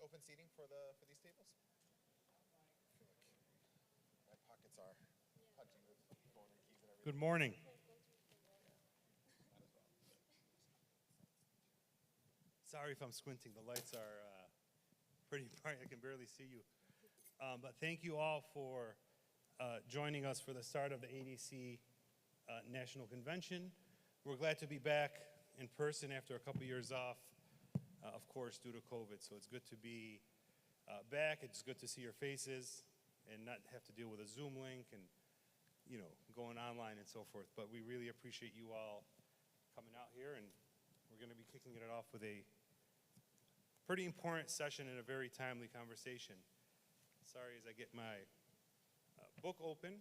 open seating for these tables? My pockets are hunting with phone and keys and everything. Good morning. Sorry if I'm squinting. The lights are pretty bright. I can barely see you. But thank you all for joining us for the start of the ADC National Convention. We're glad to be back in person after a couple years off, of course, due to COVID. So it's good to be back. It's good to see your faces and not have to deal with a Zoom link and, you know, going online and so forth. But we really appreciate you all coming out here, and we're going to be kicking it off with a pretty important session and a very timely conversation. Sorry, as I get my book open,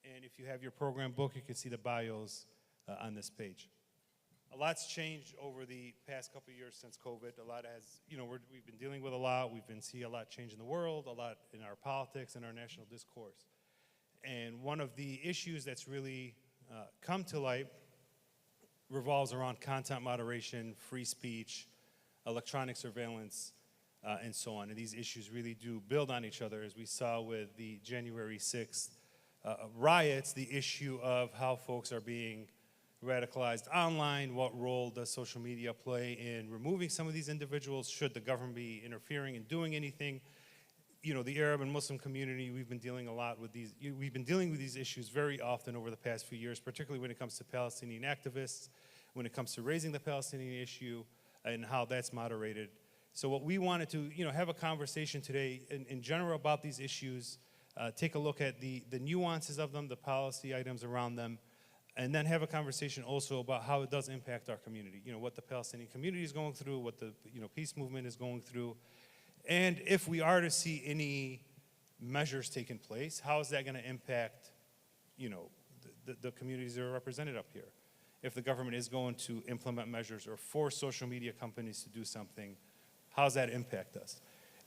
and if you have your program book, you can see the bios on this page. A lot's changed over the past couple of years since COVID. A lot has, you know, we've been dealing with a lot. We've been seeing a lot change in the world, a lot in our politics and our national discourse. And one of the issues that's really come to light revolves around content moderation, free speech, electronic surveillance, and so on. And these issues really do build on each other, as we saw with the January 6th riots, the issue of how folks are being radicalized online, what role does social media play in removing some of these individuals, should the government be interfering and doing anything. You know, the Arab and Muslim community, we've been dealing with these issues very often over the past few years, particularly when it comes to Palestinian activists, when it comes to raising the Palestinian issue and how that's moderated. So what we wanted to, you know, have a conversation today in general about these issues, take a look at the nuances of them, the policy items around them, and then have a conversation also about how it does impact our community. You know, what the Palestinian community is going through, what the, you know, peace movement is going through. And if we are to see any measures taking place, how is that going to impact, you know, the communities that are represented up here? If the government is going to implement measures or force social media companies to do something, how does that impact us?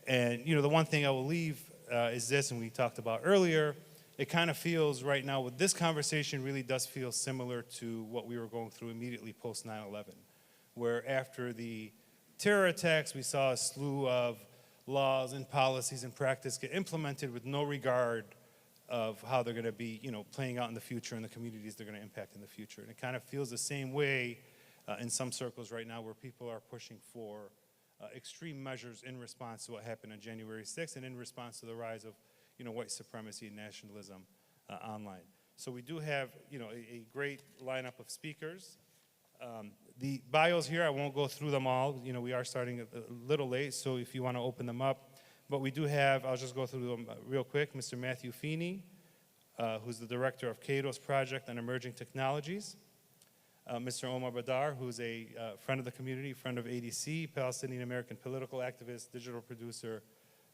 And, you know, the one thing I will leave is this, and we talked about earlier, it kind of feels right now with this conversation really does feel similar to what we were going through immediately post 9/11, where after the terror attacks, we saw a slew of laws and policies and practice get implemented with no regard of how they're going to be, you know, playing out in the future and the communities they're going to impact in the future. And it kind of feels the same way in some circles right now, where people are pushing for extreme measures in response to what happened on January 6th and in response to the rise of, you know, white supremacy and nationalism online. So we do have, you know, a great lineup of speakers. The bios here, I won't go through them all. You know, we are starting a little late, so if you want to open them up. But we do have, I'll just go through them real quick, Mr. Matthew Feeney, who's the director of Cato's Project on Emerging Technologies. Mr. Omar Badar, who's a friend of the community, friend of ADC, Palestinian American political activist, digital producer,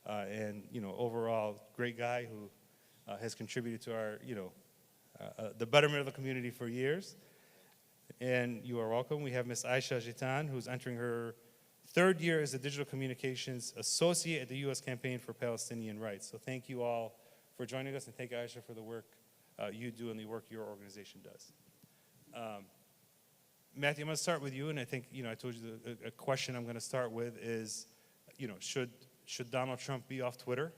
and, you know, overall great guy who has contributed to our, you know, the betterment of the community for years. And you are welcome. We have Ms. Aisha Jitan, who's entering her third year as a digital communications associate at the U.S. Campaign for Palestinian Rights. So thank you all for joining us, and thank you, Aisha, for the work you do and the work your organization does. Matthew, I'm going to start with you, and I think, you know, I told you a question I'm going to start with is, you know, should Donald Trump be off Twitter?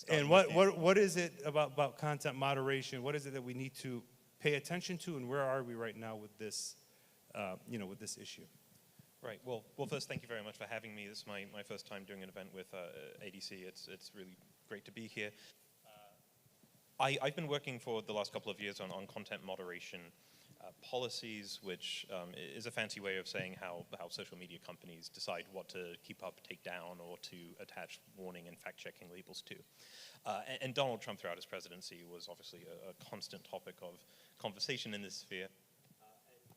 And what is it about content moderation? What is it that we need to pay attention to, and where are we right now with this, you know, with this issue? Right. Well, first, thank you very much for having me. This is my first time doing an event with ADC. It's really great to be here. I've been working for the last couple of years on content moderation policies, which is a fancy way of saying how social media companies decide what to keep up, take down, or to attach warning and fact-checking labels to. And Donald Trump, throughout his presidency, was obviously a constant topic of conversation in this sphere.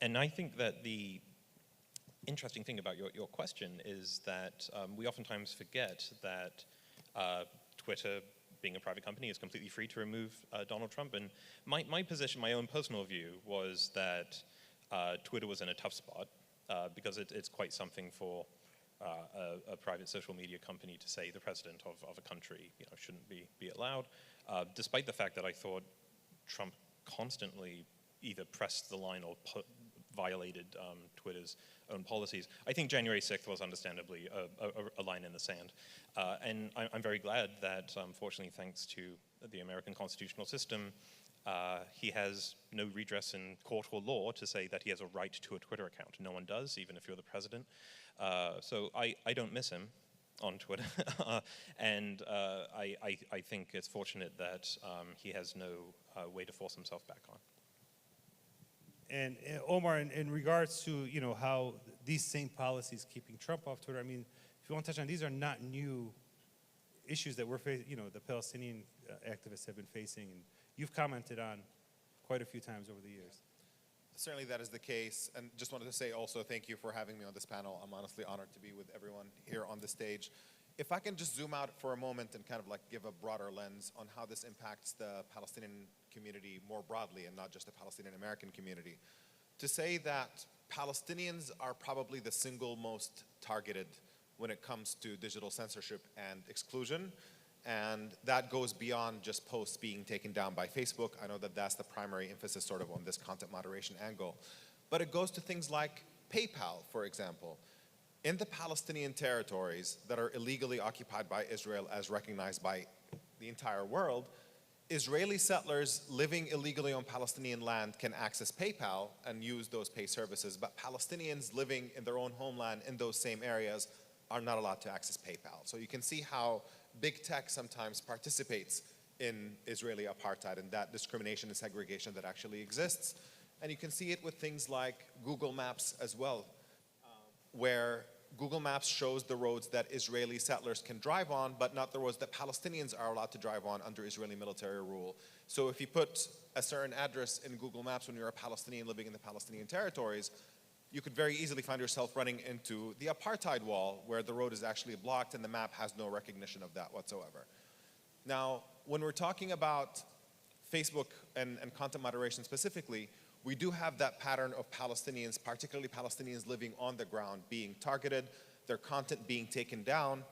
And I think that the interesting thing about your question is that we oftentimes forget that Twitter, being a private company, is completely free to remove Donald Trump. And my position, my own personal view, was that Twitter was in a tough spot because it's quite something for a private social media company to say the president of a country, you know, shouldn't be allowed, despite the fact that I thought Trump constantly either pressed the line or violated Twitter's own policies. I think January 6th was understandably a line in the sand. And I'm very glad that, fortunately, thanks to the American constitutional system, he has no redress in court or law to say that he has a right to a Twitter account. No one does, even if you're the president. So I don't miss him on Twitter. And I think it's fortunate that he has no way to force himself back on. And Omar, in regards to how these same policies keeping Trump off Twitter, I mean, if you want to touch on, these are not new issues that we're facing. The Palestinian activists have been facing, and you've commented on quite a few times over the years. Certainly that is the case, and just wanted to say also thank you for having me on this panel. I'm honestly honored to be with everyone here on the stage. If I can just zoom out for a moment and kind of like give a broader lens on how this impacts the Palestinian community more broadly and not just the Palestinian American community. To say that Palestinians are probably the single most targeted when it comes to digital censorship and exclusion. And that goes beyond just posts being taken down by Facebook. I know that that's the primary emphasis sort of on this content moderation angle. But it goes to things like PayPal, for example. In the Palestinian territories that are illegally occupied by Israel as recognized by the entire world, Israeli settlers living illegally on Palestinian land can access PayPal and use those pay services, but Palestinians living in their own homeland in those same areas are not allowed to access PayPal. So you can see how big tech sometimes participates in Israeli apartheid and that discrimination and segregation that actually exists. And you can see it with things like Google Maps as well, where Google Maps shows the roads that Israeli settlers can drive on, but not the roads that Palestinians are allowed to drive on under Israeli military rule. So if you put a certain address in Google Maps when you're a Palestinian living in the Palestinian territories, you could very easily find yourself running into the apartheid wall where the road is actually blocked and the map has no recognition of that whatsoever. Now, when we're talking about Facebook and content moderation specifically, we do have that pattern of Palestinians, particularly Palestinians living on the ground, being targeted, their content being taken down,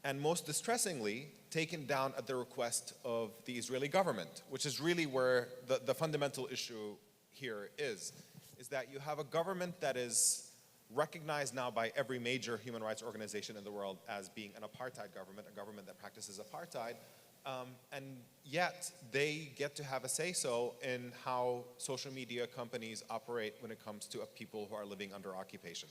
and most distressingly, taken down at the request of the Israeli government, which is really where the fundamental issue here is that you have a government that is recognized now by every major human rights organization in the world as being an apartheid government, a government that practices apartheid, and yet they get to have a say-so in how social media companies operate when it comes to people who are living under occupation.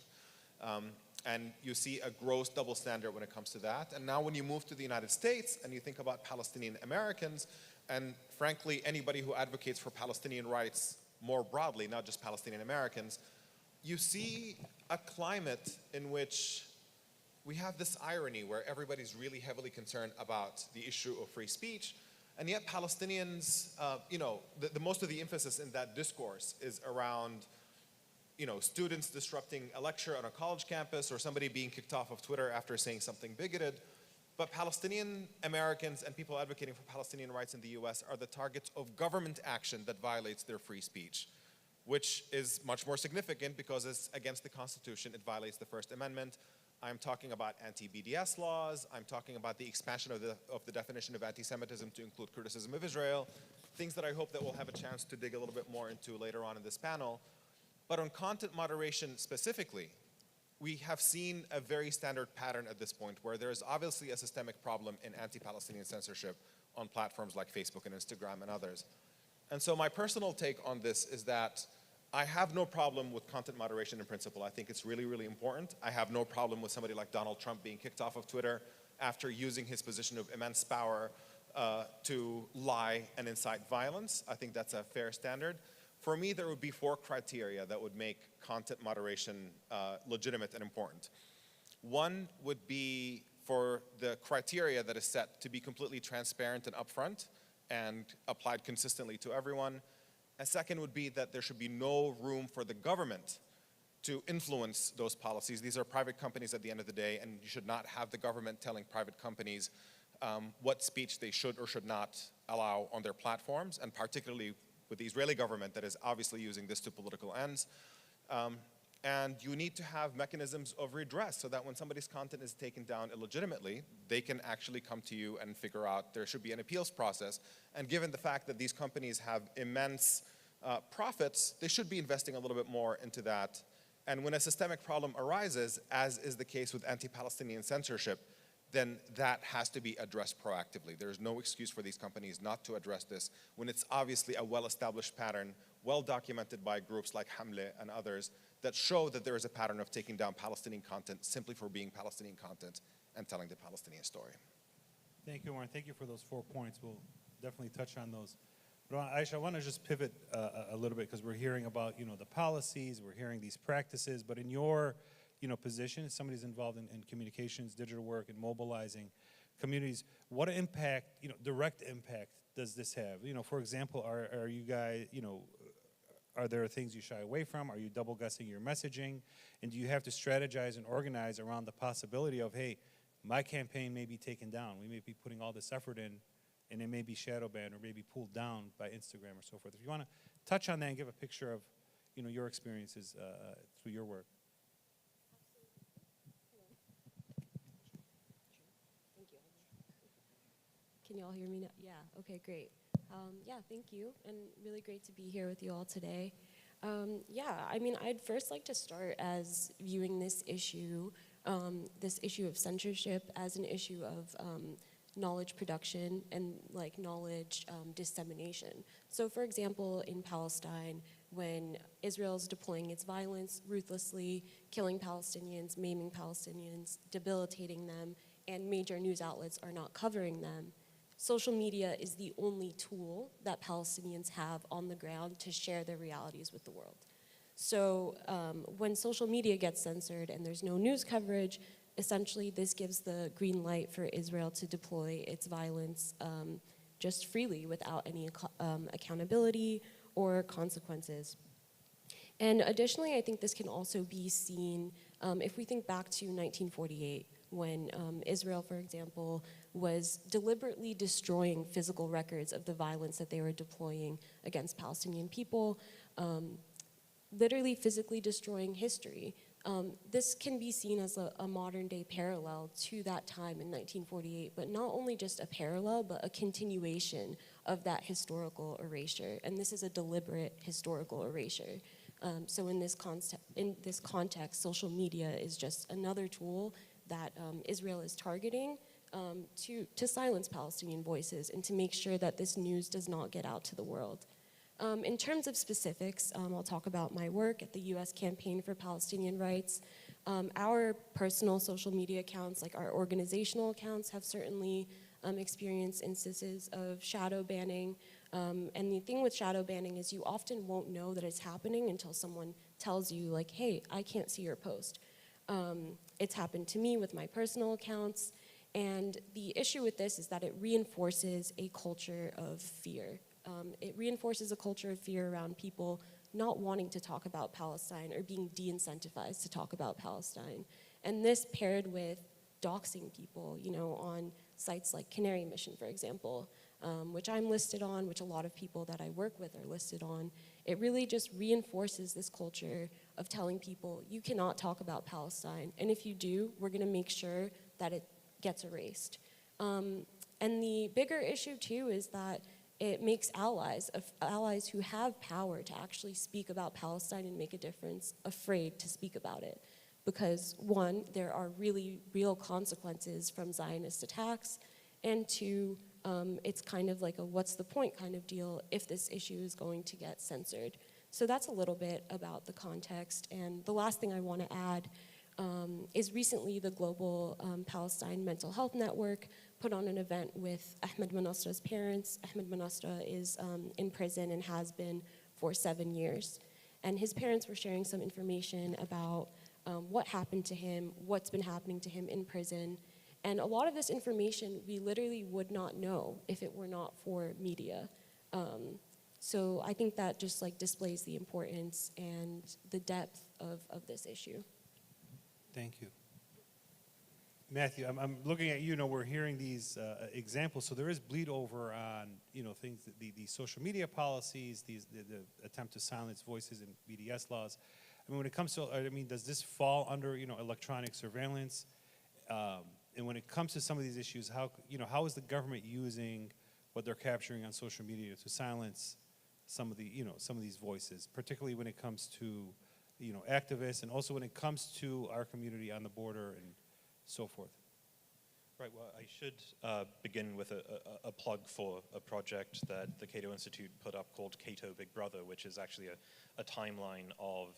And you see a gross double standard when it comes to that. And now when you move to the United States and you think about Palestinian Americans, and frankly, anybody who advocates for Palestinian rights more broadly, not just Palestinian Americans, you see a climate in which we have this irony where everybody's really heavily concerned about the issue of free speech, and yet Palestinians, most of the emphasis in that discourse is around, students disrupting a lecture on a college campus or somebody being kicked off of Twitter after saying something bigoted. But Palestinian Americans and people advocating for Palestinian rights in the US are the targets of government action that violates their free speech, which is much more significant because it's against the Constitution, it violates the First Amendment. I'm talking about anti-BDS laws, I'm talking about the expansion of the definition of anti-Semitism to include criticism of Israel, things that I hope that we'll have a chance to dig a little bit more into later on in this panel. But on content moderation specifically, we have seen a very standard pattern at this point where there is obviously a systemic problem in anti-Palestinian censorship on platforms like Facebook and Instagram and others. And so my personal take on this is that I have no problem with content moderation in principle. I think it's really, really important. I have no problem with somebody like Donald Trump being kicked off of Twitter after using his position of immense power to lie and incite violence. I think that's a fair standard. For me, there would be 4 criteria that would make content moderation legitimate and important. One would be for the criteria that is set to be completely transparent and upfront and applied consistently to everyone. A second would be that there should be no room for the government to influence those policies. These are private companies at the end of the day, and you should not have the government telling private companies what speech they should or should not allow on their platforms, and particularly with the Israeli government that is obviously using this to political ends. And you need to have mechanisms of redress so that when somebody's content is taken down illegitimately, they can actually come to you and figure out there should be an appeals process. And given the fact that these companies have immense profits, they should be investing a little bit more into that. And when a systemic problem arises, as is the case with anti-Palestinian censorship, then that has to be addressed proactively. There's no excuse for these companies not to address this when it's obviously a well-established pattern, well documented by groups like Hamle and others that show that there is a pattern of taking down Palestinian content simply for being Palestinian content and telling the Palestinian story. Thank you, Warren. Thank you for those 4 points. We'll definitely touch on those. But Aisha, I want to just pivot a little bit because we're hearing about, the policies, we're hearing these practices, but in your, position, as somebody who's involved in communications, digital work, and mobilizing communities, what impact, direct impact does this have? For example, are you guys, are there things you shy away from? Are you double guessing your messaging? And do you have to strategize and organize around the possibility of, hey, my campaign may be taken down. We may be putting all this effort in, and it may be shadow banned or maybe pulled down by Instagram or so forth. If you want to touch on that and give a picture of, your experiences through your work. Thank you. Can you all hear me now? Yeah, okay, great. Yeah, thank you, and really great to be here with you all today. Yeah, I mean, I'd first like to start as viewing this issue of censorship as an issue of knowledge production and knowledge dissemination. So for example, in Palestine, when Israel's deploying its violence ruthlessly, killing Palestinians, maiming Palestinians, debilitating them, and major news outlets are not covering them, social media is the only tool that Palestinians have on the ground to share their realities with the world. So when social media gets censored and there's no news coverage, essentially this gives the green light for Israel to deploy its violence just freely without any accountability or consequences. And additionally, I think this can also be seen if we think back to 1948, when Israel, for example, was deliberately destroying physical records of the violence that they were deploying against Palestinian people, literally physically destroying history. This can be seen as a modern day parallel to that time in 1948, but not only just a parallel, but a continuation of that historical erasure. And this is a deliberate historical erasure. So in this context, social media is just another tool that Israel is targeting to silence Palestinian voices and to make sure that this news does not get out to the world. In terms of specifics, I'll talk about my work at the U.S. Campaign for Palestinian Rights. Our personal social media accounts, like our organizational accounts, have certainly experienced instances of shadow banning. And the thing with shadow banning is you often won't know that it's happening until someone tells you, like, hey, I can't see your post. It's happened to me with my personal accounts. And the issue with this is that it reinforces a culture of fear. It reinforces a culture of fear around people not wanting to talk about Palestine or being de-incentivized to talk about Palestine. And this paired with doxing people, on sites like Canary Mission, for example, which I'm listed on, which a lot of people that I work with are listed on, it really just reinforces this culture of telling people, you cannot talk about Palestine, and if you do, we're gonna make sure that it gets erased. And the bigger issue too is that it makes allies who have power to actually speak about Palestine and make a difference afraid to speak about it. Because one, there are really real consequences from Zionist attacks, and two, it's kind of like a what's the point kind of deal if this issue is going to get censored. So that's a little bit about the context. And the last thing I want to add is recently the Global Palestine Mental Health Network put on an event with Ahmed Manasra's parents. Ahmed Manasra is in prison and has been for 7 years. And his parents were sharing some information about what happened to him, what's been happening to him in prison. And a lot of this information we literally would not know if it were not for media. So I think that just displays the importance and the depth of this issue. Thank you. Matthew, I'm looking at you, we're hearing these examples, so there is bleed over on, things, the social media policies, the attempt to silence voices in BDS laws. I mean, when it comes to, does this fall under, electronic surveillance? And when it comes to some of these issues, how is the government using what they're capturing on social media to silence some of the, some of these voices, particularly when it comes to, activists, and also when it comes to our community on the border and so forth? Right, well, I should begin with a plug for a project that the Cato Institute put up called Cato Big Brother, which is actually a timeline of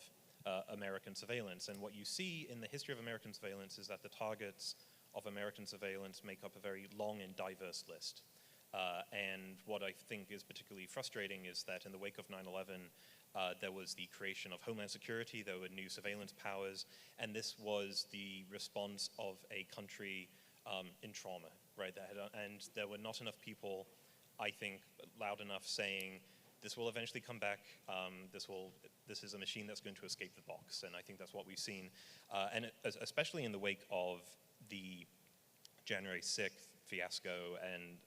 American surveillance. And what you see in the history of American surveillance is that the targets of American surveillance make up a very long and diverse list. And what I think is particularly frustrating is that in the wake of 9/11, there was the creation of Homeland Security, there were new surveillance powers, and this was the response of a country in trauma, right? And there were not enough people, I think, loud enough saying, this will eventually come back, this is a machine that's going to escape the box, and I think that's what we've seen. Especially in the wake of the January 6th fiasco and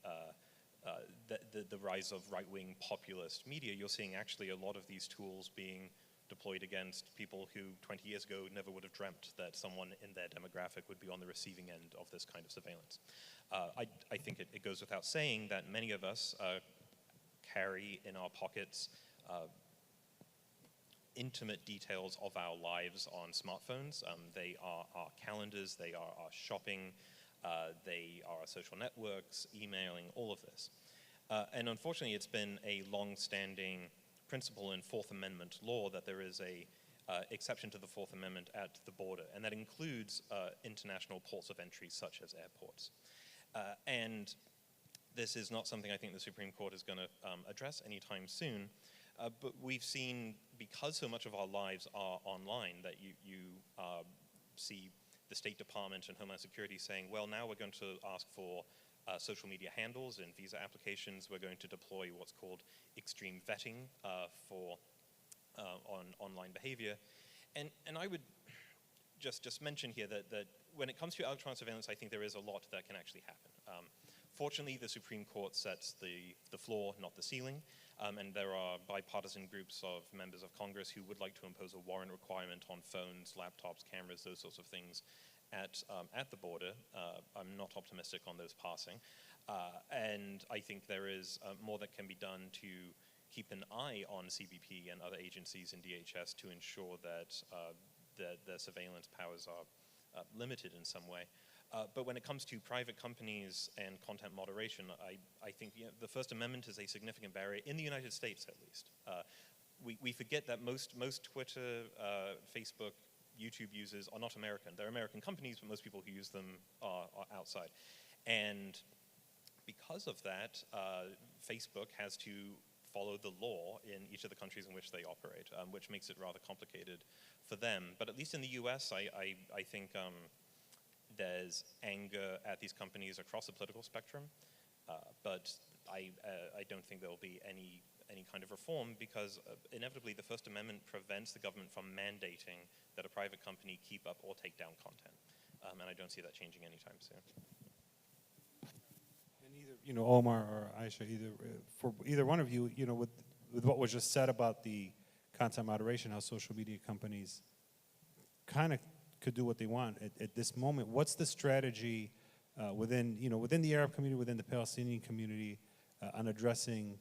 the rise of right-wing populist media, you're seeing actually a lot of these tools being deployed against people who 20 years ago never would have dreamt that someone in their demographic would be on the receiving end of this kind of surveillance. I think it goes without saying that many of us carry in our pockets intimate details of our lives on smartphones. They are our calendars, they are our shopping, they are our social networks, emailing, all of this. And unfortunately, it's been a long-standing principle in Fourth Amendment law that there is a exception to the Fourth Amendment at the border, and that includes international ports of entry such as airports. And this is not something I think the Supreme Court is going to address anytime soon, but we've seen, because so much of our lives are online, that you see the State Department and Homeland Security saying, well, now we're going to ask for social media handles and visa applications. We're going to deploy what's called extreme vetting on online behavior. And I would just mention here that when it comes to electronic surveillance, I think there is a lot that can actually happen. Fortunately, the Supreme Court sets the floor, not the ceiling, and there are bipartisan groups of members of Congress who would like to impose a warrant requirement on phones, laptops, cameras, those sorts of things at the border. I'm not optimistic on those passing, and I think there is more that can be done to keep an eye on CBP and other agencies in DHS to ensure that their surveillance powers are limited in some way. But when it comes to private companies and content moderation, I think the First Amendment is a significant barrier, in the United States at least. We forget that most Twitter, Facebook, YouTube users are not American. They're American companies, but most people who use them are outside. And because of that, Facebook has to follow the law in each of the countries in which they operate, which makes it rather complicated for them. But at least in the US, I think there's anger at these companies across the political spectrum, but I don't think there will be any kind of reform, because inevitably the First Amendment prevents the government from mandating that a private company keep up or take down content, and I don't see that changing anytime soon. And either, Omar or Aisha, for either one of you, with what was just said about the content moderation, how social media companies kind of could do what they want at this moment. What's the strategy within the Arab community, within the Palestinian community, on addressing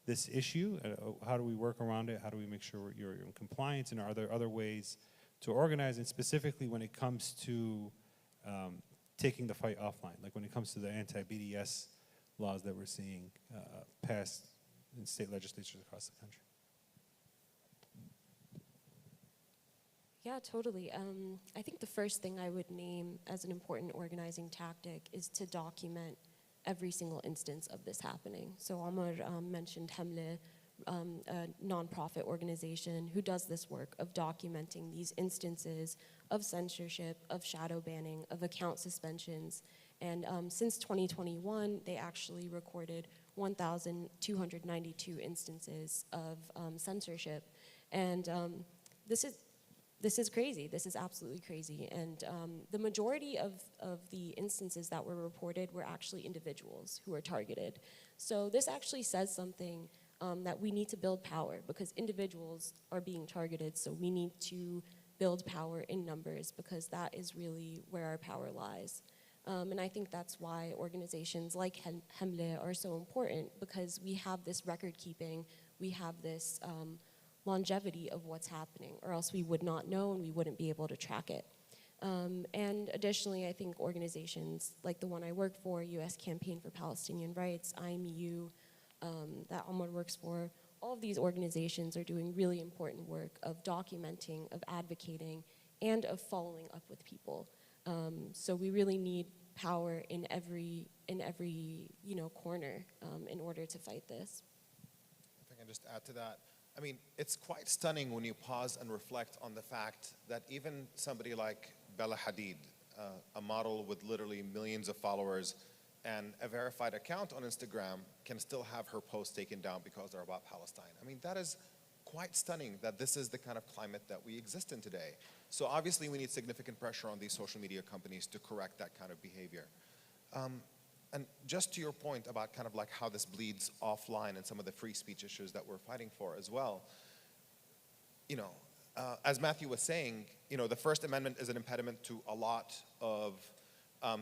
this issue? How do we work around it? How do we make sure you're in compliance? And are there other ways to organize? And specifically when it comes to taking the fight offline, like when it comes to the anti-BDS laws that we're seeing passed in state legislatures across the country. Yeah, totally. I think the first thing I would name as an important organizing tactic is to document every single instance of this happening. So Omar mentioned Hamle, a nonprofit organization who does this work of documenting these instances of censorship, of shadow banning, of account suspensions. And since 2021, they actually recorded 1,292 instances of censorship. And this is crazy. This is absolutely crazy. And the majority of the instances that were reported were actually individuals who were targeted. So this actually says something that we need to build power, because individuals are being targeted, so we need to build power in numbers, because that is really where our power lies. And I think that's why organizations like Hamle are so important, because we have this record keeping, we have this longevity of what's happening, or else we would not know and we wouldn't be able to track it. And additionally, I think organizations like the one I work for, U.S. Campaign for Palestinian Rights, IMU, that Ahmad works for, all of these organizations are doing really important work of documenting, of advocating, and of following up with people. So we really need power in every corner in order to fight this. If I can just add to that, I mean, it's quite stunning when you pause and reflect on the fact that even somebody like Bella Hadid, a model with literally millions of followers and a verified account on Instagram, can still have her posts taken down because they're about Palestine. I mean, that is quite stunning that this is the kind of climate that we exist in today. So obviously we need significant pressure on these social media companies to correct that kind of behavior. And just to your point about kind of like how this bleeds offline and some of the free speech issues that we're fighting for as well, you know, as Matthew was saying, you know, the First Amendment is an impediment to a lot of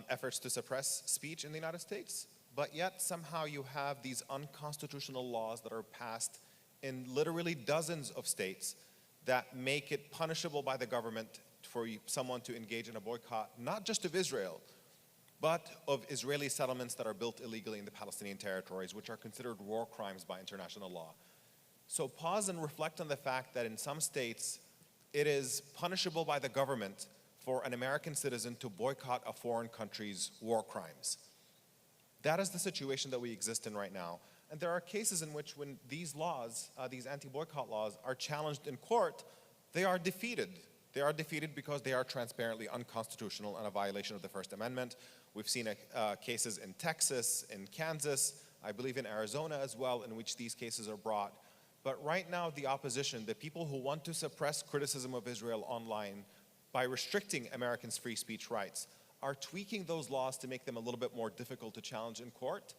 efforts to suppress speech in the United States, but yet somehow you have these unconstitutional laws that are passed in literally dozens of states that make it punishable by the government for someone to engage in a boycott, not just of Israel, but of Israeli settlements that are built illegally in the Palestinian territories, which are considered war crimes by international law. So pause and reflect on the fact that in some states, it is punishable by the government for an American citizen to boycott a foreign country's war crimes. That is the situation that we exist in right now. And there are cases in which when these laws, these anti-boycott laws, are challenged in court, they are defeated. They are defeated because they are transparently unconstitutional and a violation of the First Amendment. We've seen cases in Texas, in Kansas, I believe in Arizona as well, in which these cases are brought. But right now, the opposition, the people who want to suppress criticism of Israel online by restricting Americans' free speech rights, are tweaking those laws to make them a little bit more difficult to challenge in court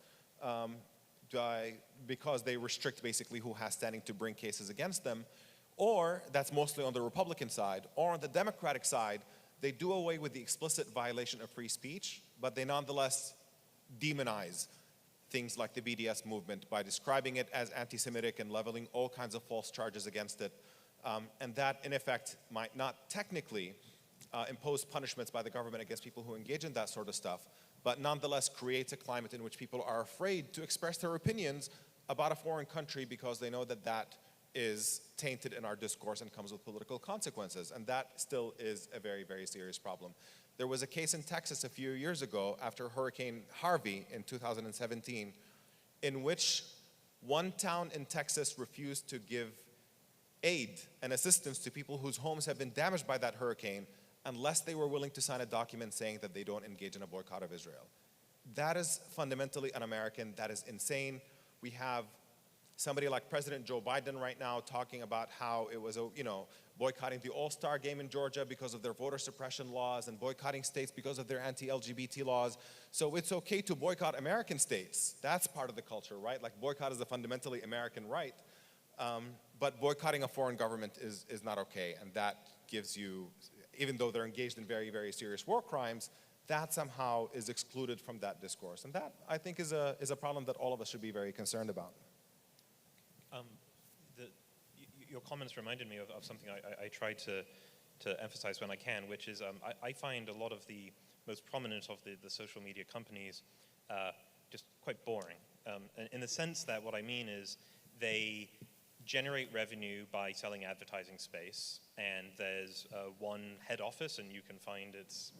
because they restrict basically who has standing to bring cases against them. Or that's mostly on the Republican side, or on the Democratic side, they do away with the explicit violation of free speech, but they nonetheless demonize things like the BDS movement by describing it as anti-Semitic and leveling all kinds of false charges against it. And that, in effect, might not technically impose punishments by the government against people who engage in that sort of stuff, but nonetheless creates a climate in which people are afraid to express their opinions about a foreign country because they know that that is tainted in our discourse and comes with political consequences. And that still is a very, very serious problem. There was a case in Texas a few years ago after Hurricane Harvey in 2017 in which one town in Texas refused to give aid and assistance to people whose homes have been damaged by that hurricane unless they were willing to sign a document saying that they don't engage in a boycott of Israel. That is fundamentally un-American. That is insane. We have somebody like President Joe Biden right now talking about how it was, boycotting the All-Star game in Georgia because of their voter suppression laws and boycotting states because of their anti-LGBT laws. So it's okay to boycott American states. That's part of the culture, right? Like boycott is a fundamentally American right. But boycotting a foreign government is not okay. And that gives you, even though they're engaged in very, very serious war crimes, that somehow is excluded from that discourse. And that, I think, is a problem that all of us should be very concerned about. Your comments reminded me of something I try to emphasize when I can, which is I find a lot of the most prominent of the social media companies just quite boring. In the sense that what I mean is they generate revenue by selling advertising space, and there's one head office, and you can find its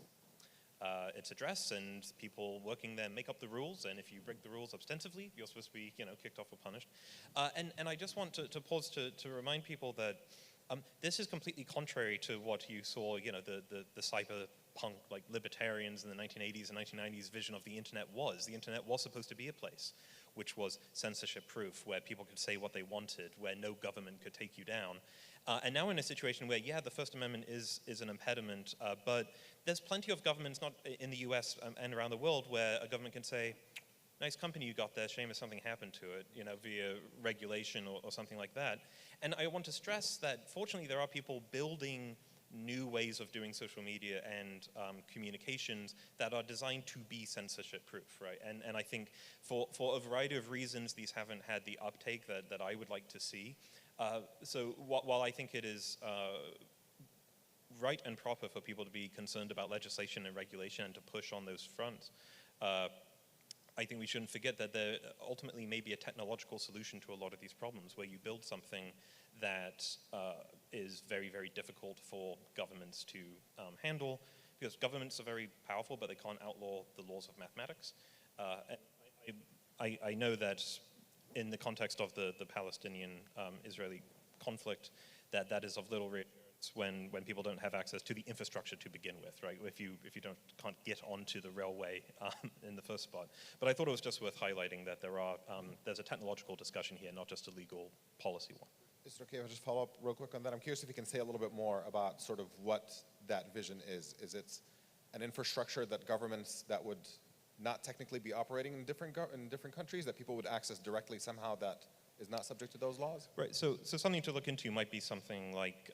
address, and people working there make up the rules, and if you break the rules ostensively, you're supposed to be, kicked off or punished. And I just want to pause to remind people that this is completely contrary to what you saw, the cyberpunk, like libertarians in the 1980s and 1990s vision of the internet was. The internet was supposed to be a place which was censorship-proof, where people could say what they wanted, where no government could take you down. And now we're in a situation where, yeah, the First Amendment is an impediment, but there's plenty of governments, not in the US and around the world, where a government can say, nice company you got there, shame if something happened to it, via regulation or something like that. And I want to stress that, fortunately, there are people building new ways of doing social media and communications that are designed to be censorship-proof, right? And I think for a variety of reasons, these haven't had the uptake that I would like to see. So while I think it is right and proper for people to be concerned about legislation and regulation and to push on those fronts, I think we shouldn't forget that there ultimately may be a technological solution to a lot of these problems, where you build something that is very, very difficult for governments to handle, because governments are very powerful, but they can't outlaw the laws of mathematics. I know that in the context of the Palestinian-Israeli conflict, that is of little reassurance when people don't have access to the infrastructure to begin with, right? If you can't get onto the railway in the first spot. But I thought it was just worth highlighting that there's a technological discussion here, not just a legal policy one. Is it okay if I just follow up real quick on that? I'm curious if you can say a little bit more about sort of what that vision is. Is it an infrastructure that governments that would not technically be operating in different countries, that people would access directly somehow, that is not subject to those laws? Right, so something to look into might be something like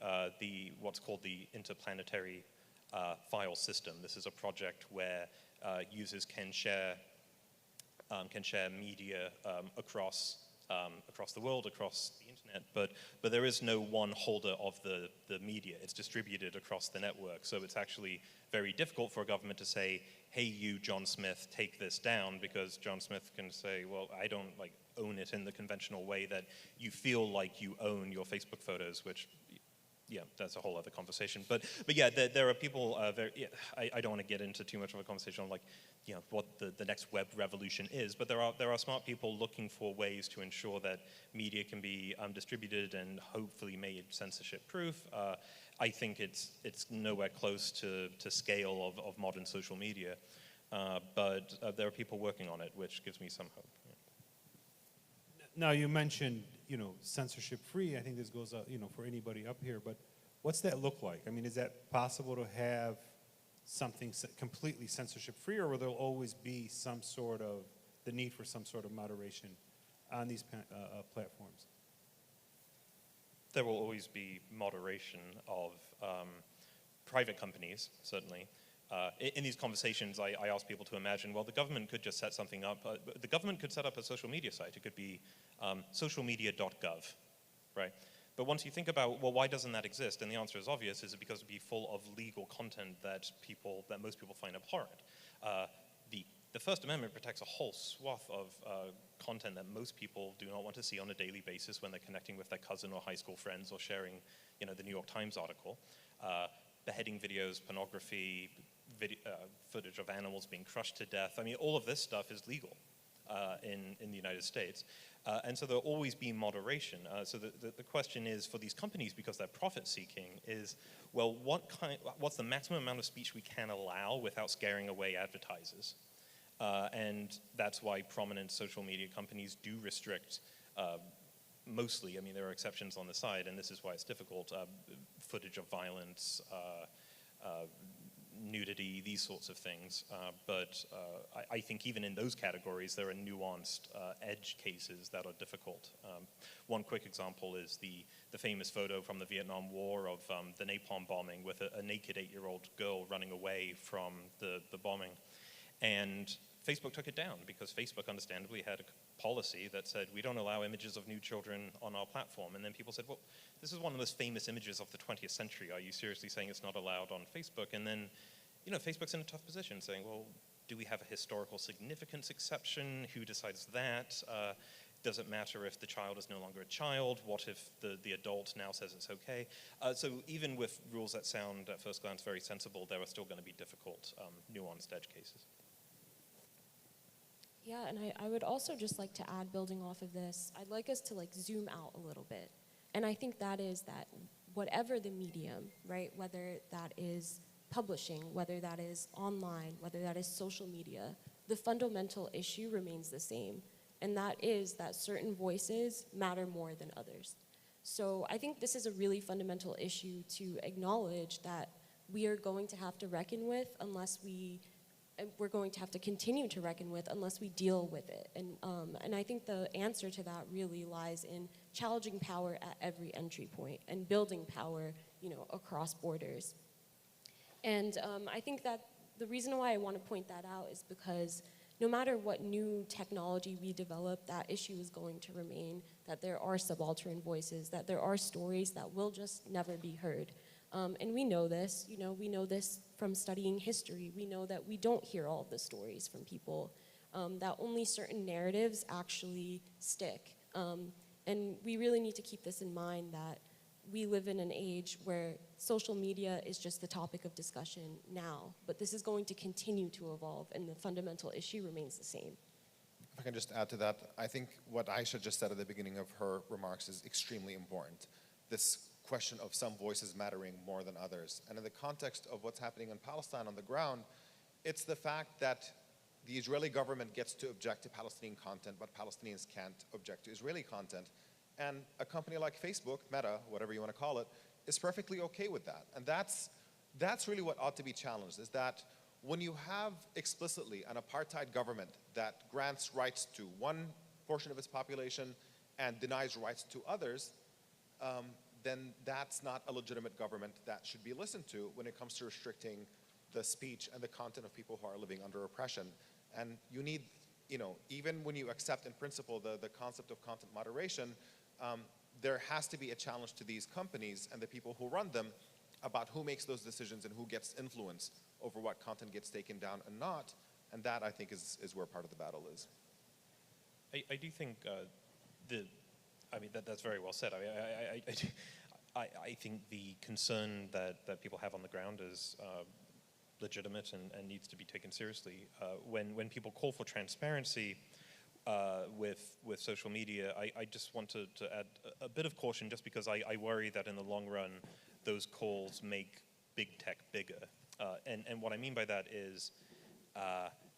what's called the Interplanetary File System. This is a project where users can share media across the world, across the internet, but there is no one holder of the media. It's distributed across the network, so it's actually very difficult for a government to say, hey, you, John Smith, take this down, because John Smith can say, well, I don't own it in the conventional way that you feel like you own your Facebook photos, which, yeah, that's a whole other conversation. But yeah, there are people, I don't want to get into too much of a conversation on what the next web revolution is, but there are smart people looking for ways to ensure that media can be distributed and hopefully made censorship-proof. I think it's nowhere close to scale of modern social media, but there are people working on it, which gives me some hope. Yeah. Now, you mentioned, censorship-free. I think this goes up, for anybody up here, but what's that look like? I mean, is that possible to have something completely censorship-free, or will there always be the need for some sort of moderation on these platforms? There will always be moderation of private companies, certainly. In these conversations, I ask people to imagine, well, the government could just set something up. The government could set up a social media site. It could be socialmedia.gov, right? But once you think about, well, why doesn't that exist? And the answer is obvious, is it because it'd be full of legal content that most people find abhorrent. The First Amendment protects a whole swath of content that most people do not want to see on a daily basis when they're connecting with their cousin or high school friends or sharing, the New York Times article. Beheading videos, pornography, footage of animals being crushed to death. I mean, all of this stuff is legal in the United States. And so there'll always be moderation. So the question is, for these companies, because they're profit-seeking, is, well, what's the maximum amount of speech we can allow without scaring away advertisers? And that's why prominent social media companies do restrict mostly, I mean, there are exceptions on the side, and this is why it's difficult, footage of violence, nudity, these sorts of things. But I think even in those categories, there are nuanced edge cases that are difficult. One quick example is the famous photo from the Vietnam War of the napalm bombing with a naked 8-year-old girl running away from the bombing. And Facebook took it down because Facebook understandably had a policy that said, we don't allow images of nude children on our platform. And then people said, well, this is one of the most famous images of the 20th century. Are you seriously saying it's not allowed on Facebook? And then, Facebook's in a tough position saying, well, do we have a historical significance exception? Who decides that? Does it matter if the child is no longer a child? What if the adult now says it's okay? So even with rules that sound at first glance very sensible, there are still going to be difficult, nuanced edge cases. Yeah, and I would also just like to add, building off of this, I'd like us to zoom out a little bit. And I think that is that whatever the medium, right, whether that is publishing, whether that is online, whether that is social media, the fundamental issue remains the same. And that is that certain voices matter more than others. So I think this is a really fundamental issue to acknowledge that we are going to have to reckon with unless we and we're going to have to continue to reckon with unless we deal with it. And I think the answer to that really lies in challenging power at every entry point and building power, across borders. And I think that the reason why I want to point that out is because no matter what new technology we develop, that issue is going to remain, that there are subaltern voices, that there are stories that will just never be heard. And we know this, we know this from studying history. We know that we don't hear all of the stories from people, that only certain narratives actually stick. And we really need to keep this in mind, that we live in an age where social media is just the topic of discussion now, but this is going to continue to evolve, and the fundamental issue remains the same. If I can just add to that, I think what Aisha just said at the beginning of her remarks is extremely important. This question of some voices mattering more than others. And in the context of what's happening in Palestine on the ground, it's the fact that the Israeli government gets to object to Palestinian content, but Palestinians can't object to Israeli content. And a company like Facebook, Meta, whatever you want to call it, is perfectly okay with that. And that's really what ought to be challenged, is that when you have explicitly an apartheid government that grants rights to one portion of its population and denies rights to others, then that's not a legitimate government that should be listened to when it comes to restricting the speech and the content of people who are living under oppression. And you need, even when you accept in principle the concept of content moderation, there has to be a challenge to these companies and the people who run them about who makes those decisions and who gets influence over what content gets taken down and not. And that, I think, is where part of the battle is. I do think that's very well said. I think the concern that people have on the ground is legitimate and needs to be taken seriously. When people call for transparency with social media, I just want to add a bit of caution, just because I worry that in the long run, those calls make big tech bigger. And what I mean by that is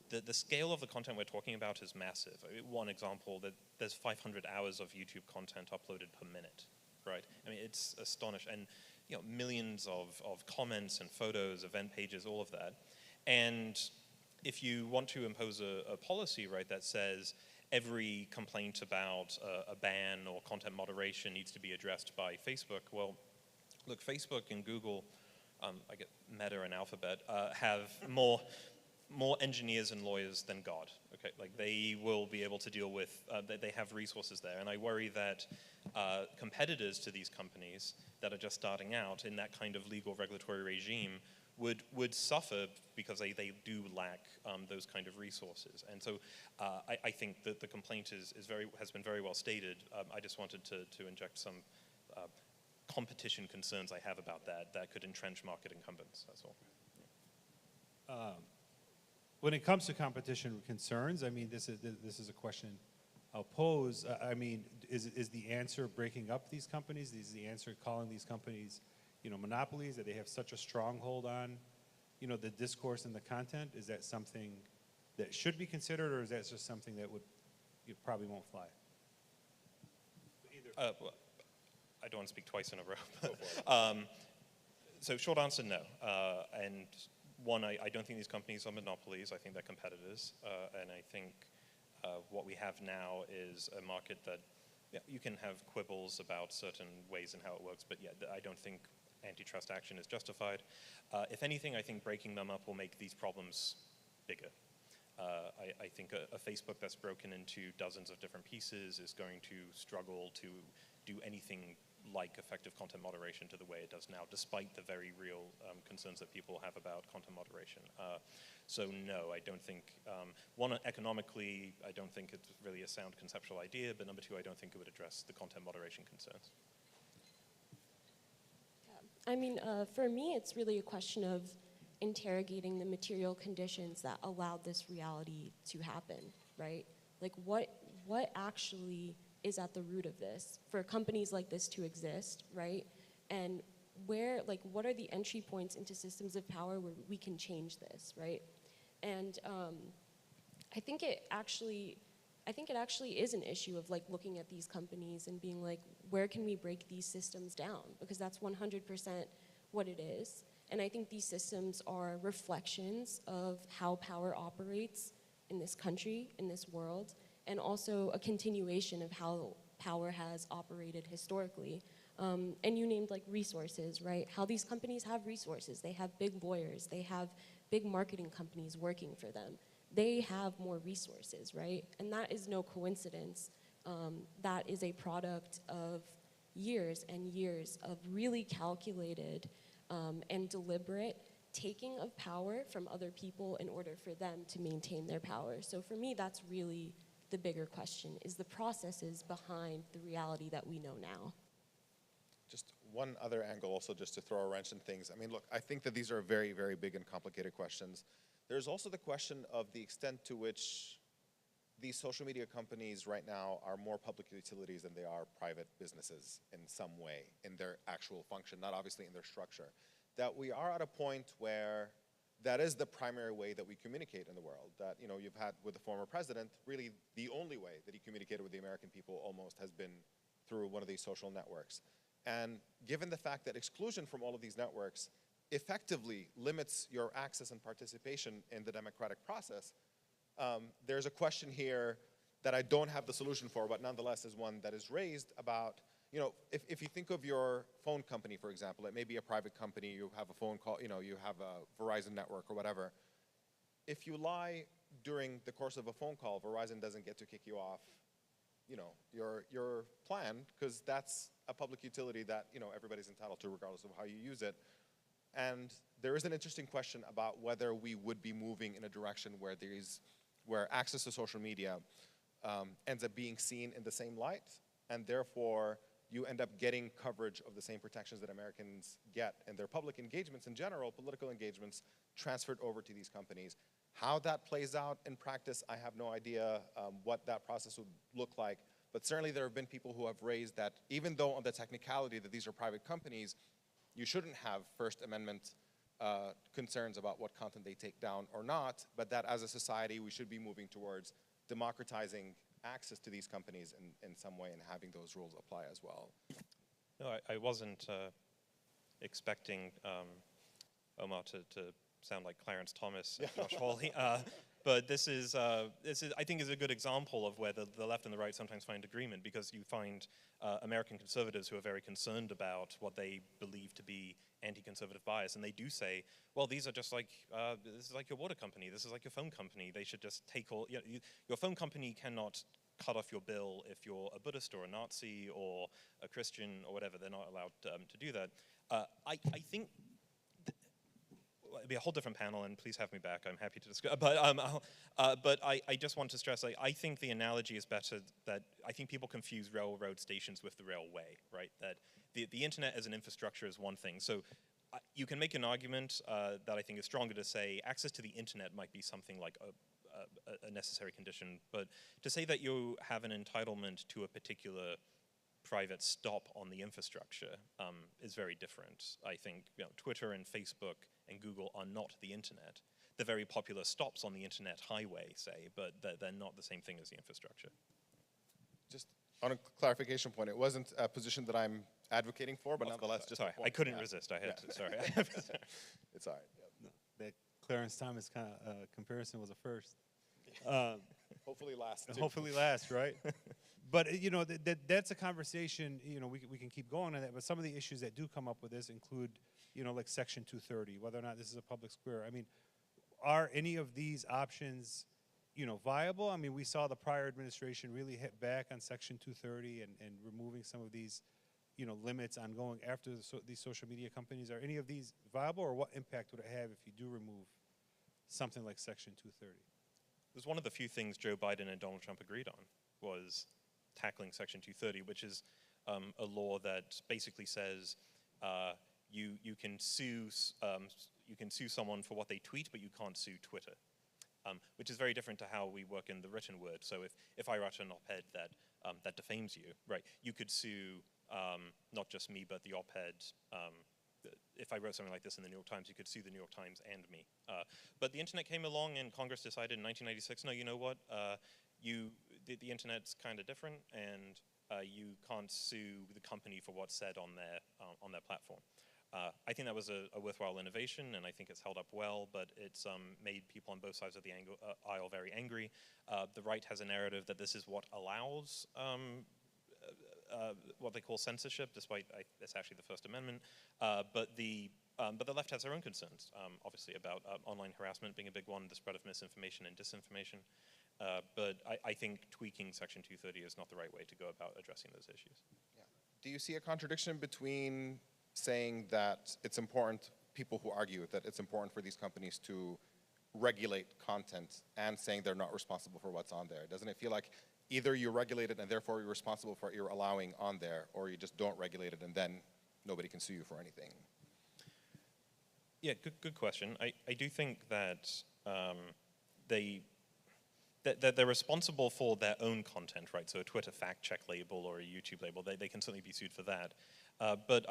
the scale of the content we're talking about is massive. One example, that there's 500 hours of YouTube content uploaded per minute, right? I mean, it's astonishing. And millions of comments and photos, event pages, all of that. And if you want to impose a policy, right, that says every complaint about a ban or content moderation needs to be addressed by Facebook, well, look, Facebook and Google, I get Meta and Alphabet, have more engineers and lawyers than God. Okay, like they will be able to deal with, they have resources there. And I worry that competitors to these companies that are just starting out in that kind of legal regulatory regime would suffer because they do lack those kind of resources. And so I think that the complaint has been very well stated. I just wanted to inject some competition concerns I have about that could entrench market incumbents, that's all. When it comes to competition concerns, I mean, this is a question I'll pose. I mean, is the answer breaking up these companies? Is the answer calling these companies, monopolies, that they have such a stronghold on, the discourse and the content? Is that something that should be considered, or is that just something that probably won't fly? Well, I don't want to speak twice in a row. So short answer, no. And one, I don't think these companies are monopolies. I think they're competitors. And I think what we have now is a market that you can have quibbles about certain ways and how it works, but I don't think antitrust action is justified. If anything, I think breaking them up will make these problems bigger. I think a Facebook that's broken into dozens of different pieces is going to struggle to do anything like effective content moderation to the way it does now, despite the very real concerns that people have about content moderation. So no, I don't think, one, economically, I don't think it's really a sound conceptual idea, but number two, I don't think it would address the content moderation concerns. I mean, for me, it's really a question of interrogating the material conditions that allowed this reality to happen, right? Like what actually is at the root of this for companies like this to exist, right? And what are the entry points into systems of power where we can change this, right? And I think it actually is an issue of looking at these companies and being where can we break these systems down? Because that's 100% what it is. And I think these systems are reflections of how power operates in this country, in this world, and also a continuation of how power has operated historically. And you named like resources, right? How these companies have resources. They have big lawyers. They have big marketing companies working for them. They have more resources, right? And that is no coincidence. That is a product of years and years of really calculated and deliberate taking of power from other people in order for them to maintain their power. So for me, that's really the bigger question, is the processes behind the reality that we know now. Just one other angle also, just to throw a wrench in things. I mean, look, I think that these are very, very big and complicated questions. There's also the question of the extent to which these social media companies right now are more public utilities than they are private businesses in some way, in their actual function, not obviously in their structure. That we are at a point where that is the primary way that we communicate in the world. That, you know, you've had with the former president, really the only way that he communicated with the American people almost has been through one of these social networks. And given the fact that exclusion from all of these networks effectively limits your access and participation in the democratic process, there's a question here that I don't have the solution for, but nonetheless is one that is raised about, you know, if you think of your phone company, for example, it may be a private company, you have a phone call, you know, you have a Verizon network or whatever. If you lie during the course of a phone call, Verizon doesn't get to kick you off, you know, your plan, because that's a public utility that, you know, everybody's entitled to regardless of how you use it. And there is an interesting question about whether we would be moving in a direction where access to social media ends up being seen in the same light, and therefore you end up getting coverage of the same protections that Americans get in their public engagements in general, political engagements, transferred over to these companies. How that plays out in practice, I have no idea what that process would look like, but certainly there have been people who have raised that even though on the technicality that these are private companies, you shouldn't have First Amendment concerns about what content they take down or not, but that as a society we should be moving towards democratizing access to these companies in some way and having those rules apply as well. No, I wasn't expecting Omar to sound like Clarence Thomas and Josh Hawley, but this is I think is a good example of where the left and the right sometimes find agreement, because you find American conservatives who are very concerned about what they believe to be anti-conservative bias, and they do say, well, these are just like, this is like your water company, this is like your phone company, they should just take all, you know, your phone company cannot cut off your bill if you're a Buddhist or a Nazi or a Christian or whatever, they're not allowed to do that. I think it'd be a whole different panel, and please have me back. I'm happy to discuss. But I just want to stress, I think the analogy is better that I think people confuse railroad stations with the railway, right? That the internet as an infrastructure is one thing. So you can make an argument that I think is stronger to say access to the internet might be something like a necessary condition, but to say that you have an entitlement to a particular private stop on the infrastructure is very different. I think, you know, Twitter and Facebook and Google are not the internet. They're very popular stops on the internet highway, say, but they're not the same thing as the infrastructure. Just on a clarification point, it wasn't a position that I'm advocating for, but nonetheless, just sorry, I couldn't resist. I had to. Sorry, it's all right. No, that Clarence Thomas kind of comparison was a first. Hopefully last. Too. Hopefully last, right? But you know, that's a conversation. You know, we can keep going on that. But some of the issues that do come up with this include, you know, like Section 230, whether or not this is a public square. I mean, are any of these options, you know, viable? I mean, we saw the prior administration really hit back on Section 230 and removing some of these, you know, limits on going after these social media companies. Are any of these viable, or what impact would it have if you do remove something like Section 230? It was one of the few things Joe Biden and Donald Trump agreed on, was tackling Section 230, which is a law that basically says you can sue someone for what they tweet, but you can't sue Twitter, which is very different to how we work in the written word. So if I write an op-ed that defames you, right, you could sue not just me, but the op-ed. If I wrote something like this in the New York Times, you could sue the New York Times and me. But the internet came along, and Congress decided in 1996, no, you know what? The internet's kind of different, and you can't sue the company for what's said on their platform. I think that was a worthwhile innovation, and I think it's held up well, but it's made people on both sides of the aisle very angry. The right has a narrative that this is what allows what they call censorship, despite it's actually the First Amendment. But the left has their own concerns, obviously, about online harassment being a big one, the spread of misinformation and disinformation. But I think tweaking Section 230 is not the right way to go about addressing those issues. Yeah. Do you see a contradiction between saying that it's important, people who argue that it's important for these companies to regulate content, and saying they're not responsible for what's on there? Doesn't it feel like either you regulate it and therefore you're responsible for what you're allowing on there, or you just don't regulate it and then nobody can sue you for anything? Yeah, good question. I do think that they're responsible for their own content, right? So a Twitter fact check label or a YouTube label, they can certainly be sued for that. But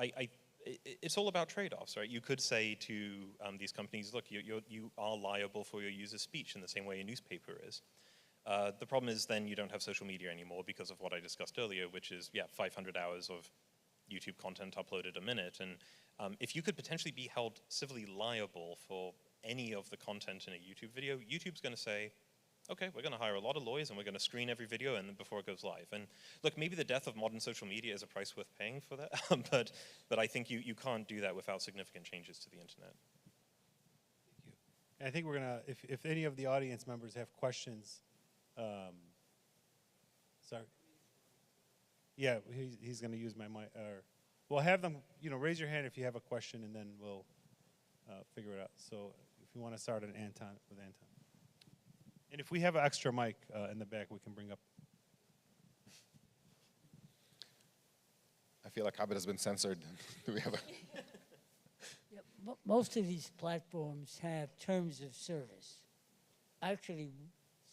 it's all about trade-offs, right? You could say to these companies, look, you are liable for your user's speech in the same way a newspaper is. The problem is then you don't have social media anymore because of what I discussed earlier, which is, 500 hours of YouTube content uploaded a minute. And if you could potentially be held civilly liable for any of the content in a YouTube video, YouTube's going to say, okay, we're going to hire a lot of lawyers and we're going to screen every video and before it goes live. And look, maybe the death of modern social media is a price worth paying for that, but I think you can't do that without significant changes to the internet. Thank you. And I think we're gonna, if any of the audience members have questions, sorry. Yeah, he's gonna use my mic, or we'll have them, raise your hand if you have a question and then we'll figure it out. So if you want to start with Anton. And if we have an extra mic in the back, we can bring up. I feel like Abed has been censored. Do we have a... Yeah, most of these platforms have terms of service. I actually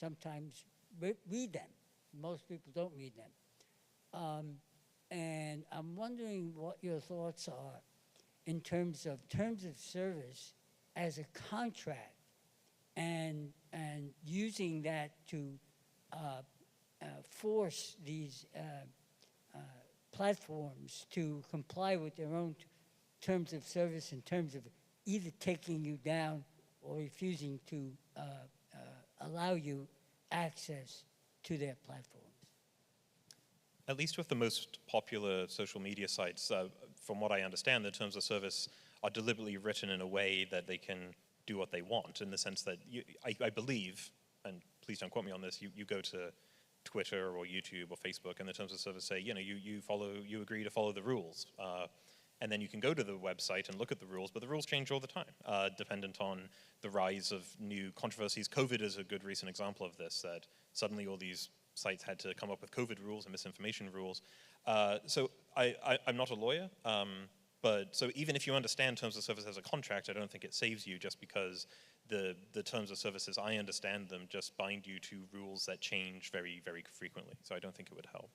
sometimes read them. Most people don't read them. And I'm wondering what your thoughts are in terms of service as a contract, and using that to force these platforms to comply with their own terms of service in terms of either taking you down or refusing to allow you access to their platforms. At least with the most popular social media sites, from what I understand, the terms of service are deliberately written in a way that they can do what they want, in the sense that I believe, and please don't quote me on this, you go to Twitter or YouTube or Facebook and the terms of service say, you agree to follow the rules. And then you can go to the website and look at the rules, but the rules change all the time, dependent on the rise of new controversies. COVID is a good recent example of this, that suddenly all these sites had to come up with COVID rules and misinformation rules. So I'm not a lawyer, but so even if you understand terms of service as a contract, I don't think it saves you, just because the terms of service as I understand them just bind you to rules that change very, very frequently. So I don't think it would help.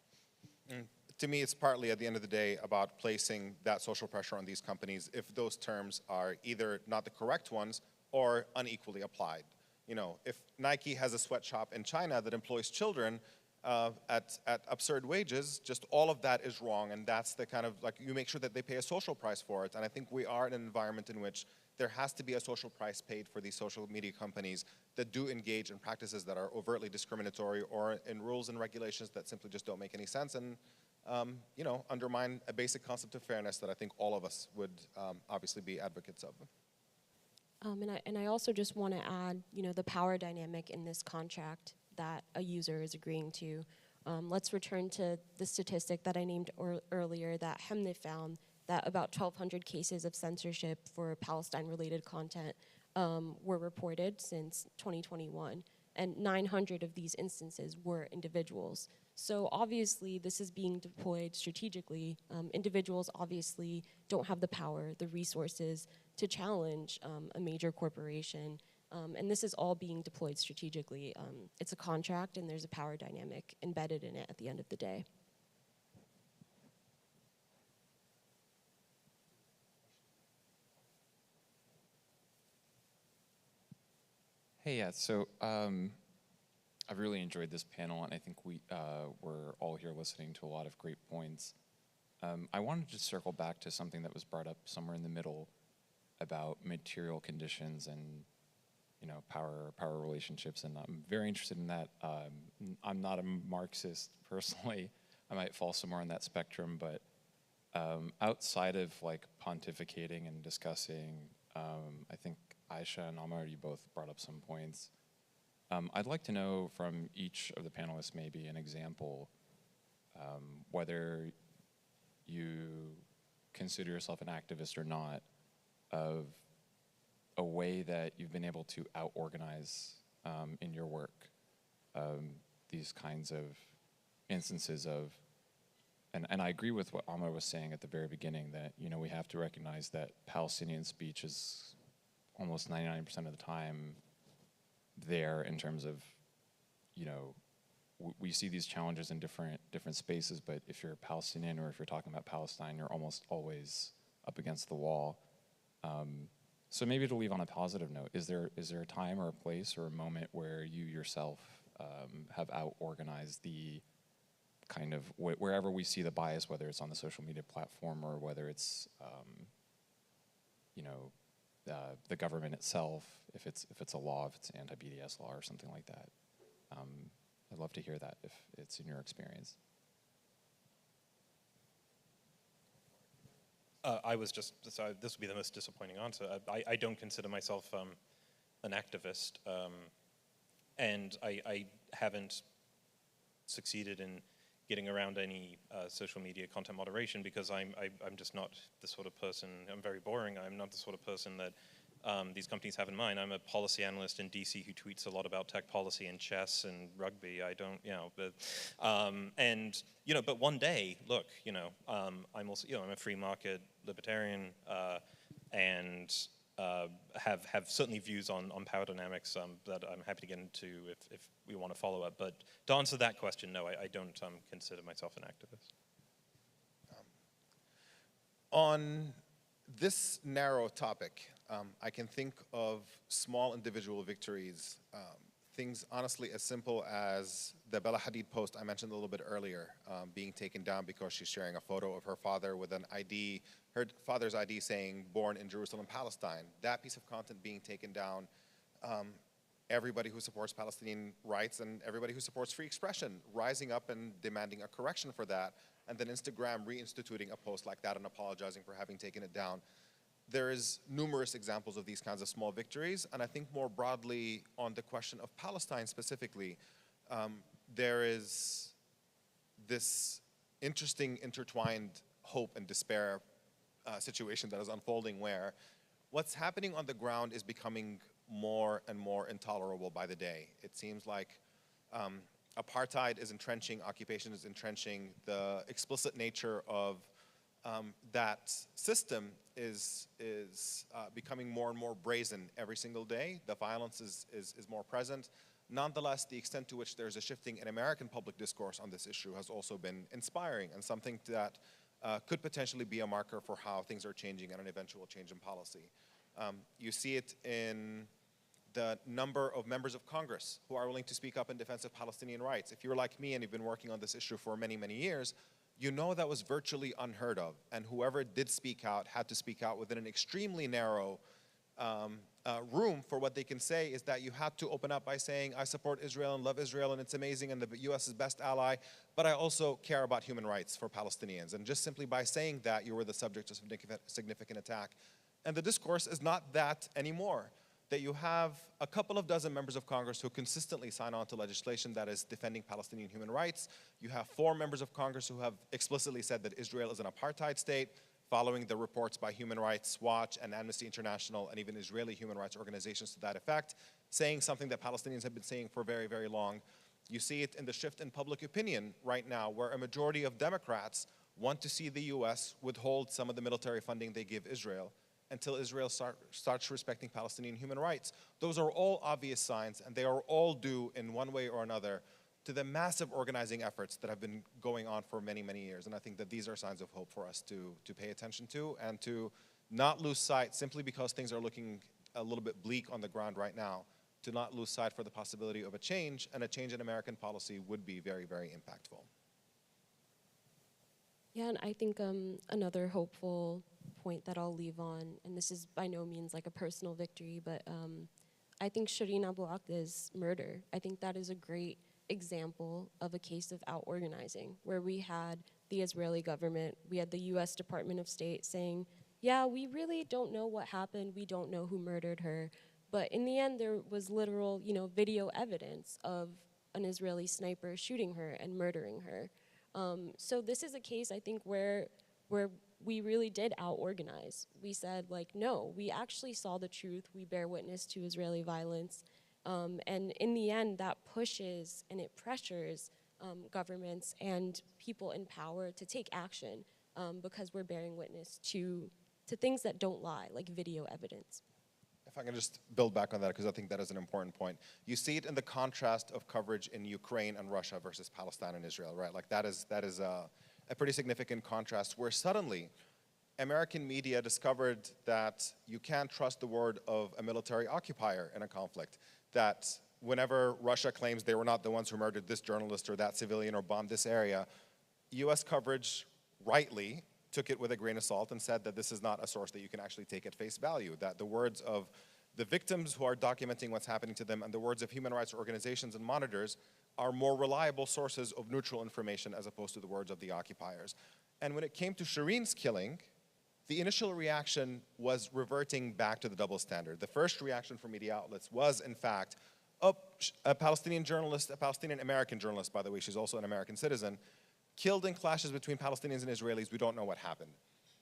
To me, it's partly, at the end of the day, about placing that social pressure on these companies if those terms are either not the correct ones or unequally applied. If Nike has a sweatshop in China that employs children at absurd wages, just all of that is wrong, and that's the kind of, you make sure that they pay a social price for it. And I think we are in an environment in which there has to be a social price paid for these social media companies that do engage in practices that are overtly discriminatory, or in rules and regulations that simply just don't make any sense, and undermine a basic concept of fairness that I think all of us would obviously be advocates of. And I also just want to add, the power dynamic in this contract that a user is agreeing to. Let's return to the statistic that I named earlier, that Hemne found that about 1,200 cases of censorship for Palestine-related content were reported since 2021, and 900 of these instances were individuals. So obviously, this is being deployed strategically. Individuals obviously don't have the power, the resources to challenge a major corporation. And this is all being deployed strategically. It's a contract, and there's a power dynamic embedded in it at the end of the day. Hey, yeah, so I've really enjoyed this panel, and I think we're all here listening to a lot of great points. I wanted to circle back to something that was brought up somewhere in the middle about material conditions and, you know, power relationships, and I'm very interested in that. I'm not a Marxist personally. I might fall somewhere on that spectrum, but outside of like pontificating and discussing, I think Aisha and Amar, you both brought up some points. I'd like to know from each of the panelists maybe an example, whether you consider yourself an activist or not, of a way that you've been able to out-organize in your work these kinds of instances of, and I agree with what Amar was saying at the very beginning, that, you know, we have to recognize that Palestinian speech is almost 99% of the time there in terms of, you know, we see these challenges in different spaces, but if you're a Palestinian or if you're talking about Palestine, you're almost always up against the wall. So maybe to leave on a positive note, is there a time or a place or a moment where you yourself have out-organized the kind of, wherever we see the bias, whether it's on the social media platform or whether it's, you know, the government itself, if it's a law, if it's an anti-BDS law or something like that. I'd love to hear that if it's in your experience. I was just, so this would be the most disappointing answer. I don't consider myself an activist, and I haven't succeeded in getting around any social media content moderation because I'm just not the sort of person. I'm very boring. I'm not the sort of person that these companies have in mind. I'm a policy analyst in DC who tweets a lot about tech policy and chess and rugby. I don't, you know, but and you know, but one day, look, you know, I'm also, you know, I'm a free market libertarian and have certainly views on power dynamics that I'm happy to get into if we want to follow up. But to answer that question, no, I don't consider myself an activist. On this narrow topic, I can think of small individual victories, things honestly as simple as the Bella Hadid post I mentioned a little bit earlier, being taken down because she's sharing a photo of her father with an ID, her father's ID saying born in Jerusalem, Palestine. That piece of content being taken down, everybody who supports Palestinian rights and everybody who supports free expression rising up and demanding a correction for that, and then Instagram reinstituting a post like that and apologizing for having taken it down. There is numerous examples of these kinds of small victories, and I think more broadly on the question of Palestine specifically, there is this interesting intertwined hope and despair situation that is unfolding where what's happening on the ground is becoming more and more intolerable by the day. It seems like apartheid is entrenching, occupation is entrenching, the explicit nature of that system is becoming more and more brazen every single day. The violence is more present. Nonetheless, the extent to which there's a shifting in American public discourse on this issue has also been inspiring and something that could potentially be a marker for how things are changing and an eventual change in policy. You see it in the number of members of Congress who are willing to speak up in defense of Palestinian rights. If you're like me and you've been working on this issue for many, many years, you know that was virtually unheard of. And whoever did speak out had to speak out within an extremely narrow room for what they can say is that you had to open up by saying, I support Israel and love Israel and it's amazing and the US is best ally, but I also care about human rights for Palestinians. And just simply by saying that, you were the subject of significant attack. And the discourse is not that anymore. That you have a couple of dozen members of Congress who consistently sign on to legislation that is defending Palestinian human rights. You have 4 members of Congress who have explicitly said that Israel is an apartheid state, following the reports by Human Rights Watch and Amnesty International and even Israeli human rights organizations to that effect, saying something that Palestinians have been saying for very, very long. You see it in the shift in public opinion right now, where a majority of Democrats want to see the US withhold some of the military funding they give Israel until Israel starts respecting Palestinian human rights. Those are all obvious signs, and they are all due in one way or another to the massive organizing efforts that have been going on for many, many years. And I think that these are signs of hope for us to pay attention to and to not lose sight, simply because things are looking a little bit bleak on the ground right now, to not lose sight for the possibility of a change, and a change in American policy would be very, very impactful. Yeah, and I think another hopeful point that I'll leave on, and this is by no means like a personal victory, but I think Shireen Abu Akleh's murder, I think that is a great example of a case of out-organizing, where we had the Israeli government, we had the US Department of State saying, yeah, we really don't know what happened, we don't know who murdered her, but in the end there was literal, video evidence of an Israeli sniper shooting her and murdering her. So this is a case, I think, where we really did out-organize. We said, like, no, we actually saw the truth. We bear witness to Israeli violence. And in the end, that pushes and it pressures governments and people in power to take action because we're bearing witness to things that don't lie, like video evidence. If I can just build back on that, because I think that is an important point. You see it in the contrast of coverage in Ukraine and Russia versus Palestine and Israel, right? Like that is a pretty significant contrast where suddenly American media discovered that you can't trust the word of a military occupier in a conflict, that whenever Russia claims they were not the ones who murdered this journalist or that civilian or bombed this area, US coverage rightly took it with a grain of salt and said that this is not a source that you can actually take at face value, that the words of the victims who are documenting what's happening to them and the words of human rights organizations and monitors are more reliable sources of neutral information as opposed to the words of the occupiers. And when it came to Shireen's killing, the initial reaction was reverting back to the double standard. The first reaction from media outlets was, in fact, oh, a Palestinian journalist, a Palestinian American journalist, by the way, she's also an American citizen, killed in clashes between Palestinians and Israelis. We don't know what happened.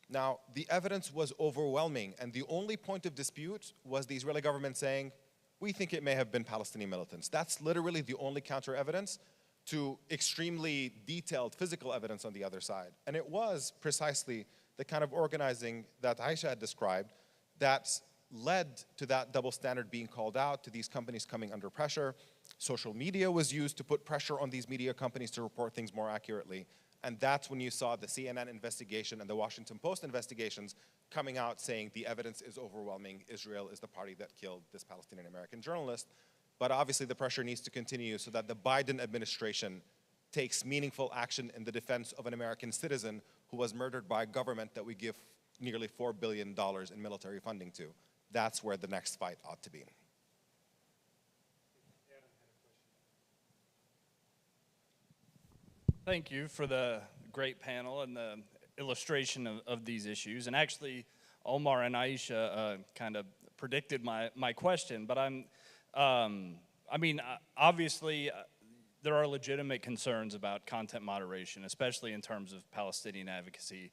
Now, the evidence was overwhelming, and the only point of dispute was the Israeli government saying, we think it may have been Palestinian militants. That's literally the only counter evidence to extremely detailed physical evidence on the other side. And it was precisely the kind of organizing that Aisha had described that led to that double standard being called out, to these companies coming under pressure. Social media was used to put pressure on these media companies to report things more accurately. And that's when you saw the CNN investigation and the Washington Post investigations coming out saying the evidence is overwhelming. Israel is the party that killed this Palestinian American journalist. But obviously the pressure needs to continue so that the Biden administration takes meaningful action in the defense of an American citizen who was murdered by a government that we give nearly $4 billion in military funding to. That's where the next fight ought to be. Thank you for the great panel and the illustration of these issues. And actually, Omar and Aisha kind of predicted my question, but obviously, there are legitimate concerns about content moderation, especially in terms of Palestinian advocacy.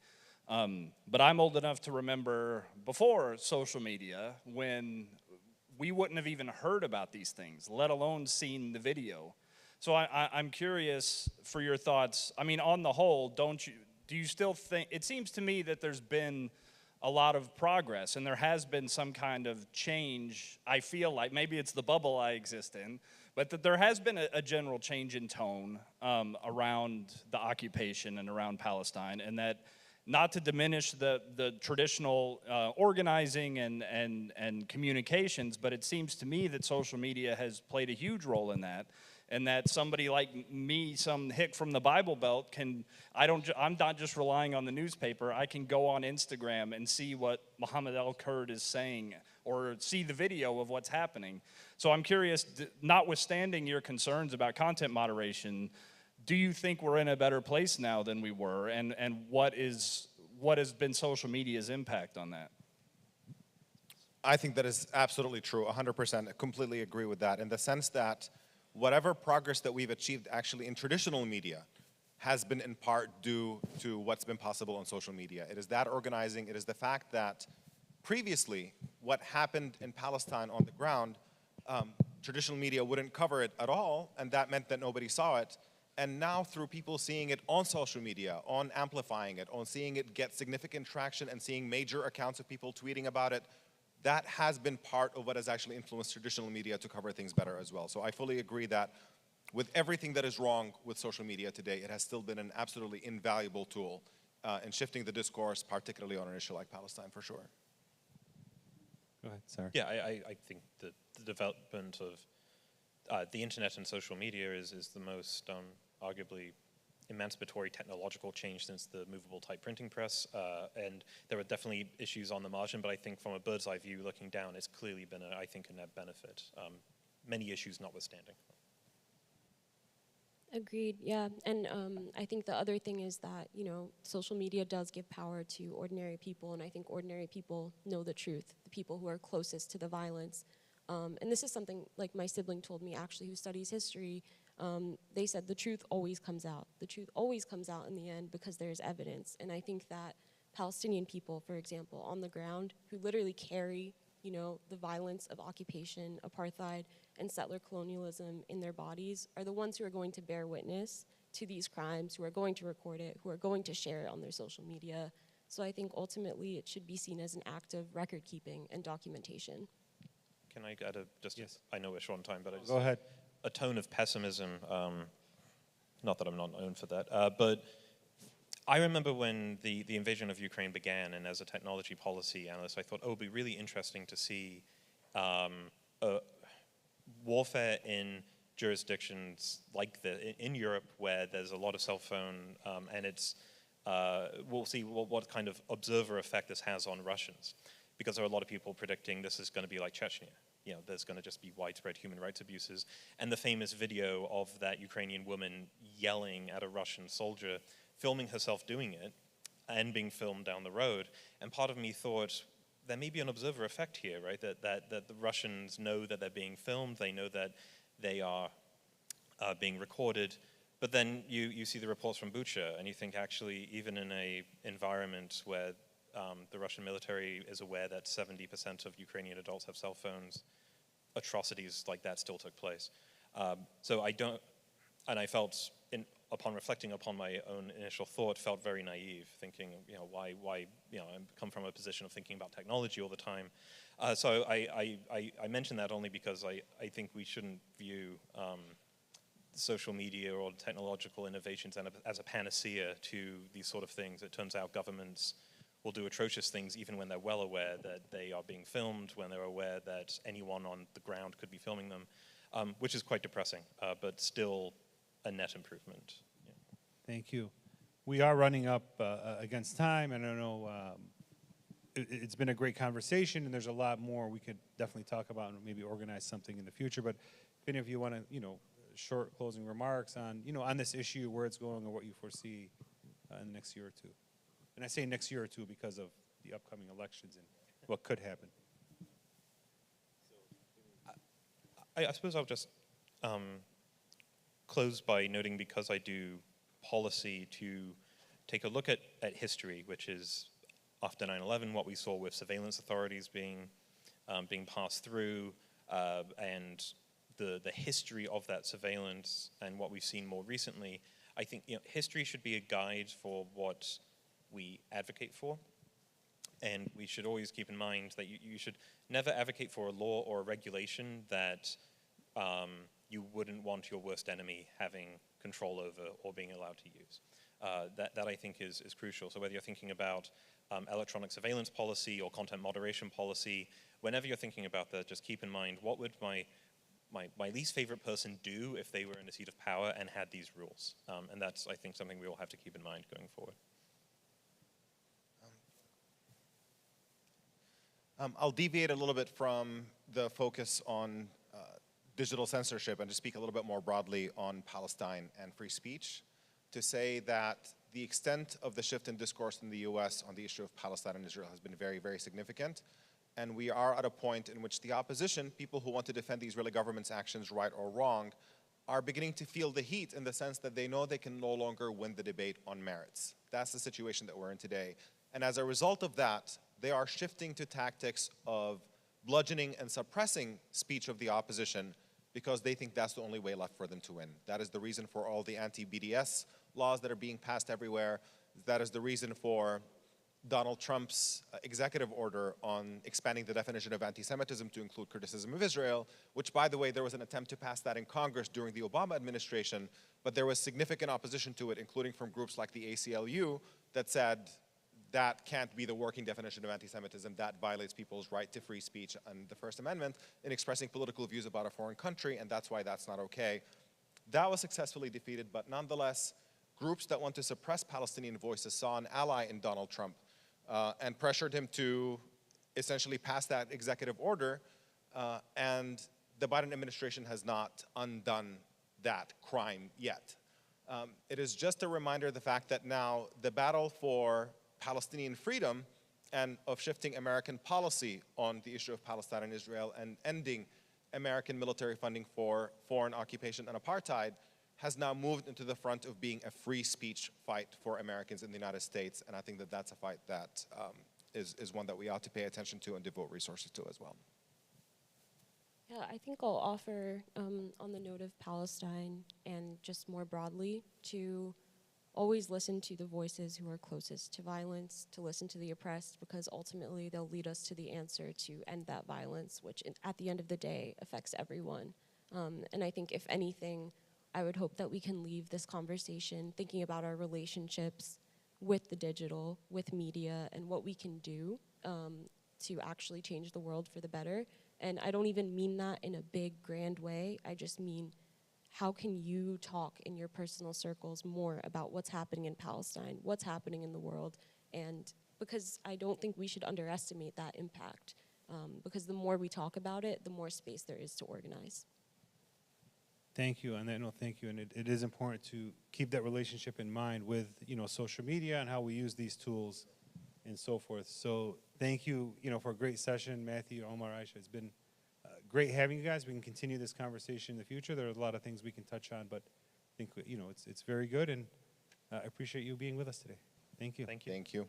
But I'm old enough to remember before social media when we wouldn't have even heard about these things, let alone seen the video. So I'm curious for your thoughts. I mean, on the whole, do you still think, it seems to me that there's been a lot of progress and there has been some kind of change. I feel like maybe it's the bubble I exist in, but that there has been a general change in tone around the occupation and around Palestine, and that not to diminish the traditional organizing and communications, but it seems to me that social media has played a huge role in that. And that somebody like me, some hick from the Bible Belt, I'm not just relying on the newspaper. I can go on Instagram and see what Mohammed El-Kurd is saying or see the video of what's happening. So I'm curious, notwithstanding your concerns about content moderation, do you think we're in a better place now than we were? And what has been social media's impact on that? I think that is absolutely true, 100%. I completely agree with that, in the sense that whatever progress that we've achieved actually in traditional media has been in part due to what's been possible on social media. It is that organizing, it is the fact that previously what happened in Palestine on the ground, traditional media wouldn't cover it at all, and that meant that nobody saw it. And now through people seeing it on social media, on amplifying it, on seeing it get significant traction and seeing major accounts of people tweeting about it, that has been part of what has actually influenced traditional media to cover things better as well. So I fully agree that with everything that is wrong with social media today, it has still been an absolutely invaluable tool in shifting the discourse, particularly on an issue like Palestine, for sure. Go ahead, Sarah. Yeah, I think that the development of the internet and social media is the most arguably emancipatory technological change since the movable type printing press, and there are definitely issues on the margin, but I think from a bird's eye view looking down, it's clearly been, I think, a net benefit, many issues notwithstanding. Agreed, yeah. And I think the other thing is that, social media does give power to ordinary people, and I think ordinary people know the truth, the people who are closest to the violence. And this is something like my sibling told me, actually, who studies history. They said the truth always comes out. The truth always comes out in the end because there's evidence. And I think that Palestinian people, for example, on the ground, who literally carry the violence of occupation, apartheid, and settler colonialism in their bodies are the ones who are going to bear witness to these crimes, who are going to record it, who are going to share it on their social media. So I think ultimately it should be seen as an act of record keeping and documentation. Can I add Yes. I know we're short on time, but I just, Go ahead. a tone of pessimism, not that I'm not known for that, but I remember when the invasion of Ukraine began, and as a technology policy analyst, I thought, oh, it would be really interesting to see warfare in jurisdictions like in Europe, where there's a lot of cell phone, and we'll see what kind of observer effect this has on Russians, because there are a lot of people predicting this is going to be like Chechnya. There's going to just be widespread human rights abuses. And the famous video of that Ukrainian woman yelling at a Russian soldier, filming herself doing it, and being filmed down the road. And part of me thought, there may be an observer effect here, right? That the Russians know that they're being filmed, they know that they are being recorded, but then you see the reports from Bucha, and you think, actually, even in an environment where the Russian military is aware that 70% of Ukrainian adults have cell phones, atrocities like that still took place. So I don't, and I felt, upon reflecting upon my own initial thought, felt very naive, thinking, why, I come from a position of thinking about technology all the time. So I mention that only because I think we shouldn't view social media or technological innovations as a panacea to these sort of things. It turns out governments will do atrocious things even when they're well aware that they are being filmed, when they're aware that anyone on the ground could be filming them, which is quite depressing, but still a net improvement. Yeah. Thank you. We are running up against time, and I know it's been a great conversation, and there's a lot more we could definitely talk about and maybe organize something in the future. But if any of you want to, short closing remarks on, on this issue, where it's going, or what you foresee in the next year or two. And I say next year or two because of the upcoming elections and what could happen. I suppose I'll just close by noting, because I do policy, to take a look at history, which is after 9/11, what we saw with surveillance authorities being passed through, and the history of that surveillance and what we've seen more recently. I think history should be a guide for what we advocate for, and we should always keep in mind that you should never advocate for a law or a regulation that you wouldn't want your worst enemy having control over or being allowed to use. That I think is crucial. So whether you're thinking about electronic surveillance policy or content moderation policy, whenever you're thinking about that, just keep in mind, what would my least favorite person do if they were in a seat of power and had these rules? And that's, I think, something we all have to keep in mind going forward. I'll deviate a little bit from the focus on digital censorship and just speak a little bit more broadly on Palestine and free speech, to say that the extent of the shift in discourse in the US on the issue of Palestine and Israel has been very, very significant. And we are at a point in which the opposition, people who want to defend the Israeli government's actions, right or wrong, are beginning to feel the heat, in the sense that they know they can no longer win the debate on merits. That's the situation that we're in today. And as a result of that, they are shifting to tactics of bludgeoning and suppressing speech of the opposition, because they think that's the only way left for them to win. That is the reason for all the anti-BDS laws that are being passed everywhere. That is the reason for Donald Trump's executive order on expanding the definition of anti-Semitism to include criticism of Israel, which, by the way, there was an attempt to pass that in Congress during the Obama administration, but there was significant opposition to it, including from groups like the ACLU, that said that can't be the working definition of anti-Semitism. That violates people's right to free speech and the First Amendment in expressing political views about a foreign country, and that's why that's not okay. That was successfully defeated, but nonetheless, groups that want to suppress Palestinian voices saw an ally in Donald Trump and pressured him to essentially pass that executive order. And the Biden administration has not undone that crime yet. It is just a reminder of the fact that now the battle for Palestinian freedom and of shifting American policy on the issue of Palestine and Israel and ending American military funding for foreign occupation and apartheid has now moved into the front of being a free speech fight for Americans in the United States. And I think that that's a fight that is one that we ought to pay attention to and devote resources to as well. Yeah, I think I'll offer, on the note of Palestine and just more broadly, to always listen to the voices who are closest to violence, to listen to the oppressed, because ultimately they'll lead us to the answer to end that violence, which at the end of the day affects everyone. And I think if anything, I would hope that we can leave this conversation thinking about our relationships with the digital, with media, and what we can do to actually change the world for the better. And I don't even mean that in a big, grand way. I just mean, how can you talk in your personal circles more about what's happening in Palestine, what's happening in the world? And because I don't think we should underestimate that impact, because the more we talk about it, the more space there is to organize. Thank you, and thank you. And it is important to keep that relationship in mind with, social media and how we use these tools and so forth. So thank you, for a great session, Matthew, Omar, Aisha. It's been great having you guys. We can continue this conversation in the future. There are a lot of things we can touch on, but I think, it's very good, and I appreciate you being with us today. Thank you. Thank you. Thank you.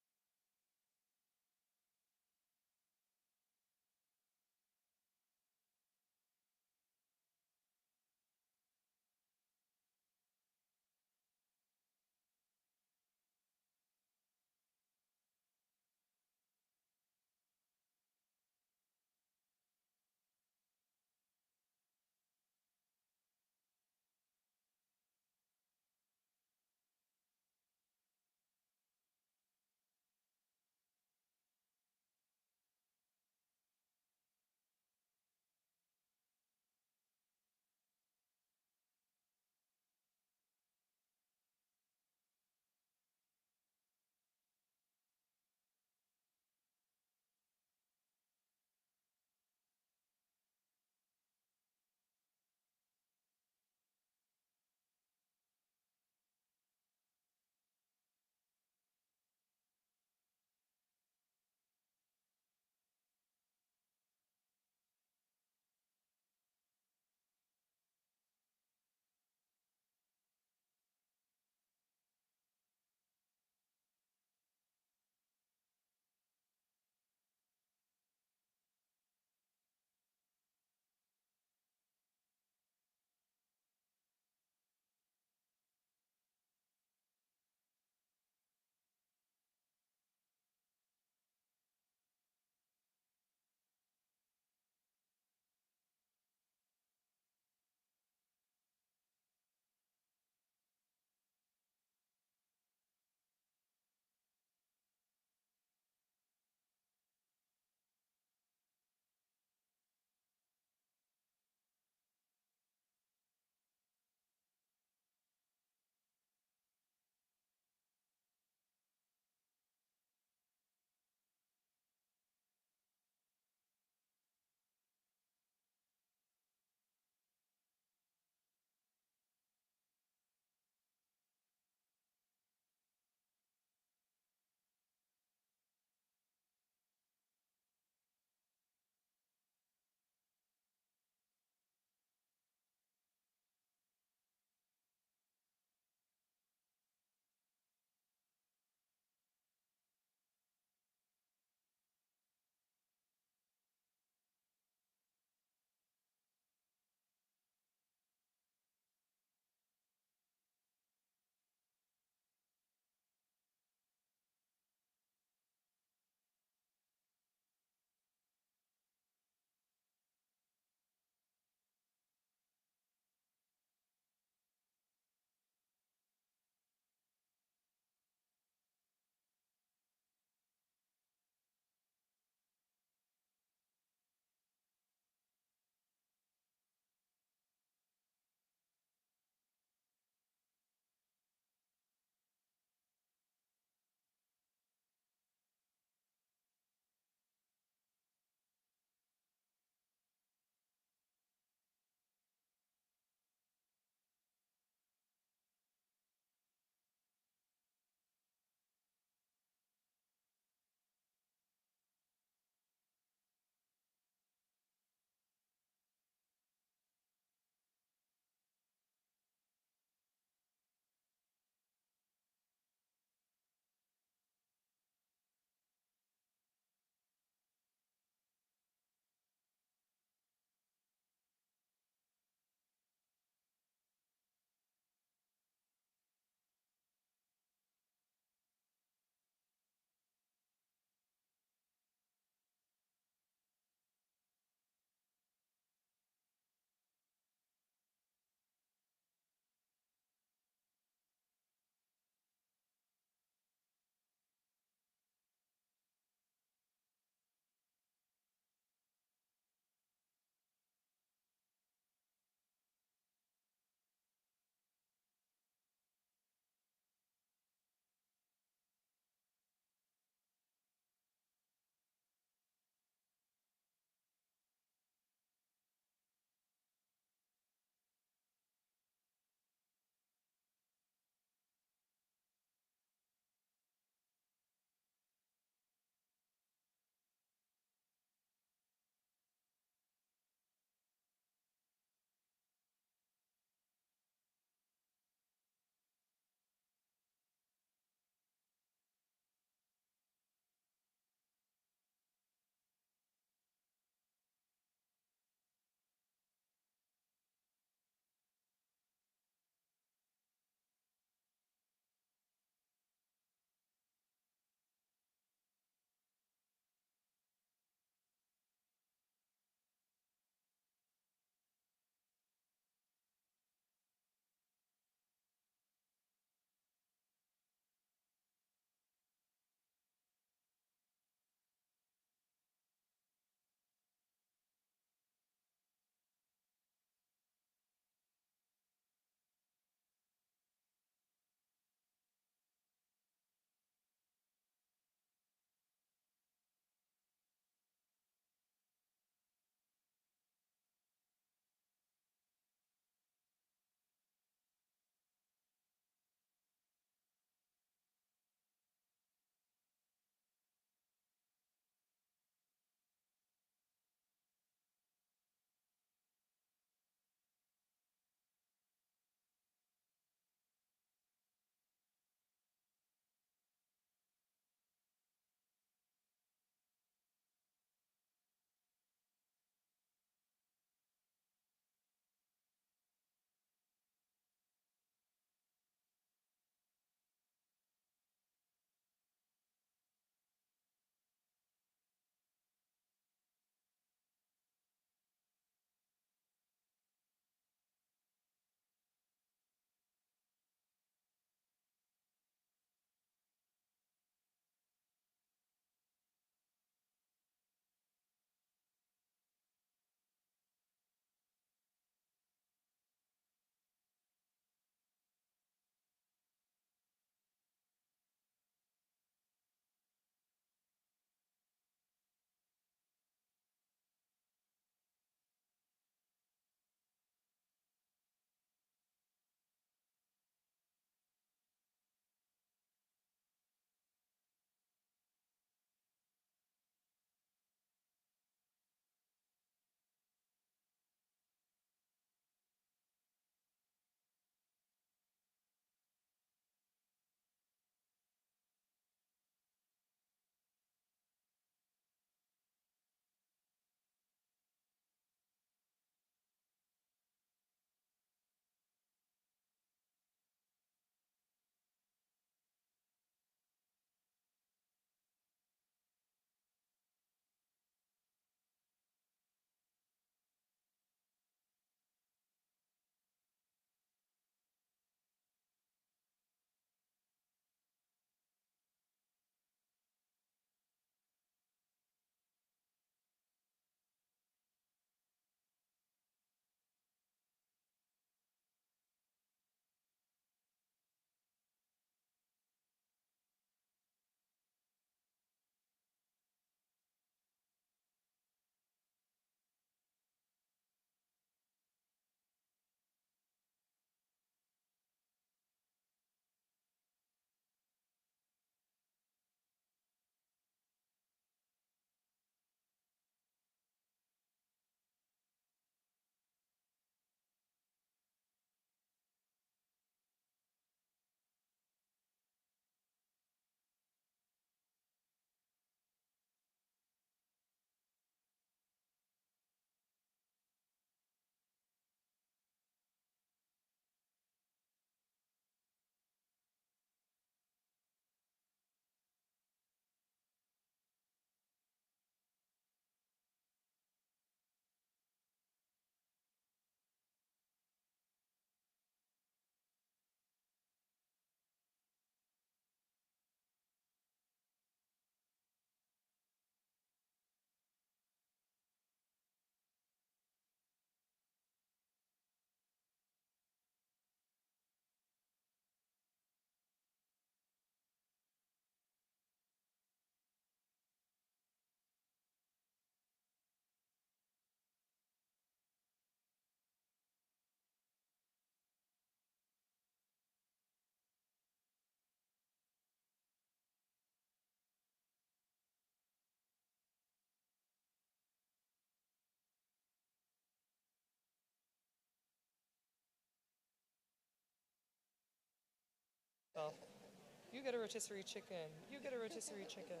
You get a rotisserie chicken. You get a rotisserie chicken.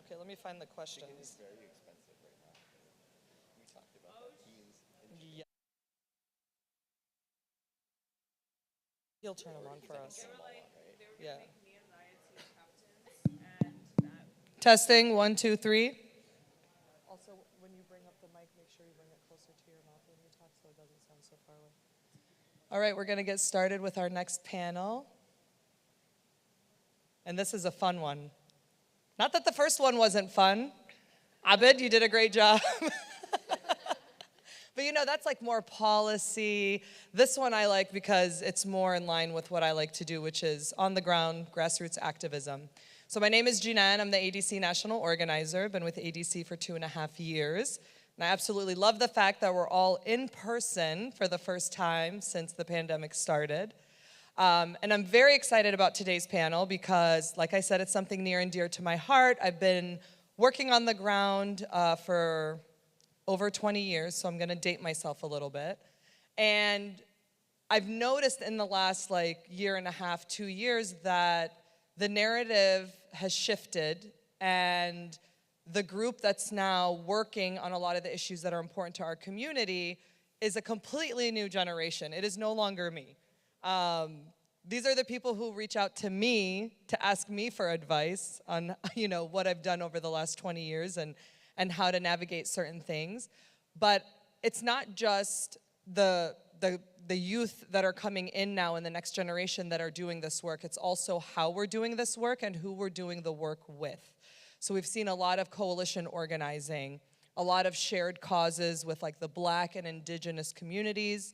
Okay, let me find the questions. Chicken is very expensive right now. We talked about that. Yeah. He'll turn them on for us. Yeah. Testing, 1, 2, 3. Also, when you bring up the mic, make sure you bring it closer to your mouth when you talk so it doesn't sound so far away. All right, we're going to get started with our next panel. And this is a fun one. Not that the first one wasn't fun. Abid, you did a great job. But you know, that's like more policy. This one I like because it's more in line with what I like to do, which is on the ground grassroots activism. So my name is Jinan. I'm the ADC National Organizer. Been with ADC for 2.5 years. And I absolutely love the fact that we're all in person for the first time since the pandemic started. And I'm very excited about today's panel because, like I said, it's something near and dear to my heart. I've been working on the ground for over 20 years, so I'm gonna date myself a little bit. And I've noticed in the last year and a half, 2 years, that the narrative has shifted, and the group that's now working on a lot of the issues that are important to our community is a completely new generation. It is no longer me. These are the people who reach out to me to ask me for advice on what I've done over the last 20 years and how to navigate certain things. But it's not just the youth that are coming in now in the next generation that are doing this work. It's also how we're doing this work and who we're doing the work with. So we've seen a lot of coalition organizing, a lot of shared causes with the Black and Indigenous communities.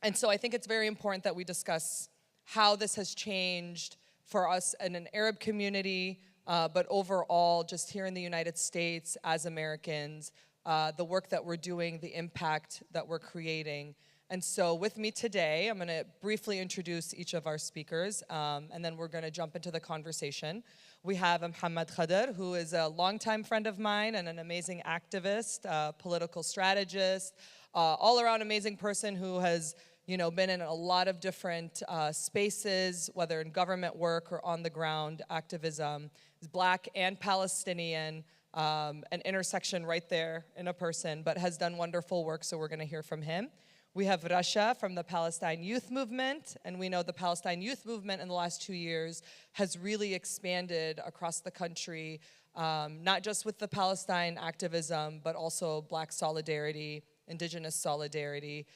And so I think it's very important that we discuss how this has changed for us in an Arab community, but overall, just here in the United States as Americans, the work that we're doing, the impact that we're creating. And so with me today, I'm gonna briefly introduce each of our speakers, and then we're gonna jump into the conversation. We have Mohammed Khader, who is a longtime friend of mine and an amazing activist, political strategist, all-around amazing person who has been in a lot of different spaces, whether in government work or on the ground activism. He's Black and Palestinian, an intersection right there in a person, but has done wonderful work, so we're gonna hear from him. We have Rasha from the Palestine Youth Movement, and we know the Palestine Youth Movement in the last 2 years has really expanded across the country, not just with the Palestine activism, but also Black solidarity, Indigenous solidarity.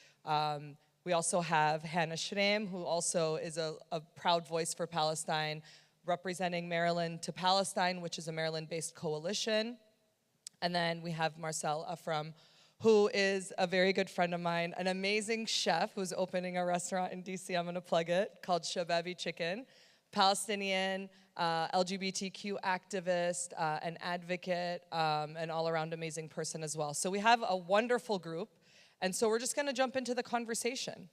We also have Hannah Shreem, who also is a proud voice for Palestine, representing Maryland to Palestine, which is a Maryland-based coalition. And then we have Marcel Afram, who is a very good friend of mine, an amazing chef who's opening a restaurant in DC, I'm gonna plug it, called Shababi Chicken, Palestinian, LGBTQ activist, an advocate, an all-around amazing person as well. So we have a wonderful group. And so we're just gonna jump into the conversation.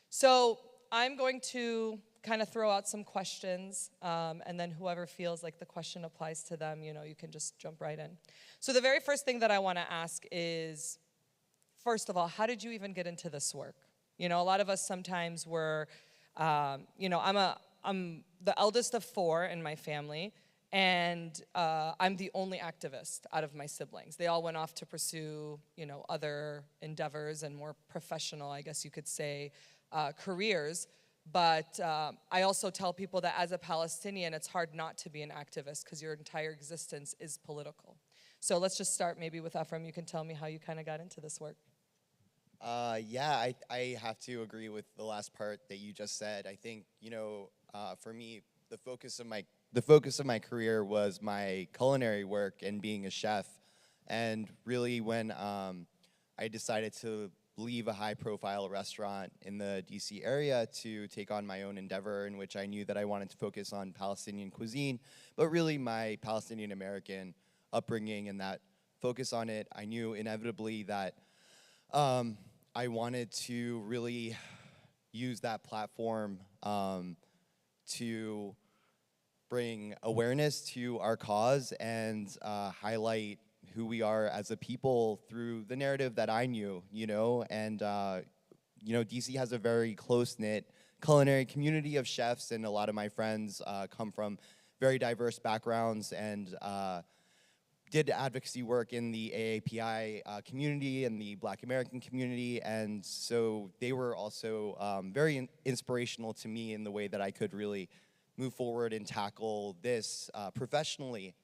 So I'm going to kind of throw out some questions, and then whoever feels like the question applies to them, you can just jump right in. So the very first thing that I wanna ask is, first of all, how did you even get into this work? A lot of us sometimes were, I'm the eldest of 4 in my family, and I'm the only activist out of my siblings. They all went off to pursue, other endeavors and more professional, I guess you could say, careers. But I also tell people that as a Palestinian, it's hard not to be an activist because your entire existence is political. So let's just start maybe with Afram. You can tell me how you kind of got into this work. Yeah, I have to agree with the last part that you just said. I think, for me, the focus of my career was my culinary work and being a chef. And really when I decided to leave a high-profile restaurant in the DC area to take on my own endeavor, in which I knew that I wanted to focus on Palestinian cuisine, but really my Palestinian-American upbringing and that focus on it, I knew inevitably that I wanted to really use that platform to bring awareness to our cause and highlight who we are as a people through the narrative that I knew, and DC has a very close-knit culinary community of chefs, and a lot of my friends come from very diverse backgrounds and did advocacy work in the AAPI community and the Black American community, and so they were also very inspirational to me in the way that I could really move forward and tackle this professionally.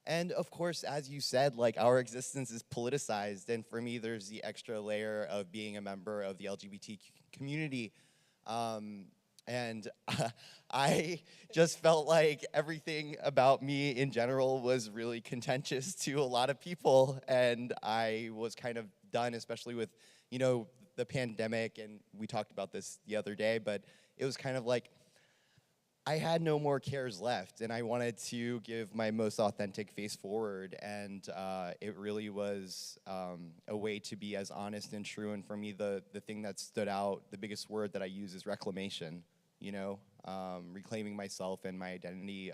And of course, as you said, like, our existence is politicized, and for me, there's the extra layer of being a member of the LGBT community. And I just felt like everything about me in general was really contentious to a lot of people, and I was kind of done, especially with, you know, the pandemic, and we talked about this the other day, but it was kind of like I had no more cares left, and I wanted to give my most authentic face forward, and it really was a way to be as honest and true. And for me, the thing that stood out, the biggest word that I use is reclamation, you know, reclaiming myself and my identity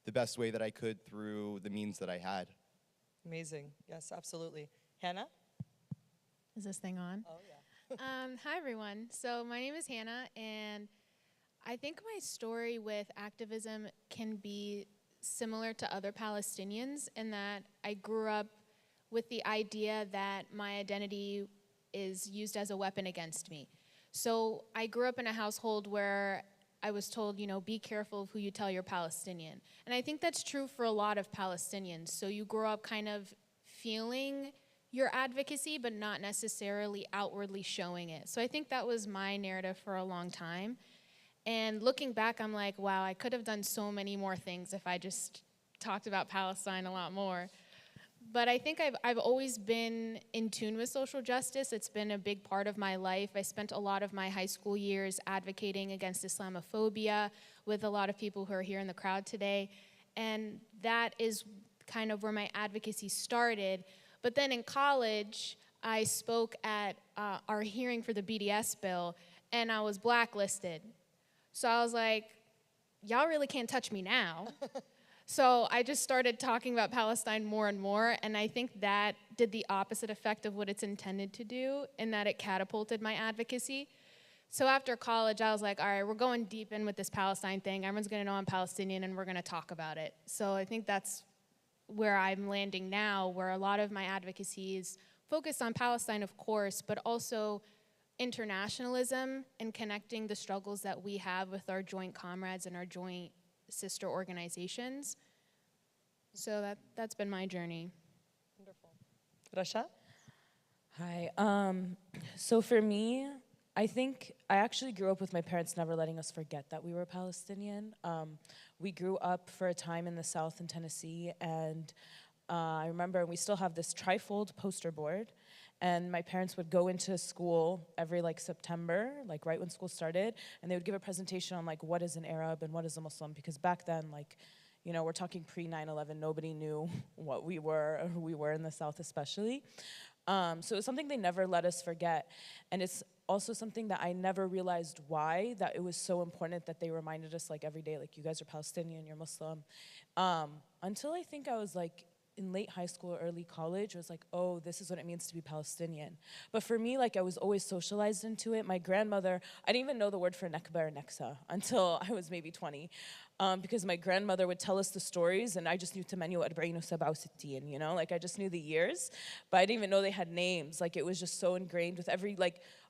the best way that I could through the means that I had. Amazing. Yes, absolutely. Hannah? Is this thing on? Oh, yeah. Hi, everyone. So my name is Hannah, and I think my story with activism can be similar to other Palestinians in that I grew up with the idea that my identity is used as a weapon against me. So I grew up in a household where I was told, you know, be careful of who you tell you're Palestinian. And I think that's true for a lot of Palestinians. So you grow up kind of feeling your advocacy, but not necessarily outwardly showing it. So I think that was my narrative for a long time. And looking back, I'm like, wow, I could have done so many more things if I just talked about Palestine a lot more. But I think I've always been in tune with social justice. It's been a big part of my life. I spent a lot of my high school years advocating against Islamophobia with a lot of people who are here in the crowd today. And that is kind of where my advocacy started. But then in college, I spoke at our hearing for the BDS bill, and I was blacklisted. So I was like, y'all really can't touch me now. So I just started talking about Palestine more and more, and I think that did the opposite effect of what it's intended to do, in that it catapulted my advocacy. So after college, I was like, all right, we're going deep in with this Palestine thing. Everyone's gonna know I'm Palestinian, and we're gonna talk about it. So I think that's where I'm landing now, where a lot of my advocacy is focused on Palestine, of course, but also internationalism and connecting the struggles that we have with our joint comrades and our joint sister organizations. So that's been my journey. Wonderful. Rasha? Hi. So for me, I think I actually grew up with my parents never letting us forget that we were Palestinian. We grew up for a time in the South in Tennessee, and I remember we still have this trifold poster board, and my parents would go into school every September, right when school started, and they would give a presentation on what is an Arab and what is a Muslim, because back then, we're talking pre-9/11, nobody knew what we were, or who we were in the South especially. So it was something they never let us forget. And it's also something that I never realized why, that it was so important that they reminded us every day, you guys are Palestinian, you're Muslim. Until I think I was in late high school or early college, I was oh, this is what it means to be Palestinian. But for me, I was always socialized into it. My grandmother, I didn't even know the word for Nakba or Neksa until I was maybe 20. Because my grandmother would tell us the stories, and I just knew Tamanu Arba'in Sab'a Sittin, I just knew the years, but I didn't even know they had names. It was just so ingrained with every,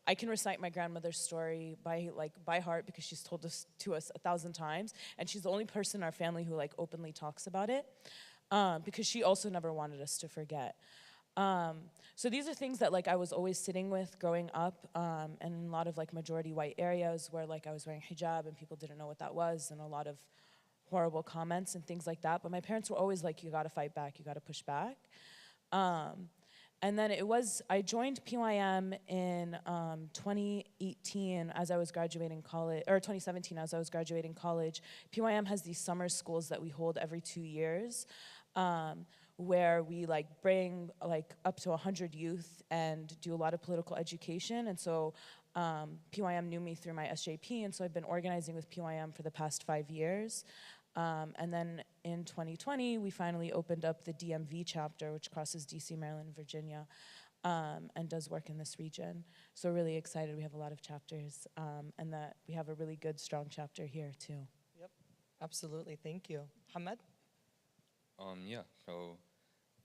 I can recite my grandmother's story by heart because she's told us to us 1,000 times, and she's the only person in our family who openly talks about it. Because she also never wanted us to forget. So these are things that I was always sitting with growing up, and in a lot of majority white areas where I was wearing hijab and people didn't know what that was, and a lot of horrible comments and things like that. But my parents were always you gotta fight back, you gotta push back. And then I joined PYM in 2018 as I was graduating college, or 2017 as I was graduating college. PYM has these summer schools that we hold every 2 years, where we bring up to 100 youth and do a lot of political education. And so PYM knew me through my SJP, and so I've been organizing with PYM for the past 5 years. And then in 2020, we finally opened up the DMV chapter, which crosses DC, Maryland, and Virginia. and does work in this region. So we're really excited. We have a lot of chapters, and that we have a really good, strong chapter here too. Yep, absolutely. Thank you. Hamed? Yeah, so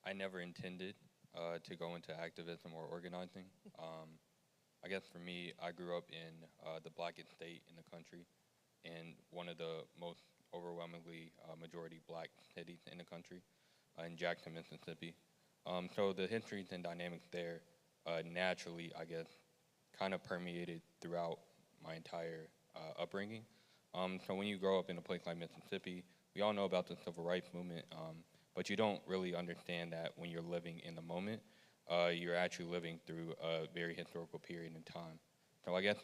I never intended to go into activism or organizing. I guess for me, I grew up in the blackest state in the country, and one of the most overwhelmingly majority black cities in the country, in Jackson, Mississippi. So the histories and dynamics there naturally, I guess, kind of permeated throughout my entire upbringing. So when you grow up in a place like Mississippi, we all know about the civil rights movement, but you don't really understand that when you're living in the moment, you're actually living through a very historical period in time. So I guess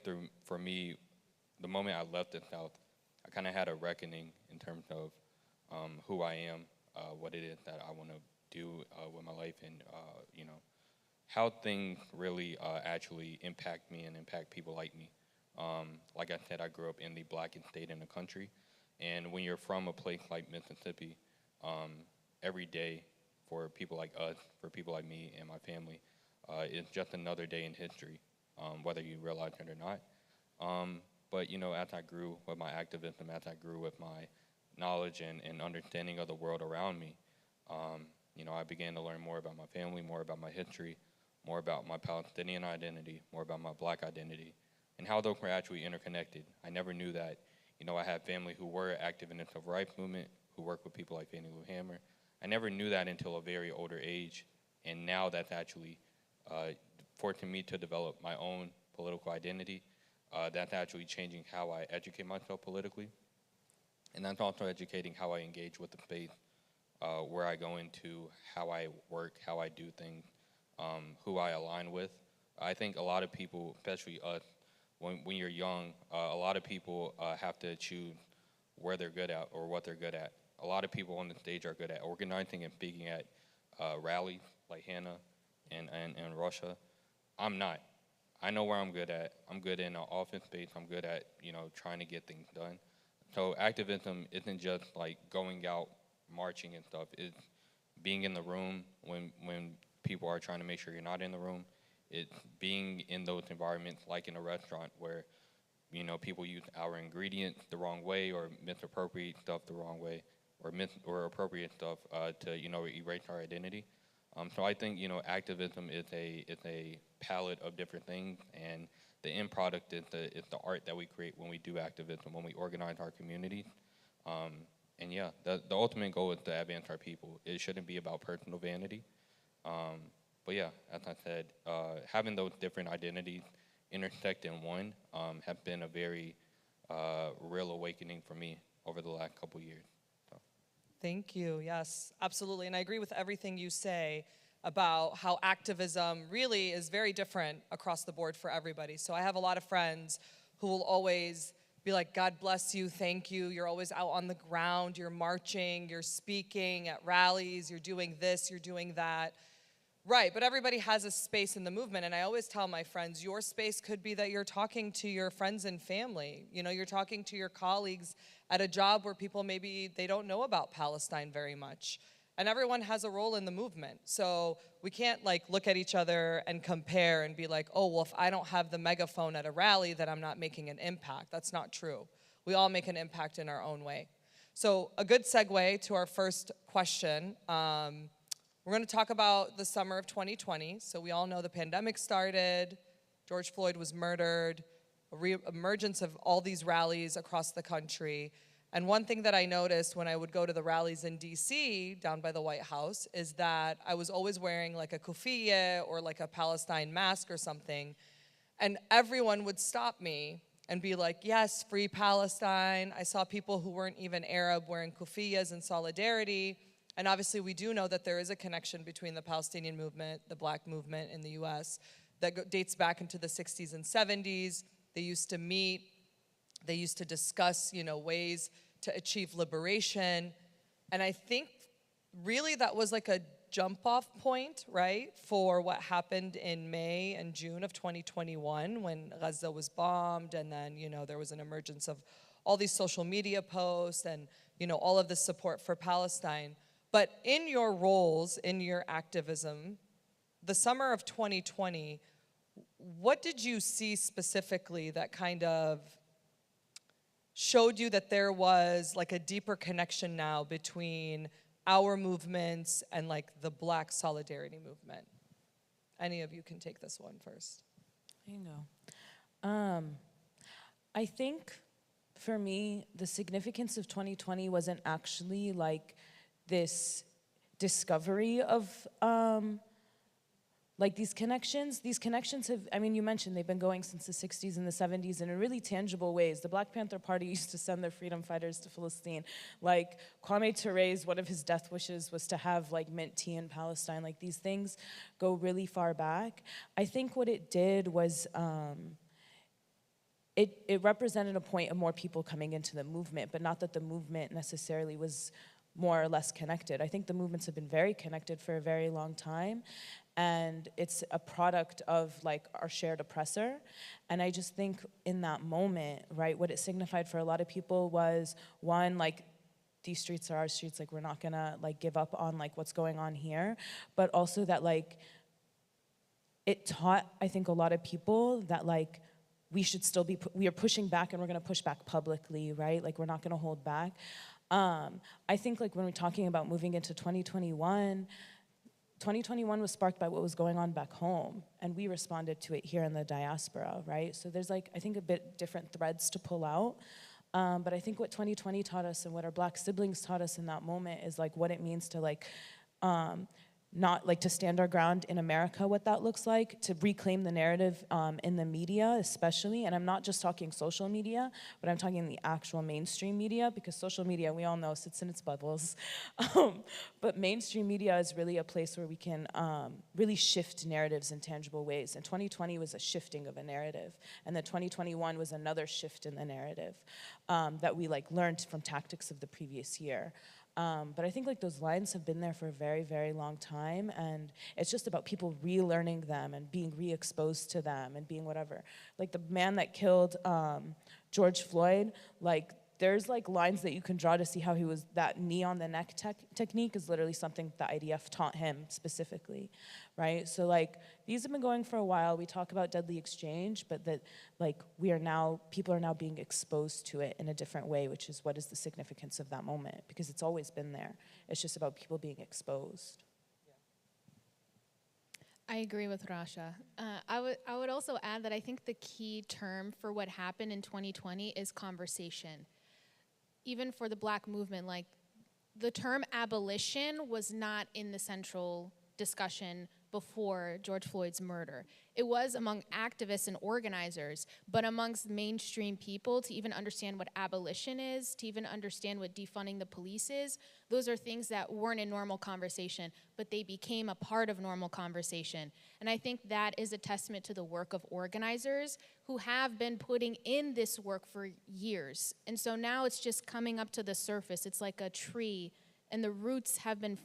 for me, the moment I left the South, I kind of had a reckoning in terms of who I am, what it is that I want to do with my life, and you know, how things really actually impact me and impact people like me. Like I said, I grew up in the blackest state in the country, and when you're from a place like Mississippi, every day for people like us, for people like me and my family, is just another day in history, whether you realize it or not. But you know, as I grew with my activism, as I grew with my knowledge and understanding of the world around me, you know, I began to learn more about my family, more about my history, more about my Palestinian identity, more about my black identity, and how those were actually interconnected. I never knew that, you know, I had family who were active in the civil rights movement, who worked with people like Fannie Lou Hamer. I never knew that until a very older age, and now that's actually forcing me to develop my own political identity. That's actually changing how I educate myself politically, and that's also educating how I engage with the space, where I go into, how I work, how I do things, who I align with. I think a lot of people, especially us, when you're young, a lot of people have to choose where they're good at or what they're good at. A lot of people on the stage are good at organizing and speaking at rallies like Hannah and Russia. I'm not. I know where I'm good at. I'm good in an office space. I'm good at, you know, trying to get things done. So activism isn't just like going out, marching and stuff. It's being in the room when people are trying to make sure you're not in the room. It's being in those environments, like in a restaurant, where, you know, people use our ingredients the wrong way or misappropriate stuff the wrong way, or appropriate stuff to, you know, erase our identity. So I think, you know, activism is a palette of different things, and the end product is the art that we create when we do activism, when we organize our communities. And yeah, the ultimate goal is to advance our people. It shouldn't be about personal vanity. But yeah, as I said, having those different identities intersect in one have been a very real awakening for me over the last couple years. So. Thank you. Yes, absolutely. And I agree with everything you say about how activism really is very different across the board for everybody. So I have a lot of friends who will always be like, God bless you, thank you. You're always out on the ground, you're marching, you're speaking at rallies, you're doing this, you're doing that. Right, but everybody has a space in the movement, and I always tell my friends, your space could be that you're talking to your friends and family. You know, you're talking to your colleagues at a job where people maybe they don't know about Palestine very much. And everyone has a role in the movement. So we can't like look at each other and compare and be like, oh, well, if I don't have the megaphone at a rally, then I'm not making an impact. That's not true. We all make an impact in our own way. So a good segue to our first question. We're going to talk about the summer of 2020. So we all know the pandemic started, George Floyd was murdered, a re-emergence of all these rallies across the country. And one thing that I noticed when I would go to the rallies in DC, down by the White House, is that I was always wearing like a kufiya or like a Palestine mask or something. And everyone would stop me and be like, yes, free Palestine. I saw people who weren't even Arab wearing kufiyas in solidarity. And obviously we do know that there is a connection between the Palestinian movement, the black movement in the US, that dates back into the 60s and 70s. They used to meet, they used to discuss, you know, ways to achieve liberation. And I think really that was like a jump off point, right, for what happened in May and June of 2021 when Gaza was bombed, and then, you know, there was an emergence of all these social media posts and, you know, all of the support for Palestine. But in your roles, in your activism, the summer of 2020, what did you see specifically that kind of showed you that there was like a deeper connection now between our movements and like the Black solidarity movement? Any of you can take this one first. I can go. I think for me, the significance of 2020 wasn't actually like this discovery of like these connections. These connections have, I mean, you mentioned they've been going since the 60s and the 70s in really tangible ways. The Black Panther Party used to send their freedom fighters to Palestine. Like Kwame Ture's, one of his death wishes was to have like mint tea in Palestine. Like these things go really far back. I think what it did was it represented a point of more people coming into the movement, but not that the movement necessarily was more or less connected. I think the movements have been very connected for a very long time, and it's a product of like our shared oppressor. And I just think in that moment, right, what it signified for a lot of people was, one, like, these streets are our streets, like we're not gonna like give up on like what's going on here, but also that like it taught, I think, a lot of people that like we should still be, we are pushing back and we're gonna push back publicly, right? Like we're not gonna hold back. I think like when we're talking about moving into 2021 was sparked by what was going on back home, and we responded to it here in the diaspora, right? So there's like, I think a bit different threads to pull out. But I think what 2020 taught us and what our Black siblings taught us in that moment is like what it means to like, not like to stand our ground in America, what that looks like, to reclaim the narrative in the media especially, and I'm not just talking social media, but I'm talking the actual mainstream media, because social media, we all know, sits in its bubbles. But mainstream media is really a place where we can really shift narratives in tangible ways, and 2020 was a shifting of a narrative, and then 2021 was another shift in the narrative that we like learned from tactics of the previous year. But I think like those lines have been there for a very, very long time, and it's just about people relearning them and being re-exposed to them and being whatever. Like the man that killed George Floyd, like there's like lines that you can draw to see how he was, that knee on the neck technique is literally something the IDF taught him specifically, right? So like these have been going for a while. We talk about deadly exchange, but that like people are now being exposed to it in a different way, which is what is the significance of that moment, because it's always been there. It's just about people being exposed. I agree with Rasha. I would also add that I think the key term for what happened in 2020 is conversation. Even for the Black movement, like the term abolition was not in the central discussion before George Floyd's murder. It was among activists and organizers, but amongst mainstream people to even understand what abolition is, to even understand what defunding the police is, those are things that weren't in normal conversation, but they became a part of normal conversation. And I think that is a testament to the work of organizers who have been putting in this work for years. And so now it's just coming up to the surface. It's like a tree, and the roots have been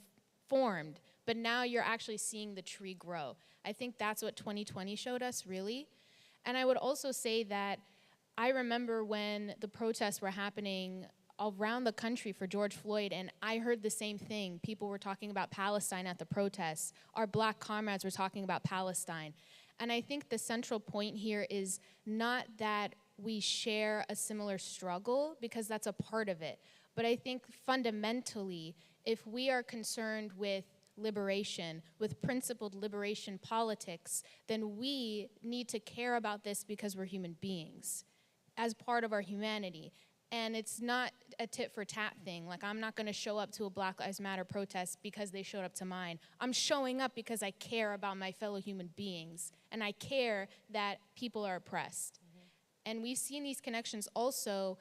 formed, but now you're actually seeing the tree grow. I think that's what 2020 showed us, really. And I would also say that I remember when the protests were happening around the country for George Floyd, and I heard the same thing. People were talking about Palestine at the protests. Our Black comrades were talking about Palestine. And I think the central point here is not that we share a similar struggle, because that's a part of it. But I think fundamentally, if we are concerned with liberation, with principled liberation politics, then we need to care about this because we're human beings, as part of our humanity. And it's not a tit for tat thing. Like, I'm not gonna show up to a Black Lives Matter protest because they showed up to mine. I'm showing up because I care about my fellow human beings, and I care that people are oppressed. And we've seen these connections also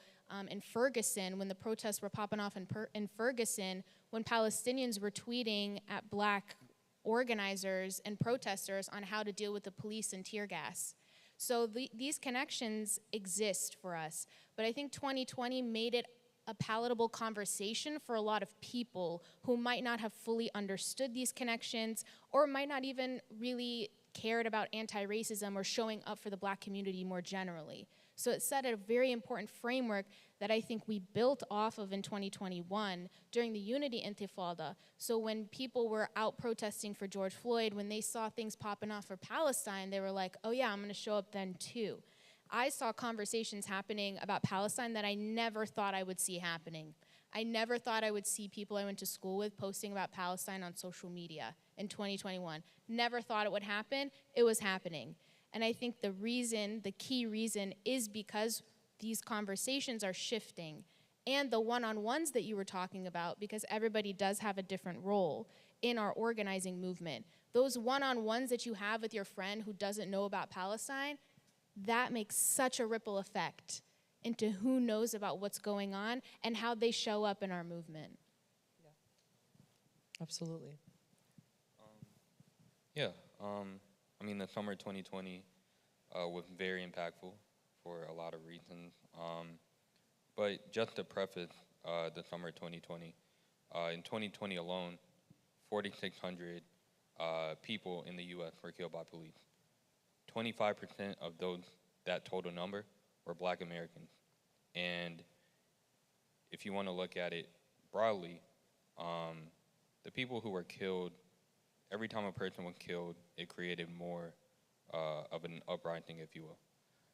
in Ferguson, when the protests were popping off in Ferguson, when Palestinians were tweeting at Black organizers and protesters on how to deal with the police and tear gas. So these connections exist for us. But I think 2020 made it a palatable conversation for a lot of people who might not have fully understood these connections, or might not even really cared about anti-racism or showing up for the Black community more generally. So it set a very important framework that I think we built off of in 2021 during the Unity Intifada. So when people were out protesting for George Floyd, when they saw things popping off for Palestine, they were like, oh yeah, I'm gonna show up then too. I saw conversations happening about Palestine that I never thought I would see happening. I never thought I would see people I went to school with posting about Palestine on social media in 2021. Never thought it would happen. It was happening. And I think the key reason is because these conversations are shifting. And the one-on-ones that you were talking about, because everybody does have a different role in our organizing movement. Those one-on-ones that you have with your friend who doesn't know about Palestine, that makes such a ripple effect into who knows about what's going on and how they show up in our movement. Absolutely. Yeah, I mean, the summer 2020 was very impactful for a lot of reasons. But just to preface the summer 2020, in 2020 alone, 4,600 people in the U.S. were killed by police. 25% of that total number were Black Americans. And if you want to look at it broadly, the people who were killed, every time a person was killed, it created more of an uprising, if you will.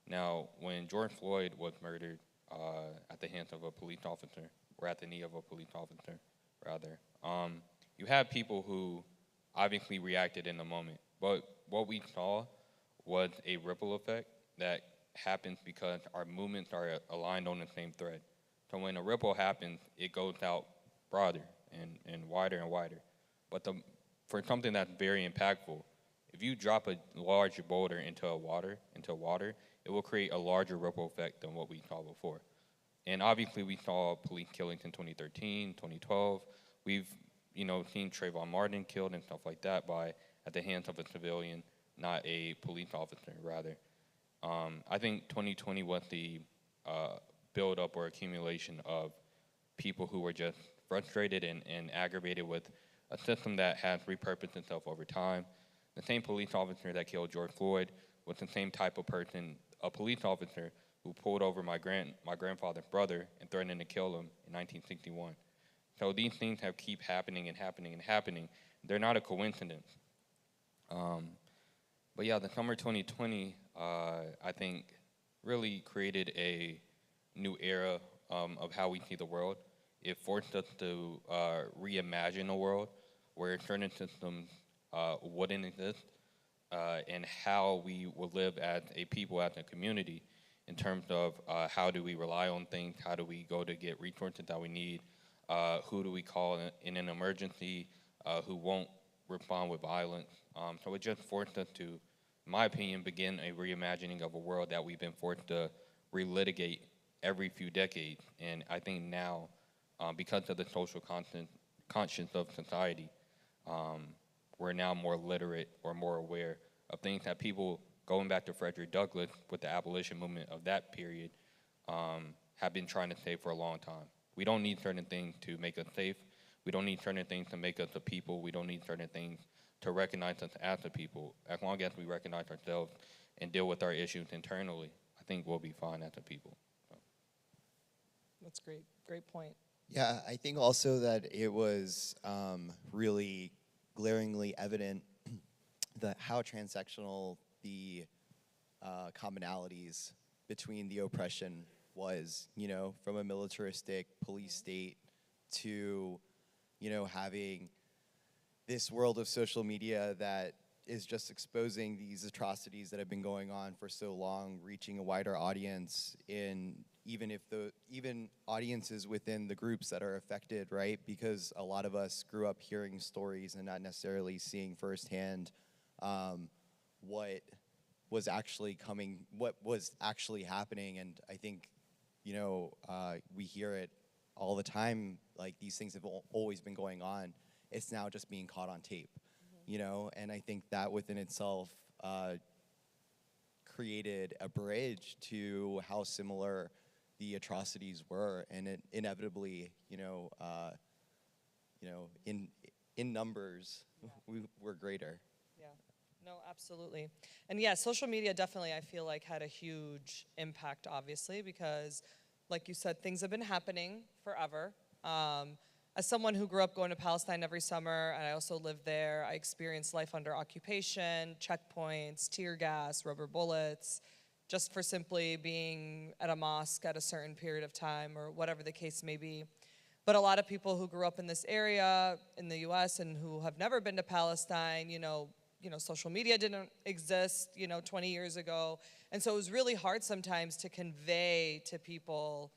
Now, when George Floyd was murdered at the hands of a police officer, or at the knee of a police officer, rather, you had people who obviously reacted in the moment. But what we saw was a ripple effect that happens because our movements are aligned on the same thread. So when a ripple happens, it goes out broader and wider and wider. But for something that's very impactful, if you drop a large boulder into water, it will create a larger ripple effect than what we saw before. And obviously we saw police killings in 2013, 2012. We've seen Trayvon Martin killed and stuff like that at the hands of a civilian, not a police officer, rather. I think 2020 was the buildup or accumulation of people who were just frustrated and aggravated with a system that has repurposed itself over time. The same police officer that killed George Floyd was the same type of person, a police officer who pulled over my grandfather's brother and threatened to kill him in 1961. So these things have keep happening and happening and happening. They're not a coincidence. But yeah, the summer 2020, I think, really created a new era of how we see the world. It forced us to reimagine a world where certain systems wouldn't exist, and how we will live as a people, as a community, in terms of how do we rely on things, how do we go to get resources that we need, who do we call in an emergency, who won't respond with violence. So it just forced us to, in my opinion, begin a reimagining of a world that we've been forced to relitigate every few decades. And I think now, because of the social conscience of society, we're now more literate or more aware of things that people, going back to Frederick Douglass with the abolition movement of that period, have been trying to say for a long time. We don't need certain things to make us safe. We don't need certain things to make us a people. We don't need certain things to recognize us as a people. As long as we recognize ourselves and deal with our issues internally, I think we'll be fine as a people. So. That's great. Great point. Yeah, I think also that it was really glaringly evident that how transsectional the commonalities between the oppression was, from a militaristic police state to, having this world of social media that is just exposing these atrocities that have been going on for so long, reaching a wider audience even audiences within the groups that are affected, right? Because a lot of us grew up hearing stories and not necessarily seeing firsthand what was actually happening. And I think, we hear it all the time, like these things have always been going on. It's now just being caught on tape, and I think that within itself created a bridge to how similar the atrocities were, and it inevitably, in numbers, we were greater. Yeah. No, absolutely. And yeah, social media definitely, I feel like, had a huge impact, obviously, because, like you said, things have been happening forever. As someone who grew up going to Palestine every summer, and I also lived there, I experienced life under occupation, checkpoints, tear gas, rubber bullets, just for simply being at a mosque at a certain period of time, or whatever the case may be. But a lot of people who grew up in this area in the US and who have never been to Palestine, social media didn't exist, 20 years ago. And so it was really hard sometimes to convey to people,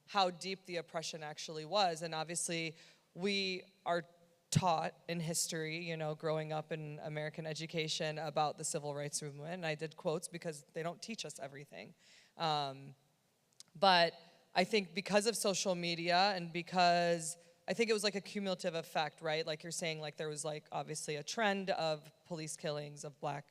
how deep the oppression actually was. And obviously, we are taught in history, growing up in American education about the civil rights movement. And I did quotes because they don't teach us everything. But I think because of social media and because I think it was like a cumulative effect, right? Like you're saying, like there was like obviously a trend of police killings of black,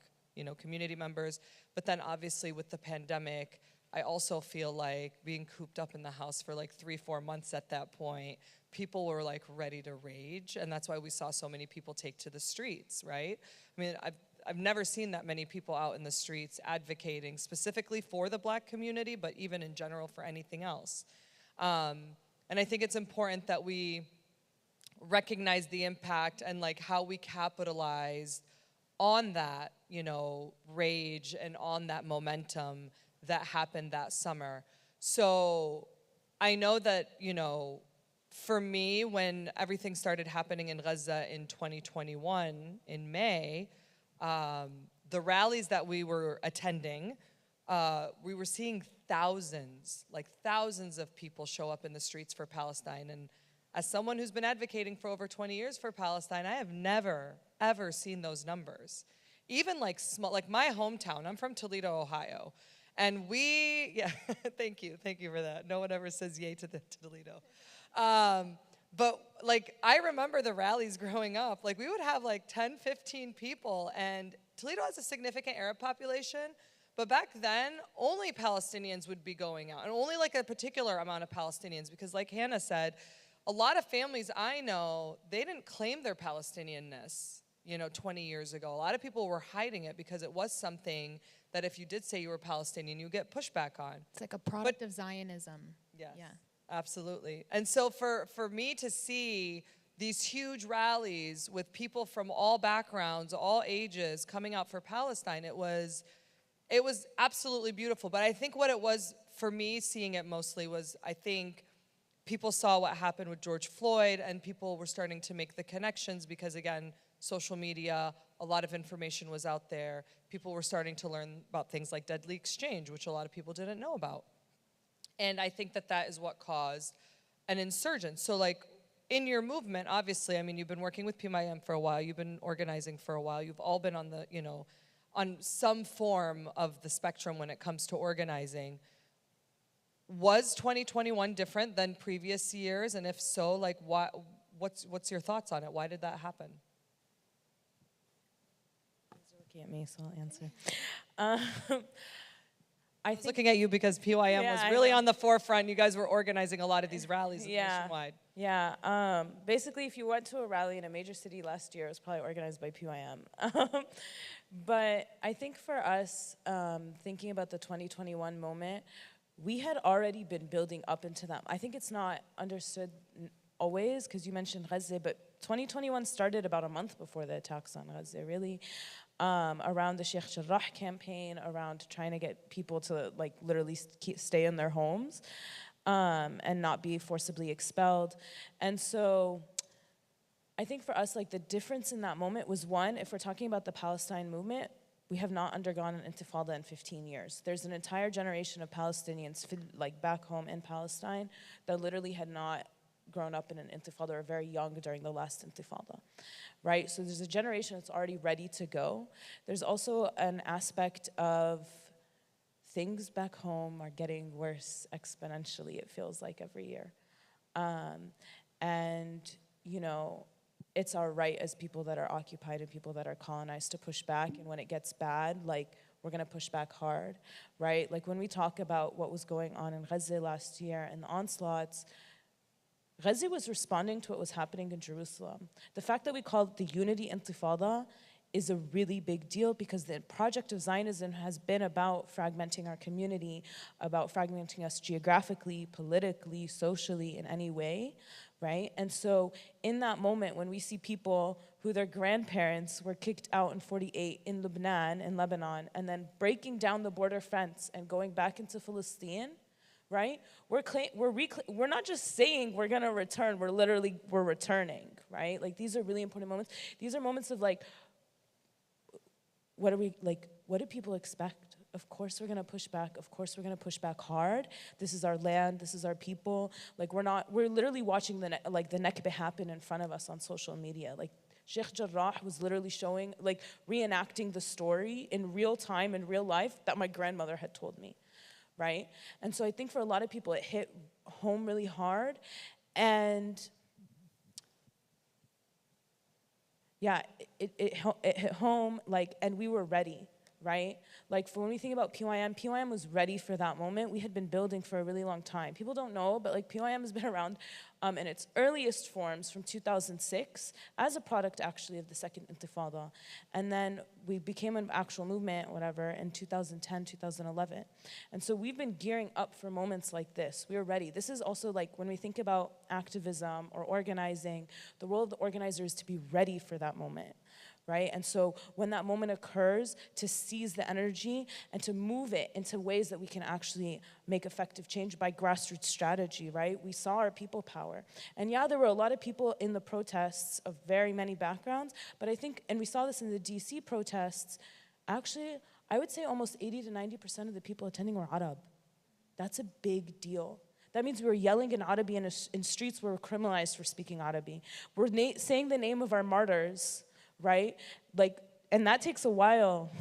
community members. But then obviously with the pandemic, I also feel like being cooped up in the house for like 3-4 months at that point, people were like ready to rage. And that's why we saw so many people take to the streets, right? I mean, I've never seen that many people out in the streets advocating specifically for the black community, but even in general for anything else. And I think it's important that we recognize the impact and like how we capitalized on that, rage and on that momentum that happened that summer. So I know that, for me, when everything started happening in Gaza in 2021, in May, the rallies that we were attending, we were seeing thousands of people show up in the streets for Palestine. And as someone who's been advocating for over 20 years for Palestine, I have never, ever seen those numbers. Even like small, like my hometown, I'm from Toledo, Ohio. And thank you for that. No one ever says yay to Toledo. But like, I remember the rallies growing up. Like we would have like 10, 15 people, and Toledo has a significant Arab population, but back then, only Palestinians would be going out, and only like a particular amount of Palestinians, because like Hannah said, a lot of families I know, they didn't claim their Palestinianness, 20 years ago. A lot of people were hiding it because it was something that if you did say you were Palestinian, you get pushback on. It's like a product of Zionism. Yes, yeah. Absolutely. And so for me to see these huge rallies with people from all backgrounds, all ages coming out for Palestine, it was absolutely beautiful. But I think what it was for me seeing it mostly was, I think people saw what happened with George Floyd, and people were starting to make the connections because, again, social media, a lot of information was out there. People were starting to learn about things like deadly exchange, which a lot of people didn't know about. And I think that is what caused an insurgence. So like in your movement, obviously, I mean, you've been working with PMIM for a while, you've been organizing for a while, you've all been on the, on some form of the spectrum when it comes to organizing. Was 2021 different than previous years? And if so, like what's your thoughts on it? Why did that happen? Looking at me, so I'll answer. I was looking at you because PYM was really on the forefront. You guys were organizing a lot of these rallies nationwide. Yeah. Basically, if you went to a rally in a major city last year, it was probably organized by PYM. But I think for us, thinking about the 2021 moment, we had already been building up into that. I think it's not understood always, because you mentioned Gaza, but 2021 started about a month before the attacks on Gaza, really. Around the Sheikh Jarrah campaign, around trying to get people to like literally stay in their homes and not be forcibly expelled. And so I think for us, like the difference in that moment was, one, if we're talking about the Palestine movement, we have not undergone an intifada in 15 years. There's an entire generation of Palestinians like back home in Palestine that literally had not grown up in an intifada or very young during the last intifada, right? So there's a generation that's already ready to go. There's also an aspect of things back home are getting worse exponentially, it feels like, every year. And, it's our right as people that are occupied and people that are colonized to push back. And when it gets bad, like, we're gonna push back hard, right? Like when we talk about what was going on in Gaza last year and the onslaughts, Gaza was responding to what was happening in Jerusalem. The fact that we called it the Unity Intifada is a really big deal because the project of Zionism has been about fragmenting our community, about fragmenting us geographically, politically, socially, in any way, right? And so in that moment, when we see people who their grandparents were kicked out in 48 in Lebanon, and then breaking down the border fence and going back into Palestine, right? We're not just saying we're gonna return, we're returning, right? Like, these are really important moments. These are moments of like, what do people expect? Of course we're gonna push back. Of course we're gonna push back hard. This is our land, this is our people. Like, we're literally watching the Nakba happen in front of us on social media. Like, Sheikh Jarrah was literally showing, like, reenacting the story in real time, in real life, that my grandmother had told me, right? And so I think for a lot of people, it hit home really hard. And yeah, it hit home, like, and we were ready, right? Like, for when we think about PYM was ready for that moment. We had been building for a really long time. People don't know, but like, PYM has been around in its earliest forms from 2006 as a product, actually, of the Second Intifada. And then we became an actual movement, whatever, in 2010, 2011. And so we've been gearing up for moments like this. We were ready. This is also like, when we think about activism or organizing, the role of the organizer is to be ready for that moment, right? And so when that moment occurs, to seize the energy and to move it into ways that we can actually make effective change by grassroots strategy, right? We saw our people power. And yeah, there were a lot of people in the protests of very many backgrounds, but I think, and we saw this in the DC protests, actually, I would say almost 80 to 90% of the people attending were Arab. That's a big deal. That means we were yelling in Arabic in streets where we're criminalized for speaking Arabic. We're saying the name of our martyrs, right? Like, and that takes a while.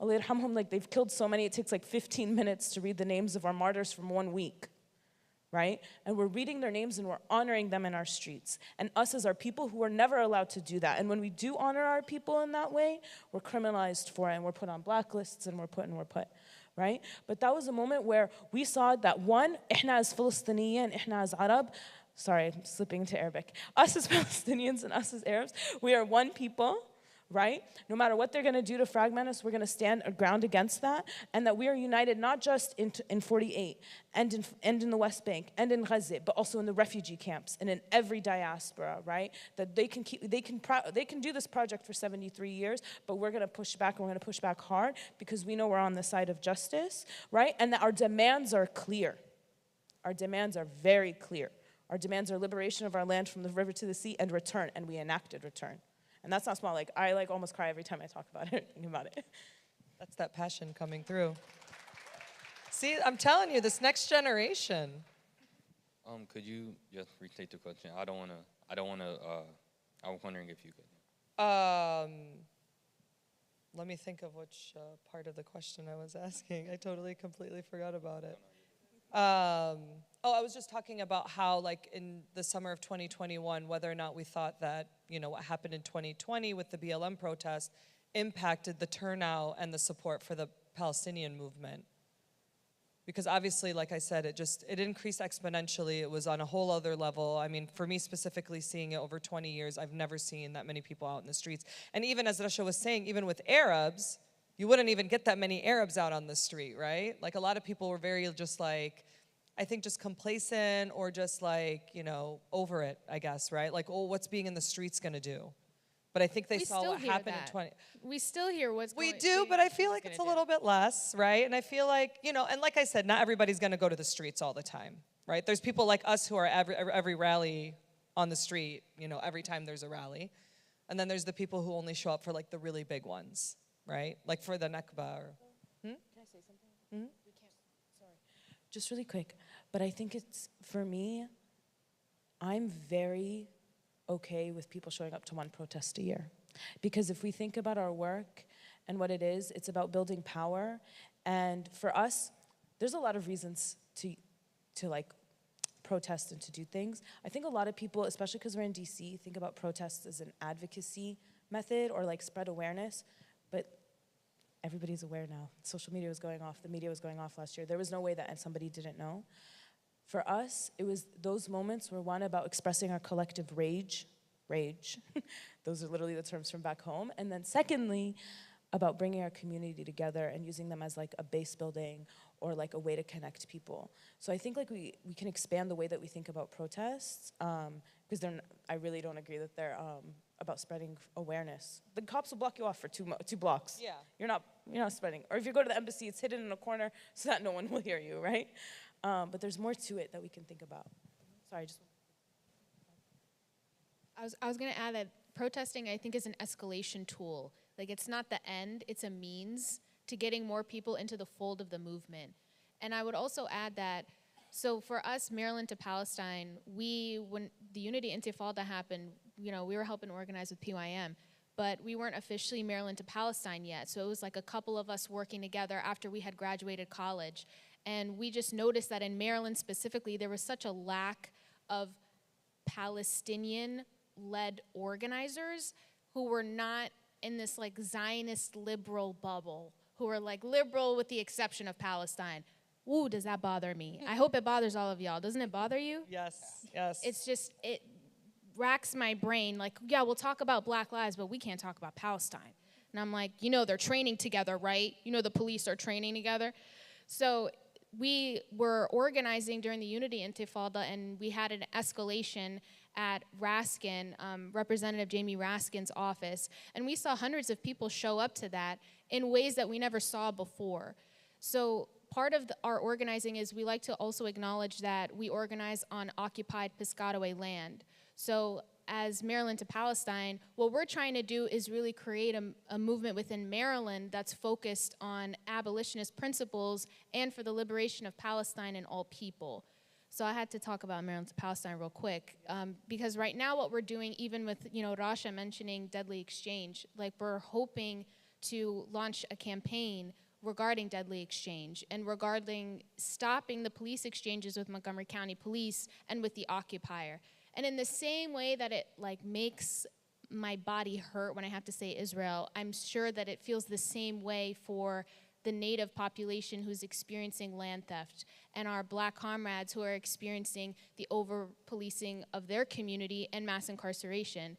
Allah yarhamhum, like, they've killed so many, it takes like 15 minutes to read the names of our martyrs from 1 week, right? And we're reading their names and we're honoring them in our streets. And us as our people who are never allowed to do that. And when we do honor our people in that way, we're criminalized for it and we're put on blacklists and we're put, right? But that was a moment where we saw that, one, إحنا as Palestinian, إحنا as Arab, sorry, I'm slipping into Arabic. Us as Palestinians and us as Arabs, we are one people, right? No matter what they're gonna do to fragment us, we're gonna stand our ground against that, and that we are united not just in 48, and in the West Bank, and in Gaza, but also in the refugee camps, and in every diaspora, right? That they can do this project for 73 years, but we're gonna push back, and we're gonna push back hard, because we know we're on the side of justice, right? And that our demands are clear. Our demands are very clear. Our demands are liberation of our land from the river to the sea and return, and we enacted return. And that's not small. Like, I like almost cry every time I talk about it, think about it. That's that passion coming through. See, I'm telling you, this next generation. Could you just restate the question? I was wondering if you could. Let me think of which part of the question I was asking. I totally, completely forgot about it. I was just talking about how, like, in the summer of 2021, whether or not we thought that, you know, what happened in 2020 with the BLM protest impacted the turnout and the support for the Palestinian movement. Because obviously, like I said, it increased exponentially. It was on a whole other level. I mean, for me specifically, seeing it over 20 years, I've never seen that many people out in the streets. And even as Rasha was saying, even with Arabs, you wouldn't even get that many Arabs out on the street, right? Like, a lot of people were very just like, I think just complacent or just like, you know, over it, I guess, right? Like, oh, what's being in the streets gonna do? But I think they saw what happened in 20. We still hear what's going on. We do, but I feel like it's a little bit less, right? And I feel like, you know, and like I said, not everybody's gonna go to the streets all the time, right? There's people like us who are every rally on the street, you know, every time there's a rally. And then there's the people who only show up for like the really big ones, right? Like for the Nakba. Can I say something? We can't, sorry. Just really quick, but I think it's, for me, I'm very okay with people showing up to one protest a year. Because if we think about our work and what it is, it's about building power. And for us, there's a lot of reasons to like protest and to do things. I think a lot of people, especially because we're in DC, think about protests as an advocacy method or like spread awareness, but everybody's aware now. Social media was going off, the media was going off last year. There was no way that somebody didn't know. For us, it was those moments were one about expressing our collective rage, rage. Those are literally the terms from back home. And then secondly, about bringing our community together and using them as like a base building or like a way to connect people. So I think like we can expand the way that we think about protests, because I really don't agree that they're about spreading awareness. The cops will block you off for 2 blocks. Yeah. You're not spreading. Or if you go to the embassy, it's hidden in a corner so that no one will hear you, right? But there's more to it that we can think about. Sorry, just. I was going to add that protesting, I think, is an escalation tool. Like, it's not the end, it's a means to getting more people into the fold of the movement. And I would also add that, so for us, Maryland to Palestine, when the Unity Intifada happened, we were helping organize with PYM, but we weren't officially Maryland to Palestine yet. So it was like a couple of us working together after we had graduated college. And we just noticed that in Maryland specifically, there was such a lack of Palestinian-led organizers who were not in this like Zionist liberal bubble, who are like liberal with the exception of Palestine. Ooh, does that bother me? I hope it bothers all of y'all. Doesn't it bother you? Yes, yes. It's just, it racks my brain. Like, yeah, we'll talk about Black lives, but we can't talk about Palestine. And I'm like, they're training together, right? The police are training together. So we were organizing during the Unity Intifada, and we had an escalation at Raskin, Representative Jamie Raskin's office, and we saw hundreds of people show up to that in ways that we never saw before. So part of our organizing is we like to also acknowledge that we organize on occupied Piscataway land. So as Maryland to Palestine, what we're trying to do is really create a movement within Maryland that's focused on abolitionist principles and for the liberation of Palestine and all people. So I had to talk about Maryland to Palestine real quick, because right now what we're doing, even with Rasha mentioning deadly exchange, like we're hoping to launch a campaign regarding deadly exchange and regarding stopping the police exchanges with Montgomery County Police and with the occupier. And in the same way that it like makes my body hurt when I have to say Israel, I'm sure that it feels the same way for the Native population who's experiencing land theft and our Black comrades who are experiencing the over-policing of their community and mass incarceration.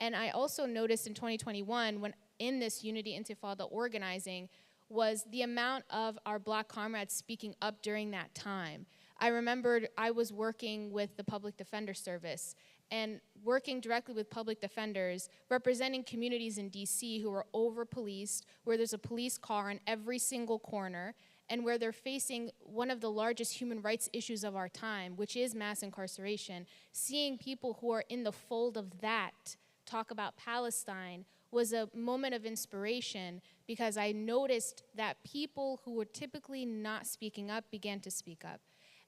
And I also noticed in 2021, when in this Unity Intifada organizing, was the amount of our Black comrades speaking up during that time. I remembered I was working with the Public Defender Service and working directly with public defenders, representing communities in DC who are over-policed, where there's a police car on every single corner, and where they're facing one of the largest human rights issues of our time, which is mass incarceration. Seeing people who are in the fold of that talk about Palestine was a moment of inspiration, because I noticed that people who were typically not speaking up began to speak up.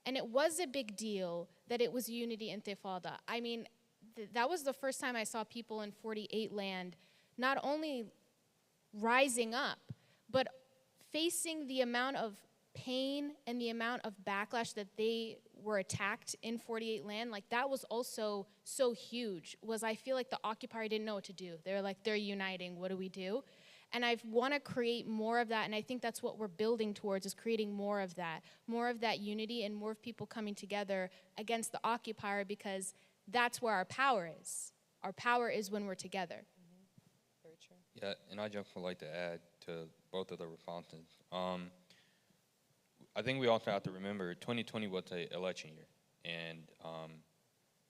And it was a big deal that it was Unity Intifada. I mean, that was the first time I saw people in 48 land not only rising up, but facing the amount of pain and the amount of backlash that they were attacked in 48 land. Like, that was also so huge, was I feel like the occupier didn't know what to do. They're like, they're uniting, what do we do? And I want to create more of that, and I think that's what we're building towards, is creating more of that unity and more of people coming together against the occupier, because that's where our power is. Our power is when we're together. Very true. Yeah, and I just would like to add to both of the responses. I think we also have to remember 2020 was an election year, and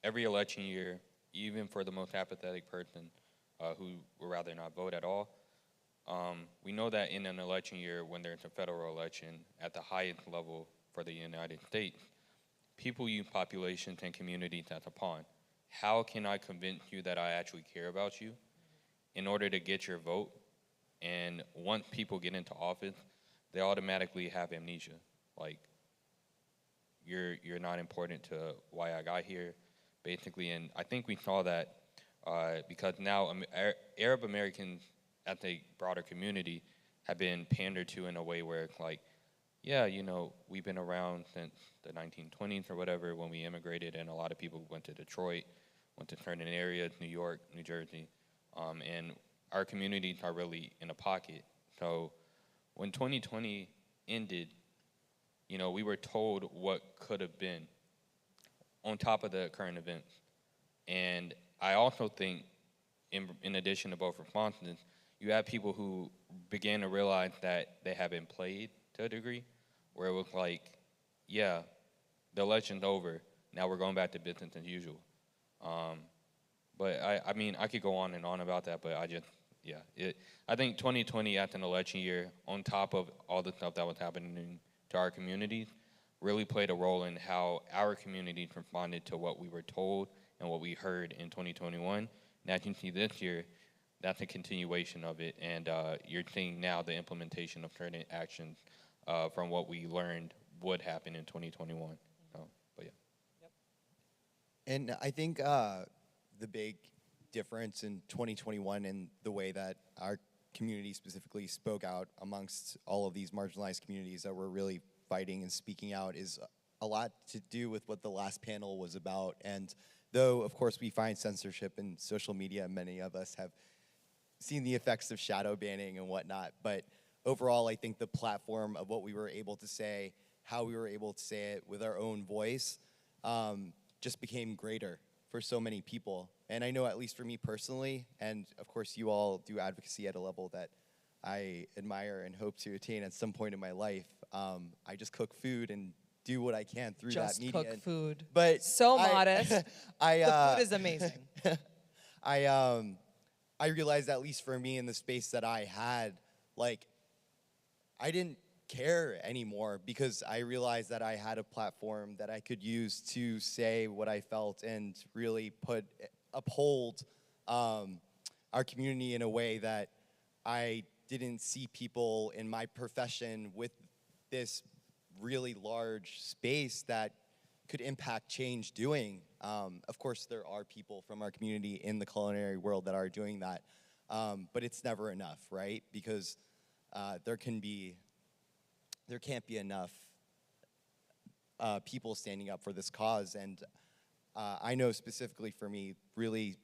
every election year, even for the most apathetic person who would rather not vote at all, we know that in an election year, when there's a federal election at the highest level for the United States, people use populations and communities as a pawn. How can I convince you that I actually care about you in order to get your vote? And once people get into office, they automatically have amnesia. Like, you're not important to why I got here, basically. And I think we saw that because now Arab Americans as a broader community have been pandered to in a way where it's like, yeah, we've been around since the 1920s or whatever when we immigrated, and a lot of people went to Detroit, went to certain areas, New York, New Jersey, and our communities are really in a pocket. So when 2020 ended, we were told what could have been on top of the current events. And I also think, in addition to both responses, you have people who began to realize that they have been played to a degree, where it was like, yeah, the election's over. Now we're going back to business as usual. But I mean, I could go on and on about that, but I think 2020 as an election year, on top of all the stuff that was happening to our communities, really played a role in how our communities responded to what we were told and what we heard in 2021. And as you see this year, that's a continuation of it, and you're seeing now the implementation of certain actions from what we learned would happen in 2021. But yeah. And I think the big difference in 2021 and the way that our community specifically spoke out amongst all of these marginalized communities that were really fighting and speaking out is a lot to do with what the last panel was about. And though, of course, we find censorship in social media, many of us have seen the effects of shadow banning and whatnot. But overall, I think the platform of what we were able to say, how we were able to say it with our own voice, just became greater for so many people. And I know, at least for me personally, and of course you all do advocacy at a level that I admire and hope to attain at some point in my life. I just cook food and do what I can through that media. Just cook food. But so modest. The food is amazing. I realized, at least for me in the space that I had, like, I didn't care anymore because I realized that I had a platform that I could use to say what I felt and really uphold our community in a way that I didn't see people in my profession with this really large space that could impact change doing. Of course, there are people from our community in the culinary world that are doing that, but it's never enough, right? Because there can't be enough people standing up for this cause. And I know specifically for me, really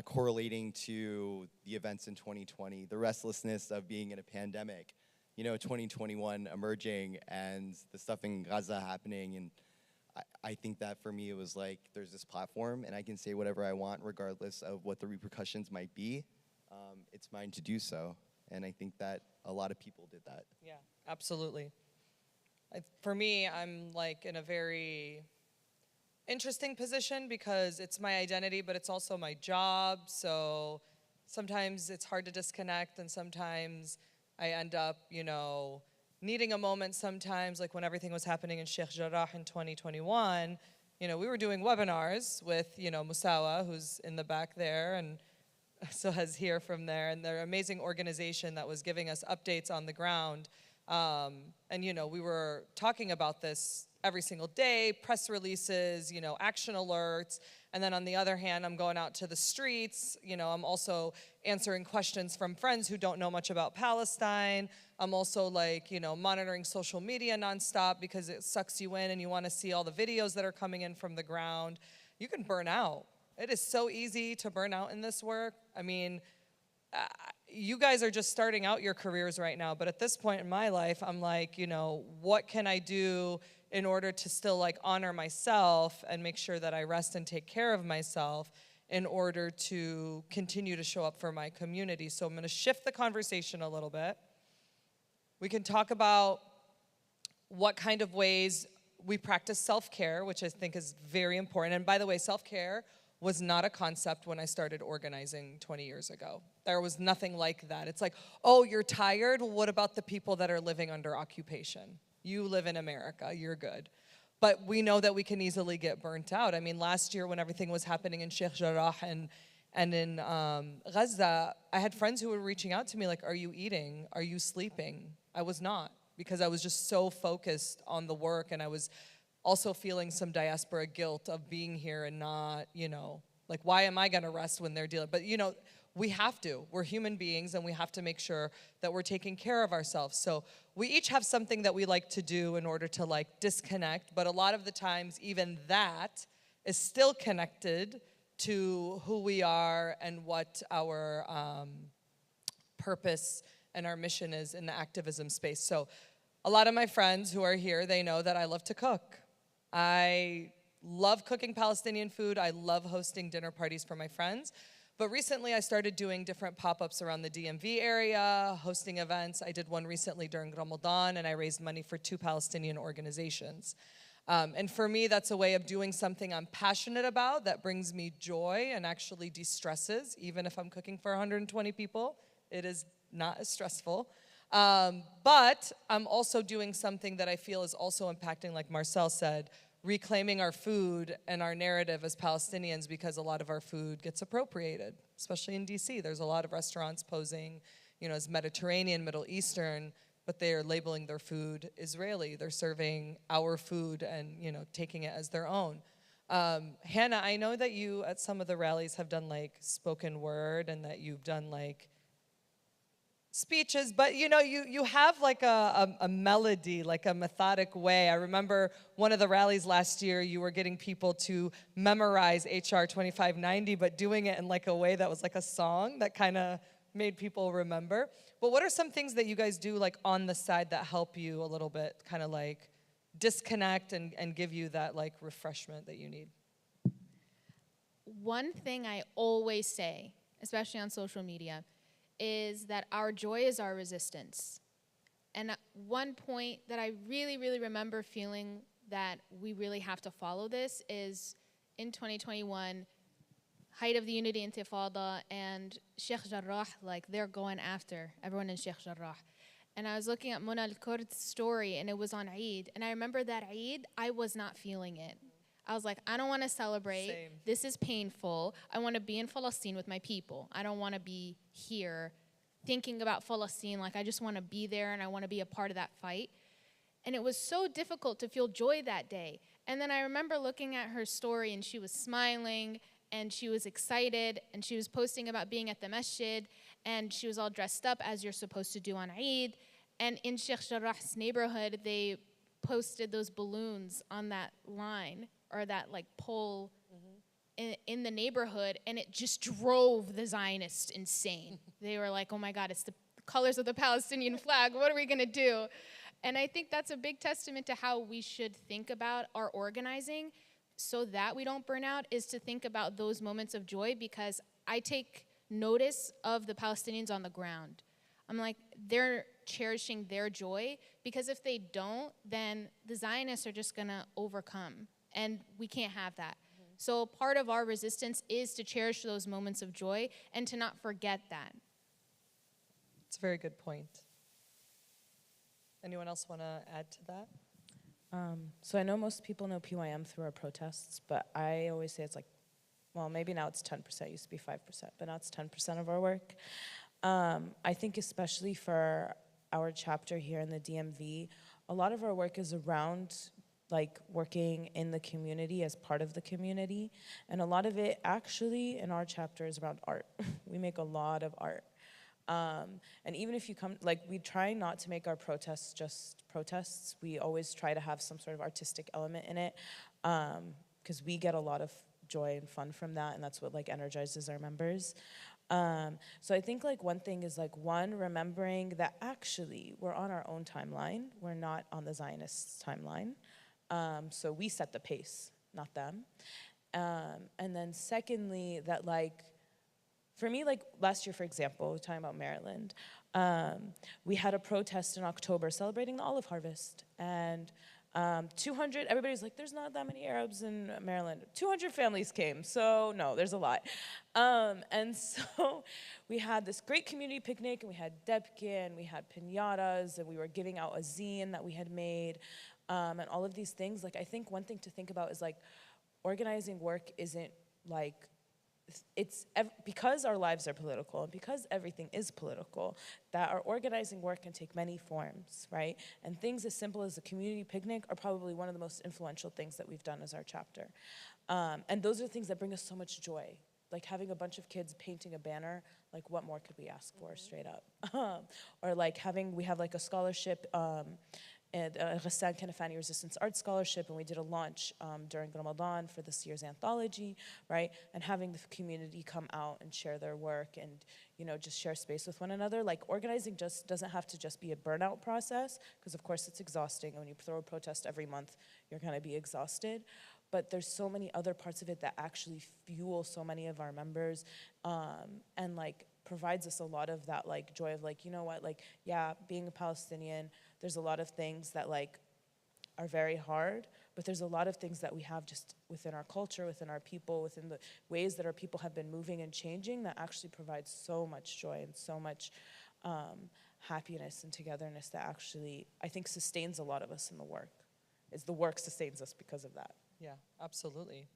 correlating to the events in 2020, the restlessness of being in a pandemic, 2021 emerging and the stuff in Gaza happening. And I think that for me, it was like, there's this platform and I can say whatever I want regardless of what the repercussions might be. It's mine to do so. And I think that a lot of people did that. Yeah, absolutely. For me, I'm like in a very interesting position because it's my identity, but it's also my job. So sometimes it's hard to disconnect, and sometimes I end up, needing a moment sometimes, like when everything was happening in Sheikh Jarrah in 2021, we were doing webinars with, Musawa, who's in the back there, and so has here from there, and they're an amazing organization that was giving us updates on the ground. And we were talking about this every single day, press releases, action alerts. And then on the other hand, I'm going out to the streets. I'm also answering questions from friends who don't know much about Palestine. I'm also monitoring social media nonstop because it sucks you in and you want to see all the videos that are coming in from the ground. You can burn out. It is so easy to burn out in this work. I mean, you guys are just starting out your careers right now, but at this point in my life, I'm like, what can I do in order to still honor myself and make sure that I rest and take care of myself in order to continue to show up for my community? So I'm gonna shift the conversation a little bit. We can talk about what kind of ways we practice self-care, which I think is very important. And by the way, self-care was not a concept when I started organizing 20 years ago. There was nothing like that. It's like, oh, you're tired? Well, what about the people that are living under occupation? You live in America, you're good. But we know that we can easily get burnt out. I mean, last year when everything was happening in Sheikh Jarrah and in Gaza, I had friends who were reaching out to me like, are you eating? Are you sleeping? I was not, because I was just so focused on the work, and I was also feeling some diaspora guilt of being here and not, why am I gonna rest when they're dealing? But we have to. We're human beings, and we have to make sure that we're taking care of ourselves. So we each have something that we like to do in order to disconnect, but a lot of the times even that is still connected to who we are and what our purpose and our mission is in the activism space. So a lot of my friends who are here, they know that I love to cook. I love cooking Palestinian food. I love hosting dinner parties for my friends. But recently I started doing different pop-ups around the DMV area, hosting events. I did one recently during Ramadan, and I raised money for 2 Palestinian organizations. And for me, that's a way of doing something I'm passionate about that brings me joy and actually de-stresses, even if I'm cooking for 120 people. It is not as stressful. But I'm also doing something that I feel is also impacting, like Marcel said, reclaiming our food and our narrative as Palestinians, because a lot of our food gets appropriated, especially in DC. There's a lot of restaurants posing, as Mediterranean, Middle Eastern, but they are labeling their food Israeli. They're serving our food and, taking it as their own. Hannah, I know that you at some of the rallies have done like spoken word and that you've done like speeches, but you have like a melody, like a methodic way. I remember one of the rallies last year, you were getting people to memorize HR 2590, but doing it in like a way that was like a song that kind of made people remember. But what are some things that you guys do like on the side that help you a little bit kind of like disconnect and give you that like refreshment that you need? One thing I always say, especially on social media, is that our joy is our resistance. And one point that I really, really remember feeling that we really have to follow this is in 2021, height of the Unity Intifada, and Sheikh Jarrah, like they're going after everyone in Sheikh Jarrah. And I was looking at Mona al-Kurd's story, and it was on Eid. And I remember that Eid, I was not feeling it. I was like, I don't want to celebrate. Same. This is painful. I want to be in Palestine with my people. I don't want to be here thinking about Palestine. Like, I just want to be there, and I want to be a part of that fight. And it was so difficult to feel joy that day. And then I remember looking at her story, and she was smiling, and she was excited, and she was posting about being at the masjid, and she was all dressed up as you're supposed to do on Eid. And in Sheikh Jarrah's neighborhood, they posted those balloons on that line, or that like pole in the neighborhood, and it just drove the Zionists insane. They were like, oh my God, it's the colors of the Palestinian flag. What are we gonna do? And I think that's a big testament to how we should think about our organizing so that we don't burn out, is to think about those moments of joy, because I take notice of the Palestinians on the ground. I'm like, they're cherishing their joy, because if they don't, then the Zionists are just gonna overcome. And we can't have that. So part of our resistance is to cherish those moments of joy and to not forget that. It's a very good point. Anyone else want to add to that? So I know most people know PYM through our protests, but I always say it's like, well, maybe now it's 10%, it used to be 5%, but now it's 10% of our work. I think especially for our chapter here in the DMV, a lot of our work is around like working in the community as part of the community. And a lot of it actually in our chapter is around art. We make a lot of art. And even if you come, like we try not to make our protests just protests. We always try to have some sort of artistic element in it, because we get a lot of joy and fun from that, and that's what like energizes our members. So I think like one thing is like remembering that actually we're on our own timeline. We're not on the Zionists' timeline. So we set the pace, not them. And then secondly, that like, for me, like last year, for example, talking about Maryland, we had a protest in October celebrating the olive harvest. And 200, everybody's like, there's not that many Arabs in Maryland. 200 families came, so no, there's a lot. And so we had this great community picnic, and we had debke, and we had piñatas, and we were giving out a zine that we had made, and all of these things. Like, I think one thing to think about is like, organizing work isn't like, because our lives are political and because everything is political, that our organizing work can take many forms, right? And things as simple as a community picnic are probably one of the most influential things that we've done as our chapter. And those are the things that bring us so much joy. Like having a bunch of kids painting a banner, like what more could we ask for, straight up? Or like we have like a scholarship, and Ghassan Kanafani Resistance Art Scholarship, and we did a launch during Ramadan for this year's anthology, right? And having the community come out and share their work and, just share space with one another. Like, organizing just doesn't have to just be a burnout process, because of course it's exhausting, and when you throw a protest every month, you're gonna be exhausted. but there's so many other parts of it that actually fuel so many of our members, and like provides us a lot of that like joy of like, you know what, like, yeah, being a Palestinian, there's a lot of things that like are very hard, but there's a lot of things that we have just within our culture, within our people, within the ways that our people have been moving and changing that actually provides so much joy and so much happiness and togetherness that actually, I think, sustains a lot of us in the work. It's the work sustains us because of that. Yeah, absolutely.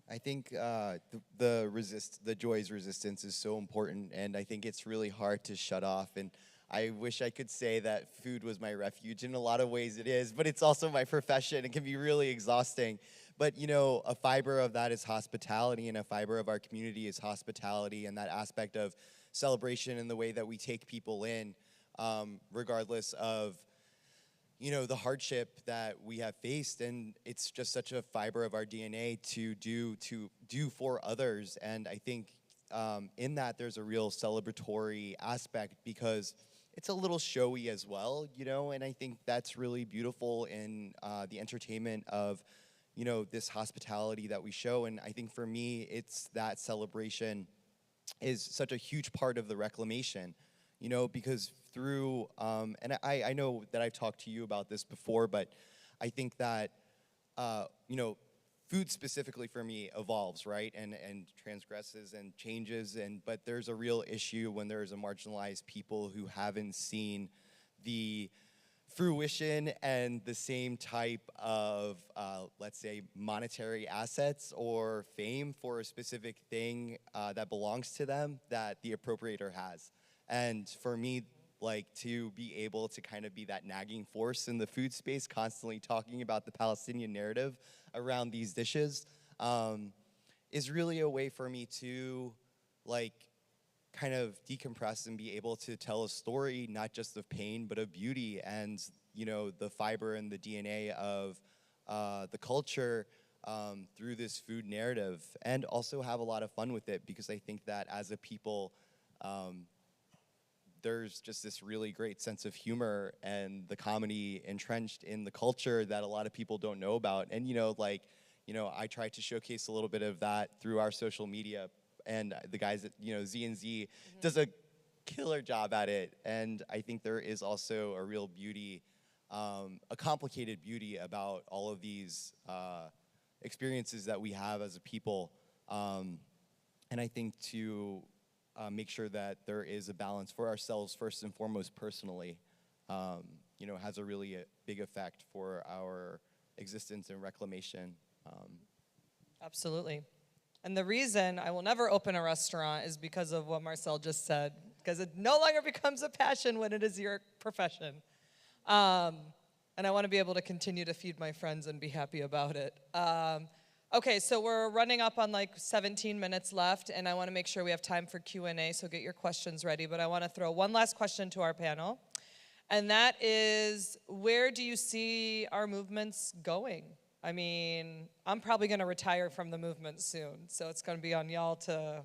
I think the joy's resistance is so important, and I think it's really hard to shut off. And I wish I could say that food was my refuge. In a lot of ways it is, but it's also my profession. It can be really exhausting. But, you know, a fiber of that is hospitality, and a fiber of our community is hospitality, and that aspect of celebration and the way that we take people in, regardless of, you know, the hardship that we have faced. And it's just such a fiber of our DNA to do for others. And I think in that there's a real celebratory aspect, because it's a little showy as well, you know, and I think that's really beautiful in the entertainment of, you know, this hospitality that we show. And I think for me, it's that celebration is such a huge part of the reclamation, you know, because through, and I know that I've talked to you about this before, but I think that, you know, food specifically for me evolves, right, and transgresses and changes, but there's a real issue when there's a marginalized people who haven't seen the fruition and the same type of, let's say, monetary assets or fame for a specific thing that belongs to them that the appropriator has. And for me, like, to be able to kind of be that nagging force in the food space, constantly talking about the Palestinian narrative around these dishes, is really a way for me to, like, kind of decompress and be able to tell a story, not just of pain, but of beauty and, you know, the fiber and the DNA of the culture through this food narrative, and also have a lot of fun with it, because I think that as a people, there's just this really great sense of humor and the comedy entrenched in the culture that a lot of people don't know about. And, you know, like, you know, I try to showcase a little bit of that through our social media, and the guys at, you know, Z&Z does a killer job at it. And I think there is also a real beauty, a complicated beauty about all of these experiences that we have as a people. And I think to make sure that there is a balance for ourselves first and foremost personally, you know, has a really big effect for our existence and reclamation. Absolutely. And the reason I will never open a restaurant is because of what Marcel just said, because it no longer becomes a passion when it is your profession. And I want to be able to continue to feed my friends and be happy about it. Okay, so we're running up on like 17 minutes left, and I want to make sure we have time for Q&A, so get your questions ready. But I want to throw one last question to our panel, and that is, where do you see our movements going? I mean, I'm probably going to retire from the movement soon, so it's going to be on y'all to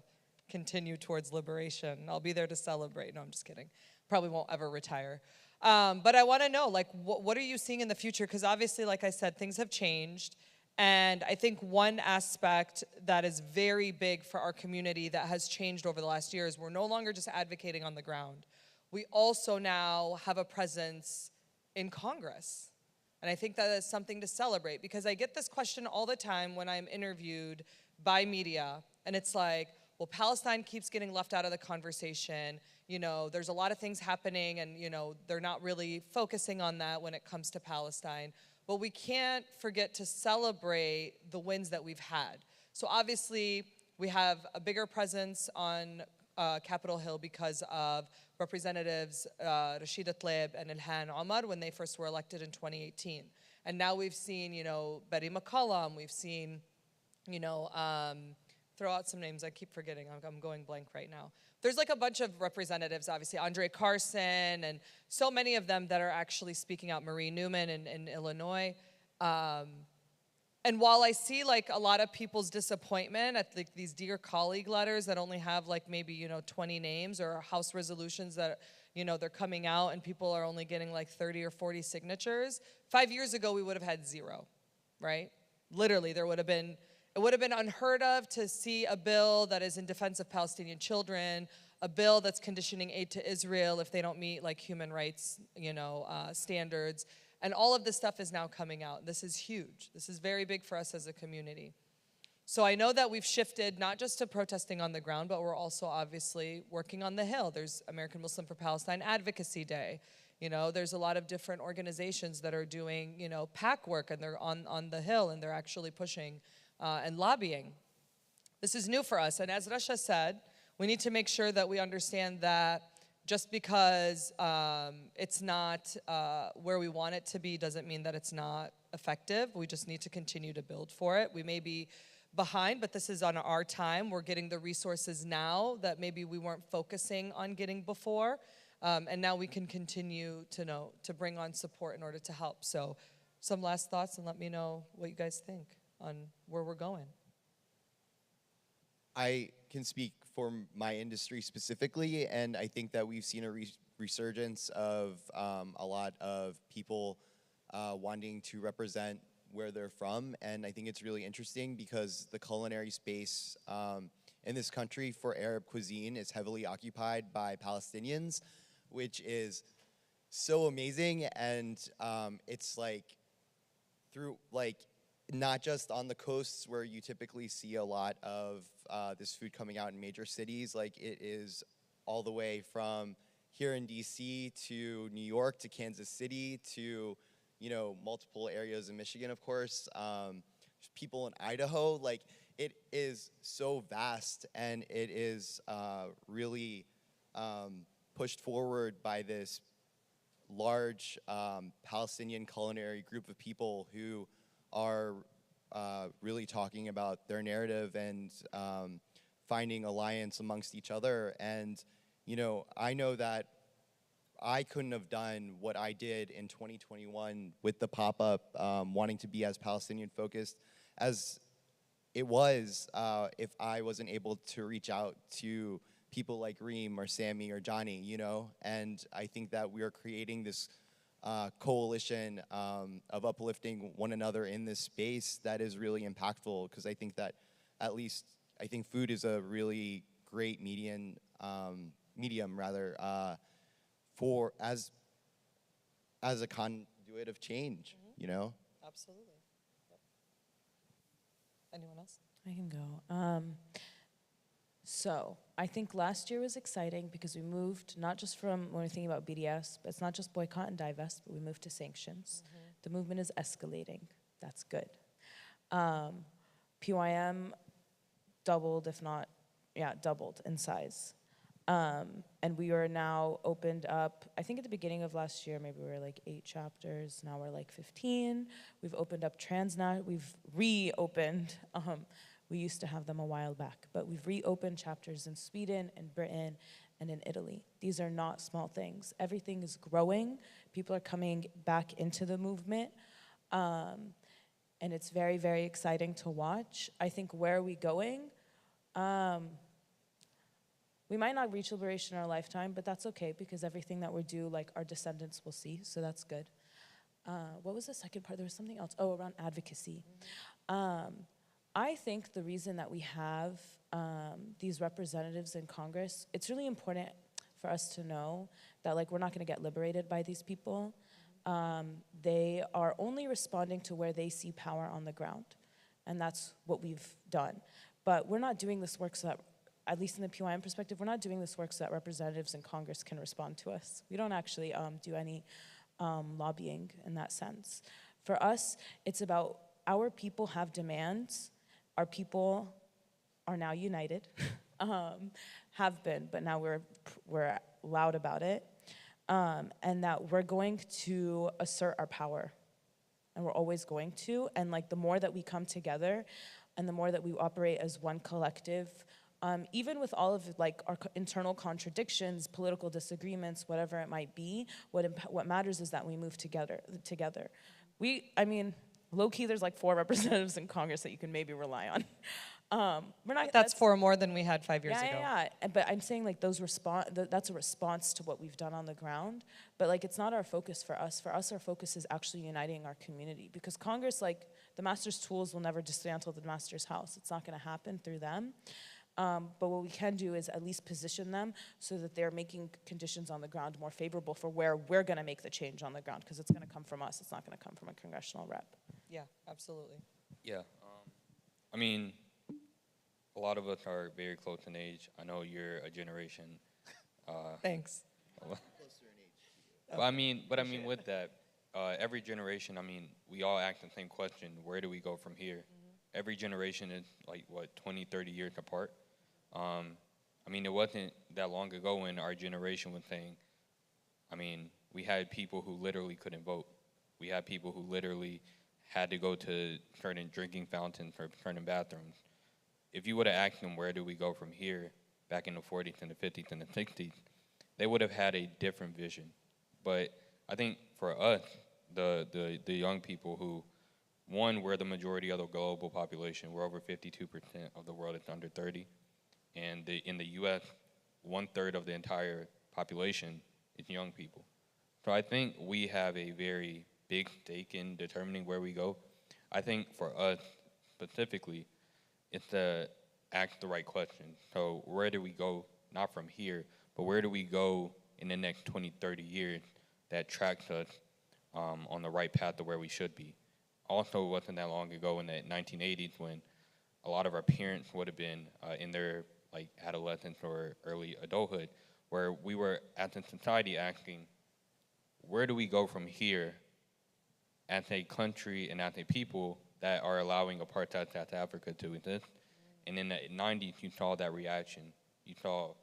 continue towards liberation. I'll be there to celebrate. No, I'm just kidding. Probably won't ever retire. But I want to know, like, what are you seeing in the future? Because obviously, like I said, things have changed. And I think one aspect that is very big for our community that has changed over the last year is we're no longer just advocating on the ground. We also now have a presence in Congress. And I think that is something to celebrate, because I get this question all the time when I'm interviewed by media. And it's like, well, Palestine keeps getting left out of the conversation. You know, there's a lot of things happening, and, you know, they're not really focusing on that when it comes to Palestine. But we can't forget to celebrate the wins that we've had. So obviously, we have a bigger presence on Capitol Hill because of Representatives Rashida Tlaib and Ilhan Omar when they first were elected in 2018. And now we've seen, you know, Betty McCollum, we've seen, you know, throw out some names, I keep forgetting, I'm going blank right now. There's like a bunch of representatives, obviously, Andre Carson, and so many of them that are actually speaking out, Marie Newman in Illinois. And while I see like a lot of people's disappointment at like these Dear Colleague letters that only have like maybe, you know, 20 names, or House resolutions that, you know, they're coming out and people are only getting like 30 or 40 signatures, 5 years ago we would have had 0, right? Literally, it would have been unheard of to see a bill that is in defense of Palestinian children, a bill that's conditioning aid to Israel if they don't meet like human rights, standards. And all of this stuff is now coming out. This is huge. This is very big for us as a community. So I know that we've shifted not just to protesting on the ground, but we're also obviously working on the Hill. There's American Muslim for Palestine Advocacy Day. There's a lot of different organizations that are doing, PAC work, and they're on the Hill, and they're actually pushing and lobbying. This is new for us, and as Rasha said, we need to make sure that we understand that just because it's not where we want it to be doesn't mean that it's not effective. We just need to continue to build for it. We may be behind, but this is on our time. We're getting the resources now that maybe we weren't focusing on getting before. And now we can continue to bring on support in order to help. So some last thoughts, and let me know what you guys think on where we're going. I can speak for my industry specifically, and I think that we've seen a resurgence of a lot of people wanting to represent where they're from, and I think it's really interesting because the culinary space in this country for Arab cuisine is heavily occupied by Palestinians, which is so amazing, and it's not just on the coasts where you typically see a lot of this food coming out in major cities, like it is all the way from here in DC to New York to Kansas City to multiple areas in Michigan, of course, people in Idaho. Like, it is so vast, and it is really pushed forward by this large Palestinian culinary group of people who are really talking about their narrative and finding alliance amongst each other. And, I know that I couldn't have done what I did in 2021 with the pop-up, wanting to be as Palestinian focused as it was if I wasn't able to reach out to people like Reem or Sammy or Johnny, And I think that we are creating this coalition of uplifting one another in this space that is really impactful, because I think that I think food is a really great medium for as a conduit of change, Absolutely. Yep. Anyone else? I can go. So I think last year was exciting because we moved not just from, when we're thinking about BDS, but it's not just boycott and divest, but we moved to sanctions. The movement is escalating. That's good. PYM doubled, if not, doubled in size. And we are now opened up, I think at the beginning of last year, maybe we were like 8 chapters. Now we're like 15. We've opened up we've reopened. We used to have them a while back, but we've reopened chapters in Sweden and Britain and in Italy. These are not small things. Everything is growing. People are coming back into the movement. And it's very, very exciting to watch. I think, where are we going? We might not reach liberation in our lifetime, but that's okay, because everything that we're due, like, our descendants will see, so that's good. What was the second part? There was something else. Oh, around advocacy. I think the reason that we have these representatives in Congress, it's really important for us to know that, like, we're not gonna get liberated by these people. They are only responding to where they see power on the ground, and that's what we've done. But we're not doing this work so that, at least in the PYM perspective, we're not doing this work so that representatives in Congress can respond to us. We don't actually do any lobbying in that sense. For us, it's about, our people have demands. Our people are now united, have been, but now we're loud about it, and that we're going to assert our power, and we're always going to. And, like, the more that we come together, and the more that we operate as one collective, even with all of, like, our internal contradictions, political disagreements, whatever it might be, what matters is that we move together. Low-key, there's like 4 representatives in Congress that you can maybe rely We're not. That's four more than we had 5 years ago. But I'm saying like that's a response to what we've done on the ground. But like it's not our focus for us. For us, our focus is actually uniting our community because Congress, like the master's tools, will never dismantle the master's house. It's not going to happen through them. But what we can do is at least position them so that they're making conditions on the ground more favorable for where we're going to make the change on the ground because it's going to come from us. It's not going to come from a congressional rep. Yeah, absolutely. Yeah. I mean, a lot of us are very close in age. I know you're a generation. Thanks. But I mean, with that, every generation, I mean, we all ask the same question: where do we go from here? Every generation is like what 20, 30 years apart. I mean, it wasn't that long ago when our generation was saying, I mean, we had people who literally couldn't vote. We had people who literally had to go to certain drinking fountains or certain bathrooms. If you would have asked them, where do we go from here, back in the 40s and the 50s and the 60s, they would have had a different vision. But I think for us, the young people who, one, we're the majority of the global population. We're over 52% of the world is under 30. And in the U.S., 1/3 of the entire population is young people. So I think we have a very big stake in determining where we go. I think for us specifically, it's to ask the right questions. So where do we go, not from here, but where do we go in the next 20, 30 years that tracks us on the right path to where we should be? Also, it wasn't that long ago in the 1980s when a lot of our parents would have been in their like adolescence or early adulthood, where we were as a society asking, where do we go from here as a country and as a people that are allowing apartheid South Africa to exist? And in the 90s, you saw that reaction. You saw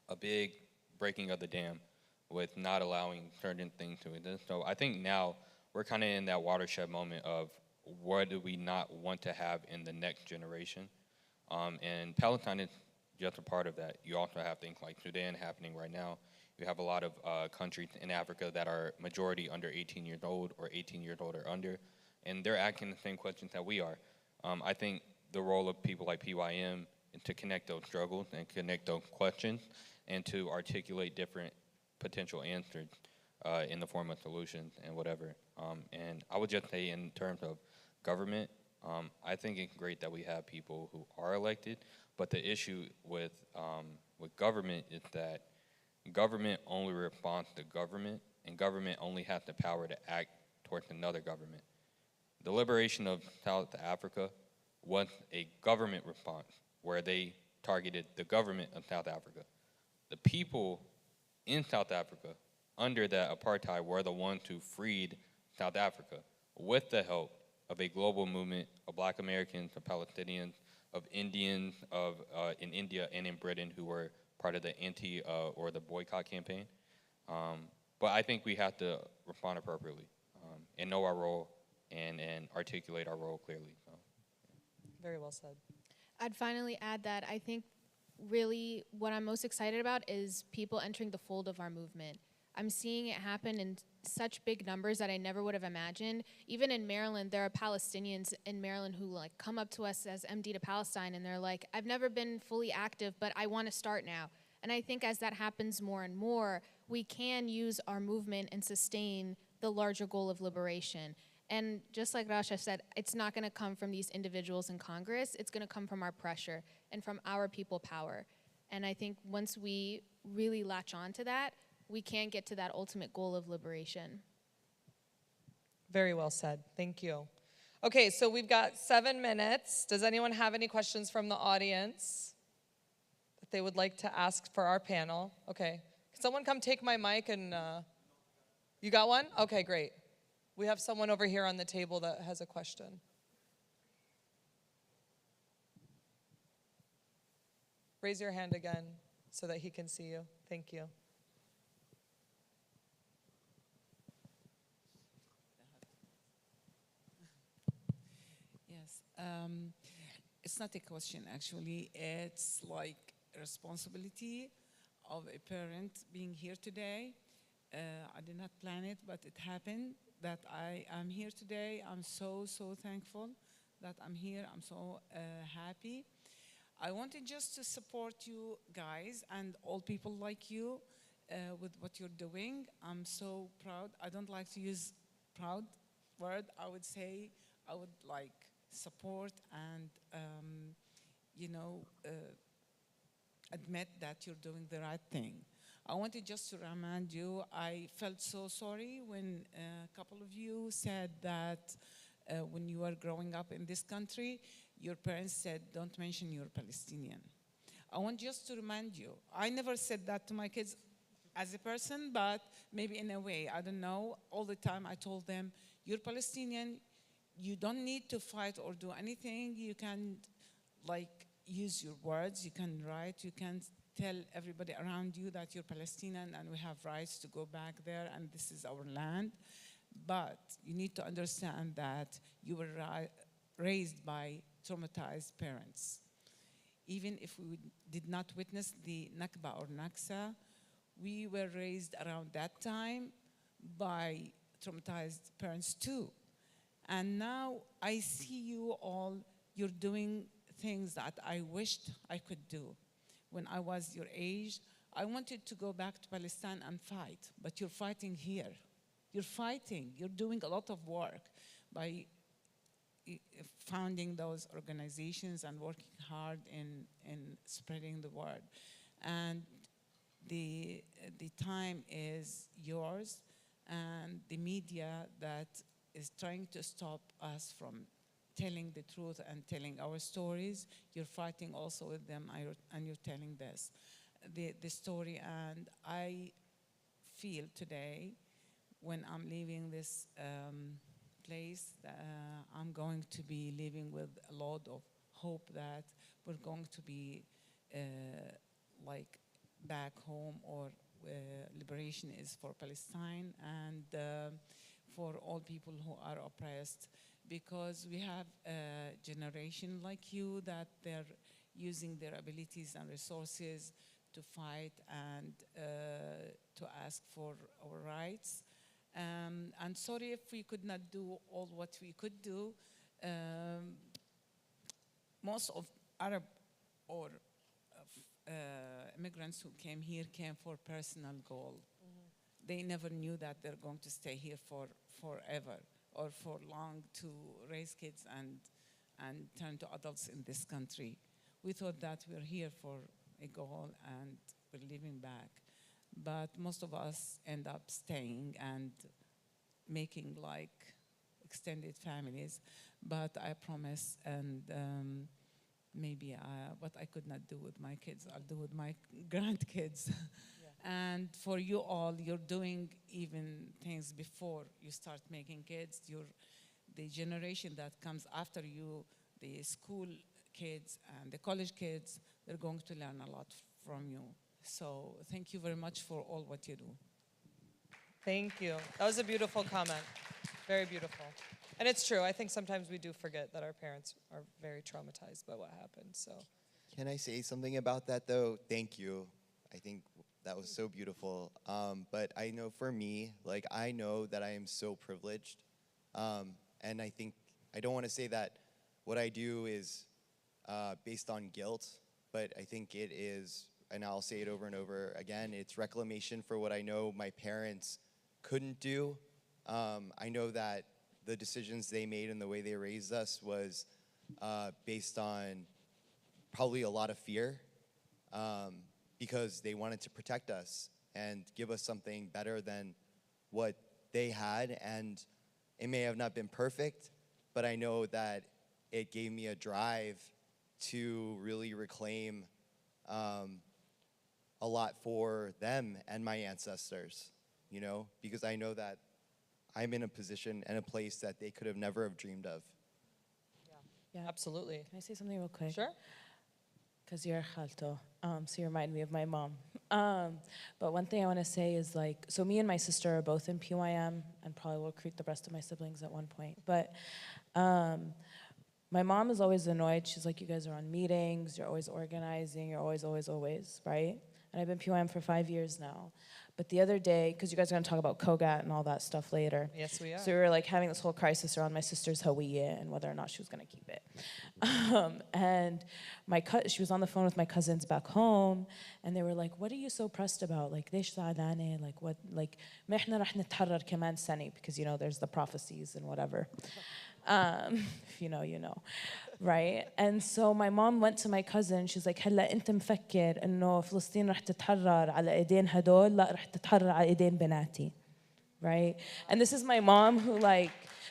a big breaking of the dam with not allowing certain things to exist. So I think now we're kind of in that watershed moment of what do we not want to have in the next generation. And Palestine is just a part of that. You also have things like Sudan happening right now. You have a lot of countries in Africa that are majority under 18 years old or 18 years old or under, and they're asking the same questions that we are. I think the role of people like PYM is to connect those struggles and connect those questions and to articulate different potential answers in the form of solutions and whatever. And I would just say in terms of government, I think it's great that we have people who are elected, but the issue with government is that government only responds to government, and government only has the power to act towards another government. The liberation of South Africa was a government response where they targeted the government of South Africa. The people in South Africa under that apartheid were the ones who freed South Africa with the help of a global movement of Black Americans, of Palestinians, of Indians, in India and in Britain who were part of the or the boycott campaign. But I think we have to respond appropriately and know our role and articulate our role clearly. So. Very well said. I'd finally add that I think really what I'm most excited about is people entering the fold of our movement. I'm seeing it happen in such big numbers that I never would have imagined. Even in Maryland, there are Palestinians in Maryland who like come up to us as MD to Palestine and they're like, I've never been fully active, but I want to start now. And I think as that happens more and more, we can use our movement and sustain the larger goal of liberation. And just like Rasha said, it's not going to come from these individuals in Congress. It's going to come from our pressure and from our people power. And I think once we really latch on to that, we can get to that ultimate goal of liberation. Very well said. Thank you. Okay, so we've got 7 minutes. Does anyone have any questions from the audience that they would like to ask for our panel? Okay. Can someone come take my mic and, you got one? Okay, great. We have someone over here on the table that has a question. Raise your hand again so that he can see you. Thank you. Yes, it's not a question actually. It's like a responsibility of a parent being here today. I did not plan it, but it happened that I am here today. I'm so thankful that I'm here. I'm so happy. I wanted just to support you guys and all people like you with what you're doing. I'm so proud. I don't like to use proud word. I would say I would like support and you know, admit that you're doing the right thing. I wanted just to remind you, I felt so sorry when a couple of you said that when you were growing up in this country, your parents said, don't mention you're Palestinian. I want just to remind you, I never said that to my kids as a person, but maybe in a way, I don't know. All the time I told them, you're Palestinian, you don't need to fight or do anything. You can like use your words, you can write, you can tell everybody around you that you're Palestinian and we have rights to go back there and this is our land. But you need to understand that you were raised by traumatized parents. Even if we did not witness the Nakba or Naksa, we were raised around that time by traumatized parents too. And now I see you all, you're doing things that I wished I could do. When I was your age, I wanted to go back to Palestine and fight, but you're fighting here. You're fighting, you're doing a lot of work by founding those organizations and working hard in spreading the word. And the time is yours, and the media that is trying to stop us from telling the truth and telling our stories, you're fighting also with them and you're telling the story. And I feel today, when I'm leaving this place, I'm going to be leaving with a lot of hope that we're going to be like back home, or liberation is for Palestine and for all people who are oppressed, because we have a generation like you that they're using their abilities and resources to fight and to ask for our rights. And sorry if we could not do all what we could do. Most of Arab or immigrants who came here came for personal goal. They never knew that they're going to stay here for forever or for long to raise kids and turn to adults in this country. We thought that we're here for a goal and we're leaving back. But most of us end up staying and making like extended families. But I promise, and maybe what I could not do with my kids, I'll do with my grandkids. And for you all, you're doing even things before you start making kids. The generation that comes after you, the school kids and the college kids, they're going to learn a lot from you. So thank you very much for all what you do. Thank you. That was a beautiful comment. Very beautiful. And it's true. I think sometimes we do forget that our parents are very traumatized by what happened. So, Can I say something about that, though? Thank you. I think that was so beautiful. But I know for me, like, I know that I am so privileged. And I think, I don't want to say that what I do is based on guilt, but I think it is, and I'll say it over and over again, it's reclamation for what I know my parents couldn't do. I know that the decisions they made and the way they raised us was based on probably a lot of fear, because they wanted to protect us and give us something better than what they had. And it may have not been perfect, but I know that it gave me a drive to really reclaim a lot for them and my ancestors, you know, because I know that I'm in a position and a place that they could have never have dreamed of. Yeah. absolutely. Can I say something real quick? Sure. Because you're Khalto, so you remind me of my mom. But one thing I want to say is, like, so me and my sister are both in PYM and probably will recruit the rest of my siblings at one point. But my mom is always annoyed. She's like, you guys are on meetings, you're always organizing, you're always, always, always, right? and I've been PYM for 5 years now. But the other day, because you guys are going to talk about COGAT and all that stuff later. Yes, we are. So we were like having this whole crisis around my sister's Hawiye and whether or not she was going to keep it. And she was on the phone with my cousins back home, and they were like, "What are you so pressed about? Like, ليش زعلانة? Like, what? Like, ما إحنا رح نتحرر كمان سنة," because there's the prophecies and whatever. If you know, you know, right? And so my mom went to my cousin. She's like, "هلا أنت مفكر إنه فلسطين رح تتحرر على إيدين هدول؟ لا رح تتحرر على إيدين بناتي." Right? And this is my mom who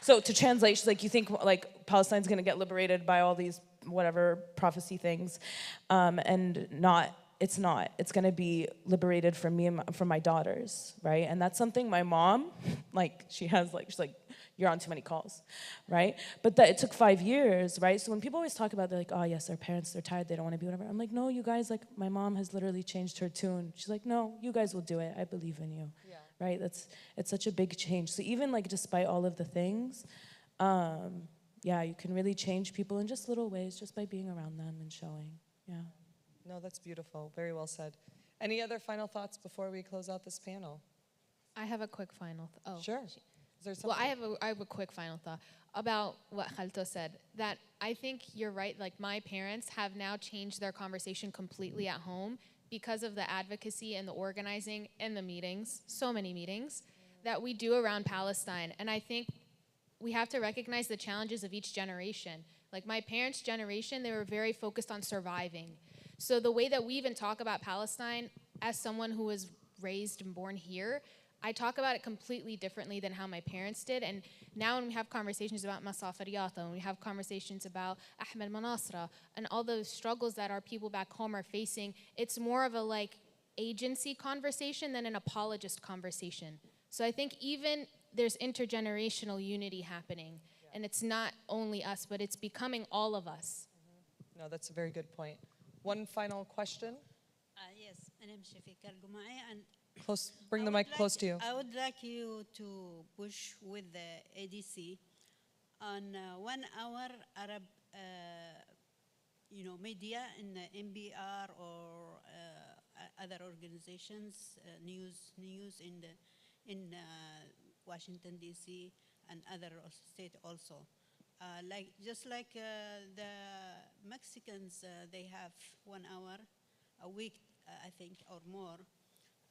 so to translate, she's like, you think like Palestine's gonna get liberated by all these whatever prophecy things, and it's not. It's gonna be liberated from me and from my daughters, right? And that's something my mom, she's like, you're on too many calls, right? But it took 5 years, right? So when people always talk about, they're like, oh yes, their parents, they're tired, they don't wanna be whatever. I'm like, no, you guys, my mom has literally changed her tune. She's like, no, you guys will do it. I believe in you. Yeah. Right? It's such a big change. So even despite all of the things, you can really change people in just little ways, just by being around them and showing. Yeah. No, that's beautiful. Very well said. Any other final thoughts before we close out this panel? I have a quick final. Sure. Is there something? Well, I have a quick final thought about what Khalto said. That I think you're right. Like, my parents have now changed their conversation completely at home because of the advocacy and the organizing and the meetings, so many meetings, that we do around Palestine. And I think we have to recognize the challenges of each generation. Like, my parents' generation, they were very focused on surviving. So the way that we even talk about Palestine, as someone who was raised and born here, I talk about it completely differently than how my parents did. And now when we have conversations about Masafa Riyata, when we have conversations about Ahmed Manasra, and all the struggles that our people back home are facing, it's more of a agency conversation than an apologist conversation. So I think even there's intergenerational unity happening. Yeah. And it's not only us, but it's becoming all of us. No, that's a very good point. One final question. Yes, my name is Shafika Al-Gumai, and bring the mic close to you. I would like you to push with the ADC on 1 hour Arab, media in the NBR or other organizations, news in Washington D.C. and other state also. Just like the Mexicans, they have 1 hour a week, I think, or more.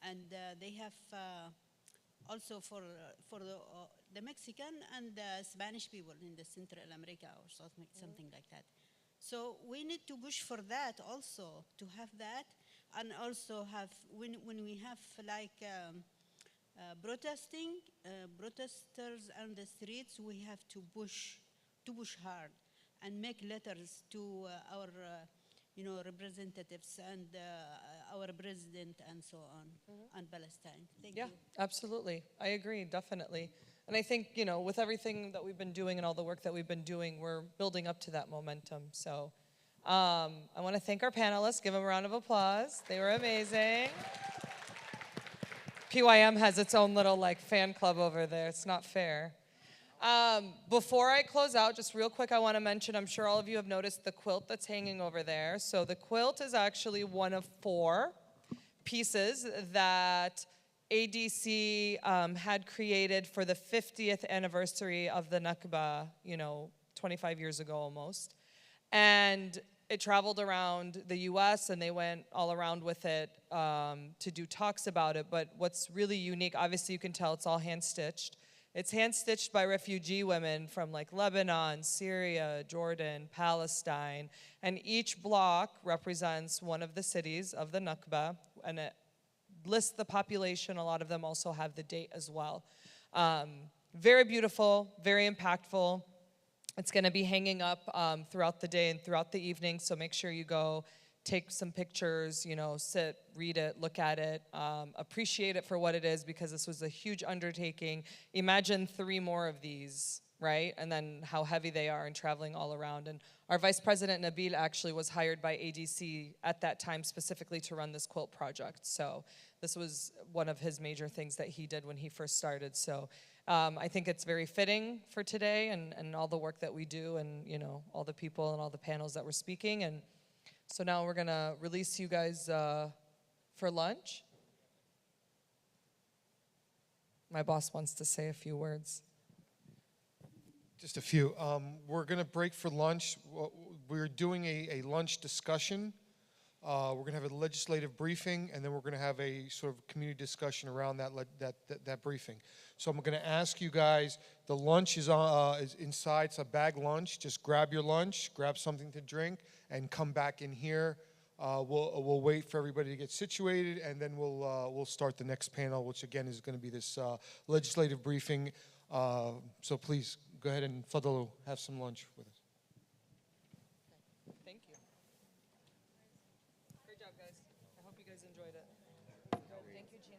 And they have also for the Mexican and the Spanish people in the Central America or something like that. So we need to push for that also, to have that, and also have when we have protesters on the streets, we have to push hard and make letters to our representatives and our president and so on Palestine. Thank you. Yeah, absolutely. I agree, definitely. And I think, with everything that we've been doing and all the work that we've been doing, we're building up to that momentum. So I want to thank our panelists. Give them a round of applause. They were amazing. PYM has its own little fan club over there. It's not fair. Before I close out, just real quick, I want to mention, I'm sure all of you have noticed the quilt that's hanging over there. So the quilt is actually one of 4 pieces that ADC had created for the 50th anniversary of the Nakba, 25 years ago almost. And it traveled around the US and they went all around with it to do talks about it. But what's really unique, obviously you can tell it's all hand-stitched. It's hand-stitched by refugee women from Lebanon, Syria, Jordan, Palestine, and each block represents one of the cities of the Nakba, and it lists the population. A lot of them also have the date as well. Very beautiful, very impactful. It's going to be hanging up throughout the day and throughout the evening, so make sure you go take some pictures, sit, read it, look at it, appreciate it for what it is, because this was a huge undertaking. Imagine 3 more of these, right? And then how heavy they are and traveling all around. And our Vice President Nabil actually was hired by ADC at that time specifically to run this quilt project. So this was one of his major things that he did when he first started. So I think it's very fitting for today and all the work that we do and, all the people and all the panels that were speaking. And so now we're going to release you guys for lunch? My boss wants to say a few words. Just a few. We're going to break for lunch. We're doing a lunch discussion. We're going to have a legislative briefing, and then we're going to have a sort of community discussion around that briefing. So I'm going to ask you guys, the lunch is inside. It's a bag lunch. Just grab your lunch, grab something to drink, and come back in here. We'll wait for everybody to get situated, and then we'll start the next panel, which again is going to be this legislative briefing. So please go ahead and fadlu, have some lunch with us. Thank you. Great job, guys. I hope you guys enjoyed it. Thank you, Gina.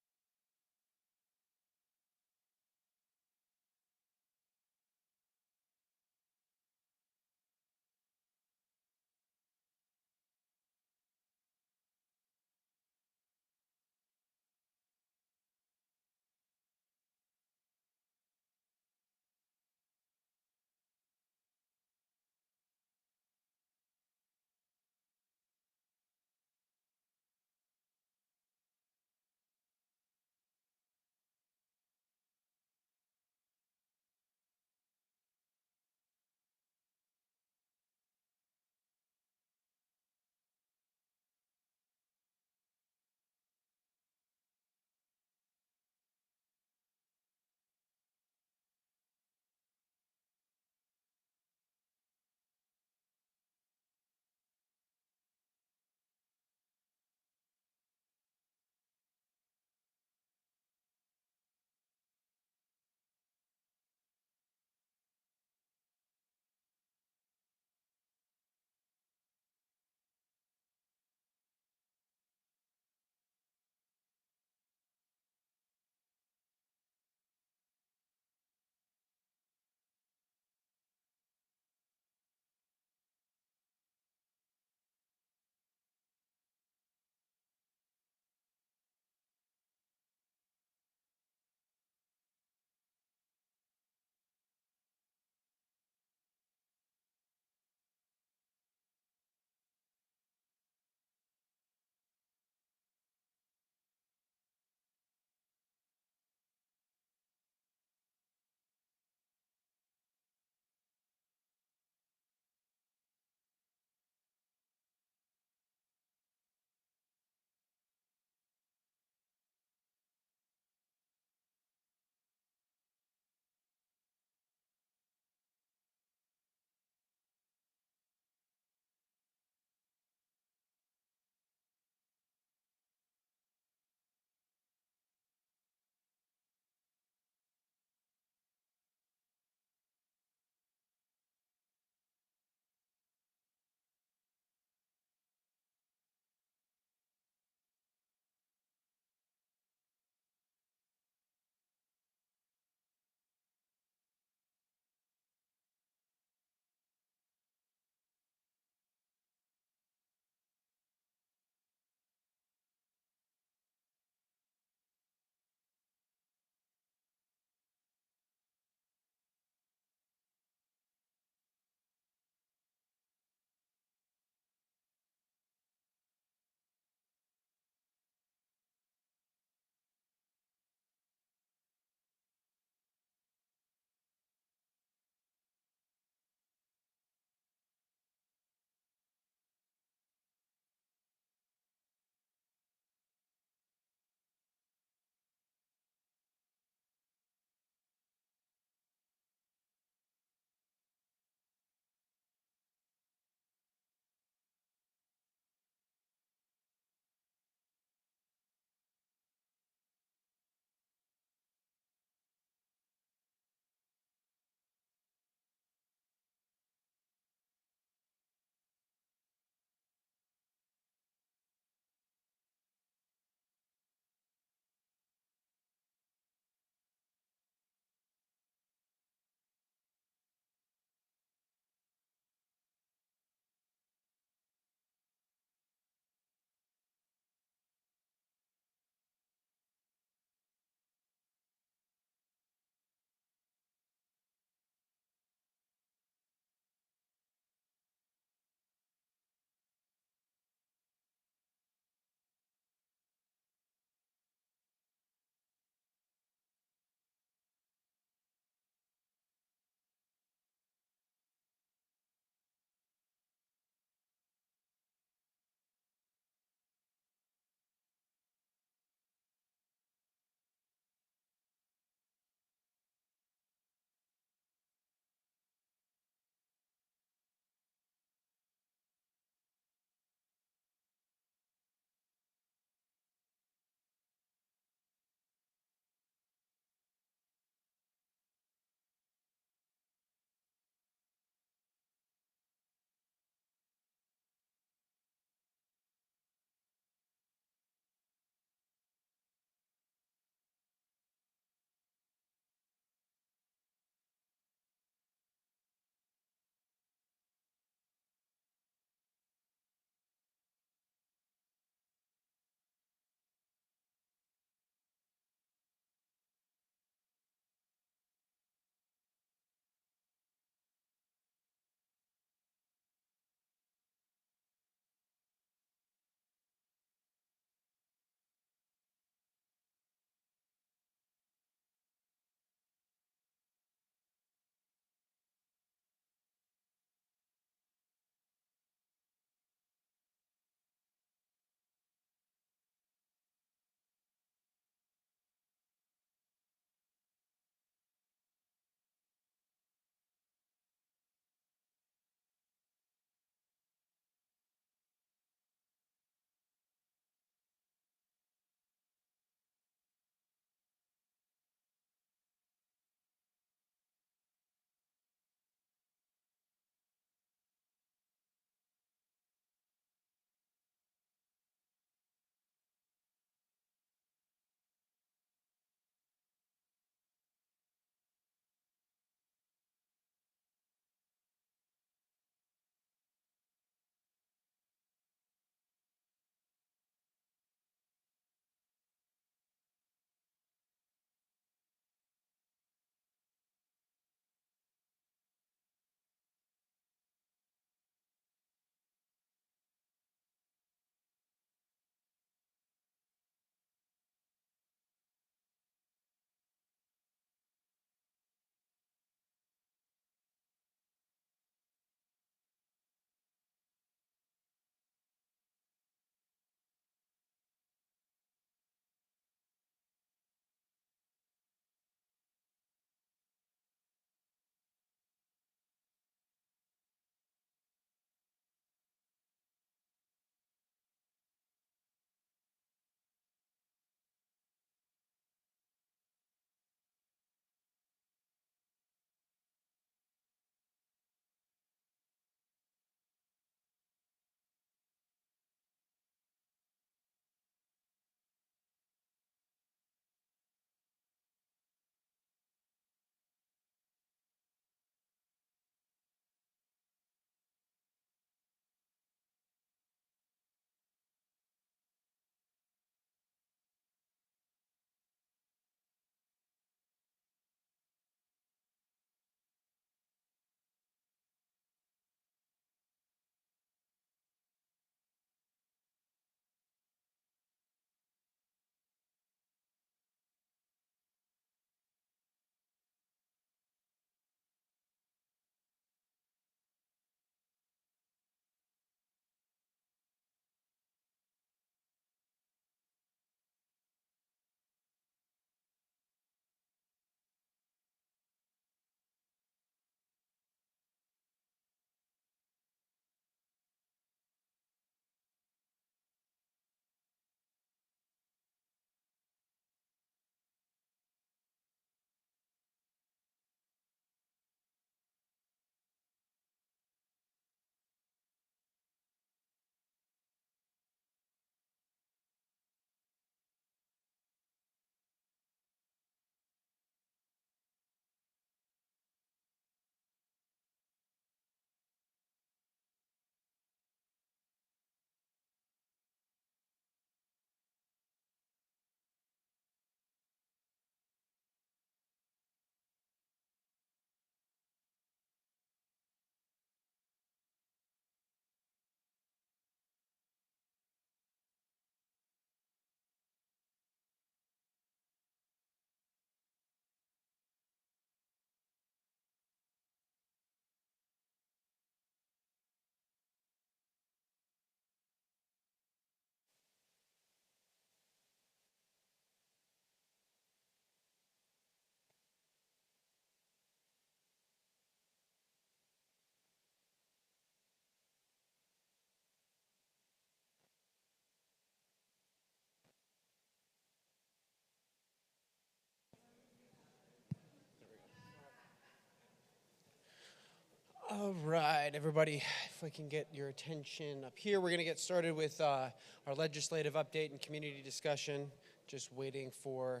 All right, everybody, if we can get your attention up here, we're going to get started with our legislative update and community discussion. Just waiting for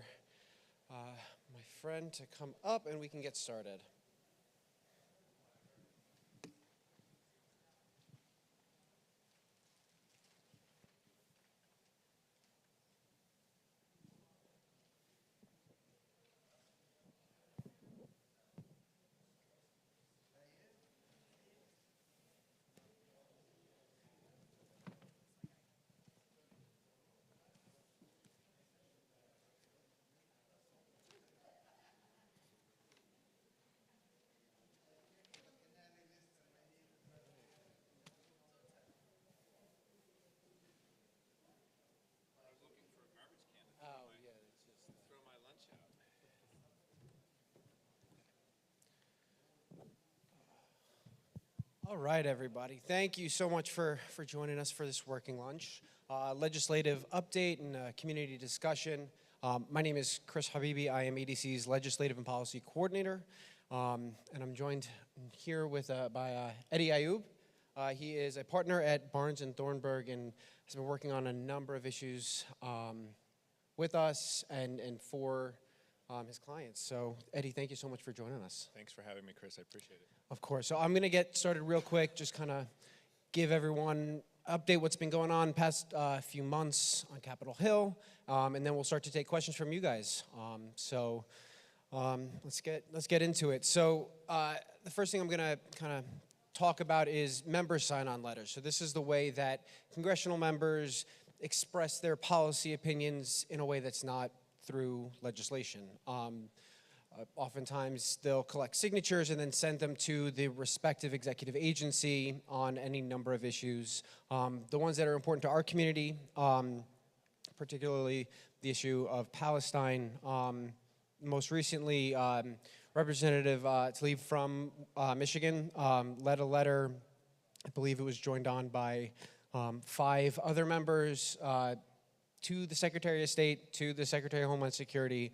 my friend to come up and we can get started. All right, everybody. Thank you so much for joining us for this working lunch. Legislative update and community discussion. My name is Chris Habibi. I am ADC's Legislative and Policy Coordinator. And I'm joined here with by Eddie Ayoub. He is a partner at Barnes & Thornburg and has been working on a number of issues with us and for his clients. So, Eddie, thank you so much for joining us. Thanks for having me, Chris. I appreciate it. Of course. So I'm going to get started real quick, just kind of give everyone update what's been going on past few months on Capitol Hill, and then we'll start to take questions from you guys. Let's get into it. So the first thing I'm going to kind of talk about is member sign-on letters. So this is the way that congressional members express their policy opinions in a way that's not through legislation. Oftentimes, they'll collect signatures and then send them to the respective executive agency on any number of issues. The ones that are important to our community, particularly the issue of Palestine. Most recently, Representative Tlaib from Michigan led a letter, I believe it was joined on by 5 other members, to the Secretary of State, to the Secretary of Homeland Security,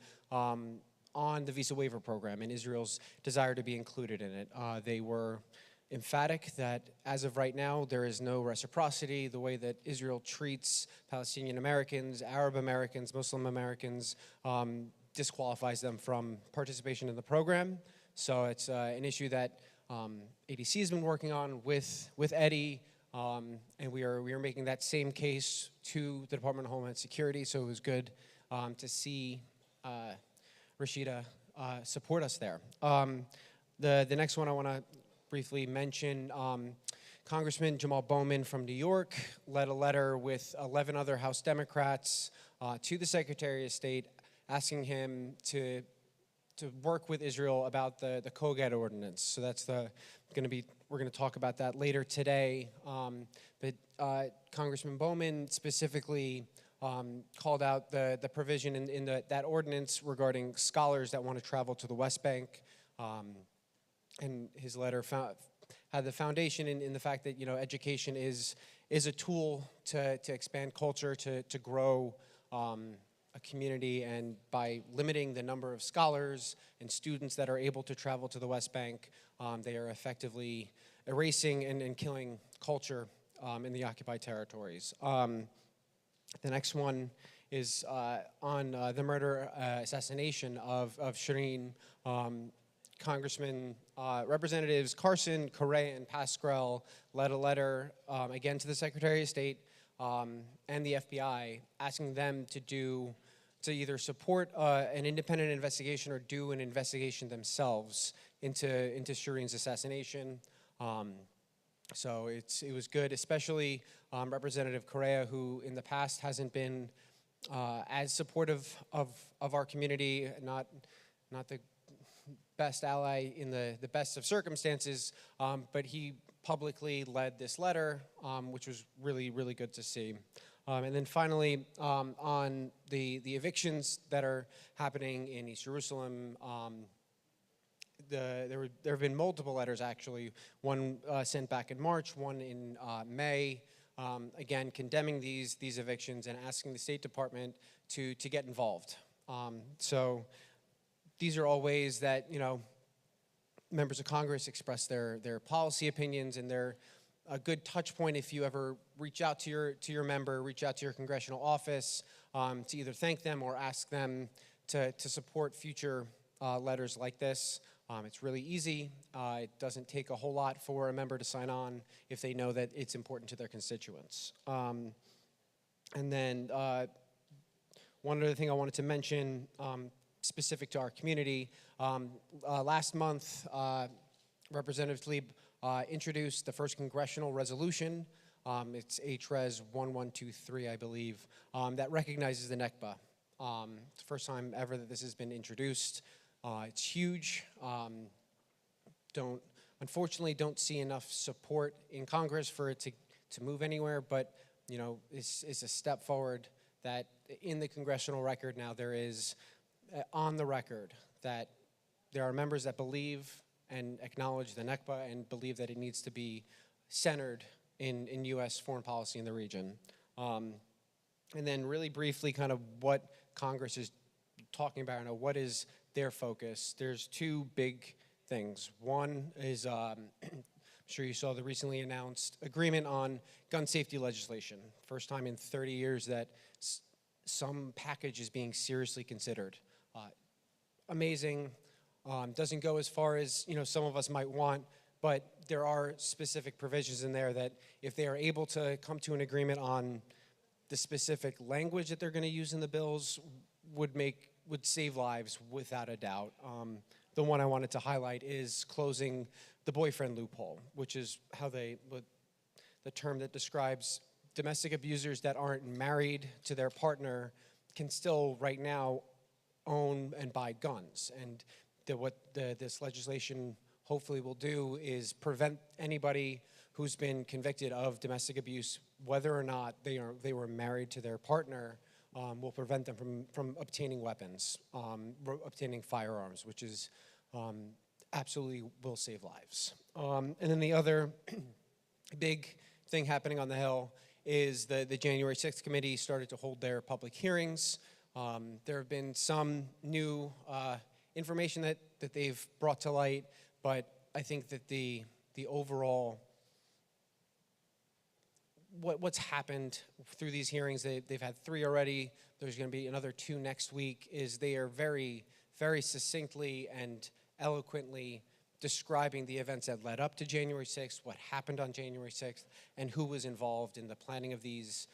on the visa waiver program and Israel's desire to be included in it. They were emphatic that as of right now, there is no reciprocity. The way that Israel treats Palestinian Americans, Arab Americans, Muslim Americans, disqualifies them from participation in the program. So it's an issue that ADC has been working on with Eddie, and we are making that same case to the Department of Homeland Security. So it was good to see Rashida support us there. The next one I want to briefly mention, Congressman Jamal Bowman from New York led a letter with 11 other House Democrats to the Secretary of State asking him to work with Israel about the Kogat ordinance. So that's we're going to talk about that later today. But Congressman Bowman specifically called out the provision in that ordinance regarding scholars that want to travel to the West Bank. And his letter had the foundation in the fact that, education is a tool to expand culture, to grow a community, and by limiting the number of scholars and students that are able to travel to the West Bank, they are effectively erasing and killing culture in the occupied territories. The next one is on the murder assassination of Shireen. Representatives Carson, Correa, and Pascrell led a letter again to the Secretary of State and the FBI asking them to either support an independent investigation or do an investigation themselves into Shireen's assassination. So it was good, especially Representative Correa, who in the past hasn't been as supportive of our community, not the best ally in the best of circumstances, but he publicly led this letter, which was really, really good to see. And then finally, on the evictions that are happening in East Jerusalem, there have been multiple letters, actually. One sent back in March, one in May, again condemning these evictions and asking the State Department to get involved. So these are all ways that members of Congress express their policy opinions, and they're a good touch point if you ever reach out to your member, reach out to your congressional office to either thank them or ask them to support future letters like this. It's really easy. It doesn't take a whole lot for a member to sign on if they know that it's important to their constituents. And then one other thing I wanted to mention, specific to our community, last month, Representative Tlaib introduced the first congressional resolution. It's HRES 1123, I believe, that recognizes the Nakba. It's the first time ever that this has been introduced. It's huge. Unfortunately, don't see enough support in Congress for it to move anywhere, but you know, it's a step forward that in the congressional record now there is on the record that there are members that believe and acknowledge the Nakba and believe that it needs to be centered in U.S. foreign policy in the region. And then really briefly kind of what Congress is talking about and what is their focus. There's two big things. One is, I'm sure you saw the recently announced agreement on gun safety legislation. First time in 30 years that some package is being seriously considered. Amazing. Doesn't go as far as some of us might want, but there are specific provisions in there that if they are able to come to an agreement on the specific language that they're going to use in the bills would save lives without a doubt. The one I wanted to highlight is closing the boyfriend loophole, which is the term that describes domestic abusers that aren't married to their partner can still right now own and buy guns. And what this legislation hopefully will do is prevent anybody who's been convicted of domestic abuse, whether or not they were married to their partner, will prevent them from obtaining weapons, obtaining firearms, which is absolutely will save lives. And then the other big thing happening on the Hill is the January 6th committee started to hold their public hearings. There have been some new information that they've brought to light, but I think that the overall what's happened through these hearings, they've had 3 already, there's going to be another 2 next week, is they are very, very succinctly and eloquently describing the events that led up to January 6th, what happened on January 6th, and who was involved in the planning of these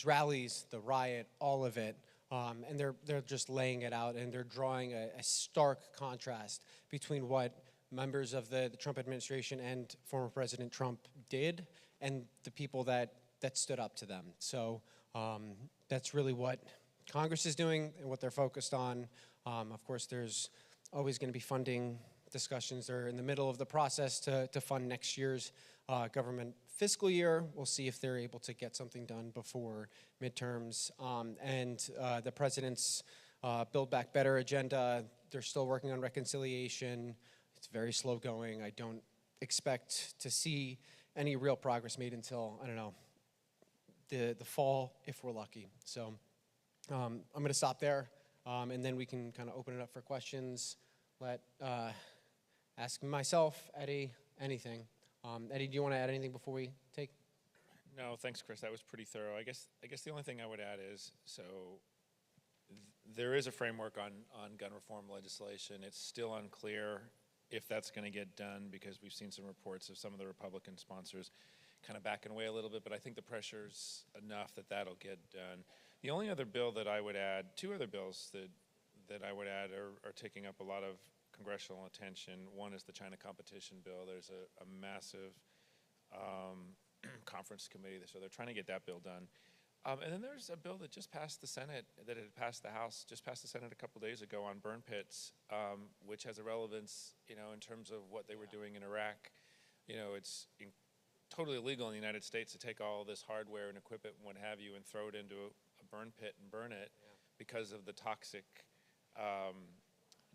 rallies, the riot, all of it. And they're just laying it out, and they're drawing a stark contrast between what members of the Trump administration and former President Trump did and the people that stood up to them. So that's really what Congress is doing and what they're focused on. Of course, there's always going to be funding discussions. They're in the middle of the process to fund next year's government fiscal year. We'll see if they're able to get something done before midterms. And the president's Build Back Better agenda, they're still working on reconciliation. It's very slow going. I don't expect to see any real progress made until, I don't know, the fall, if we're lucky. So I'm going to stop there, and then we can kind of open it up for questions. Ask myself, Eddie, anything. Eddie, do you want to add anything before we take? No, thanks, Chris. That was pretty thorough. I guess the only thing I would add is, there is a framework on gun reform legislation. It's still unclear if that's going to get done because we've seen some reports of some of the Republican sponsors kind of backing away a little bit, but I think the pressure's enough that that'll get done. The only other bill that I would add, 2 other bills that I would add are taking up a lot of congressional attention. One is the China competition bill. There's a massive conference committee, so they're trying to get that bill done. And then there's a bill that just passed the Senate, that had passed the House, just passed the Senate a couple days ago on burn pits, which has a relevance, in terms of what they were doing in Iraq. It's totally illegal in the United States to take all this hardware and equipment and what have you and throw it into a burn pit and burn it because of the toxic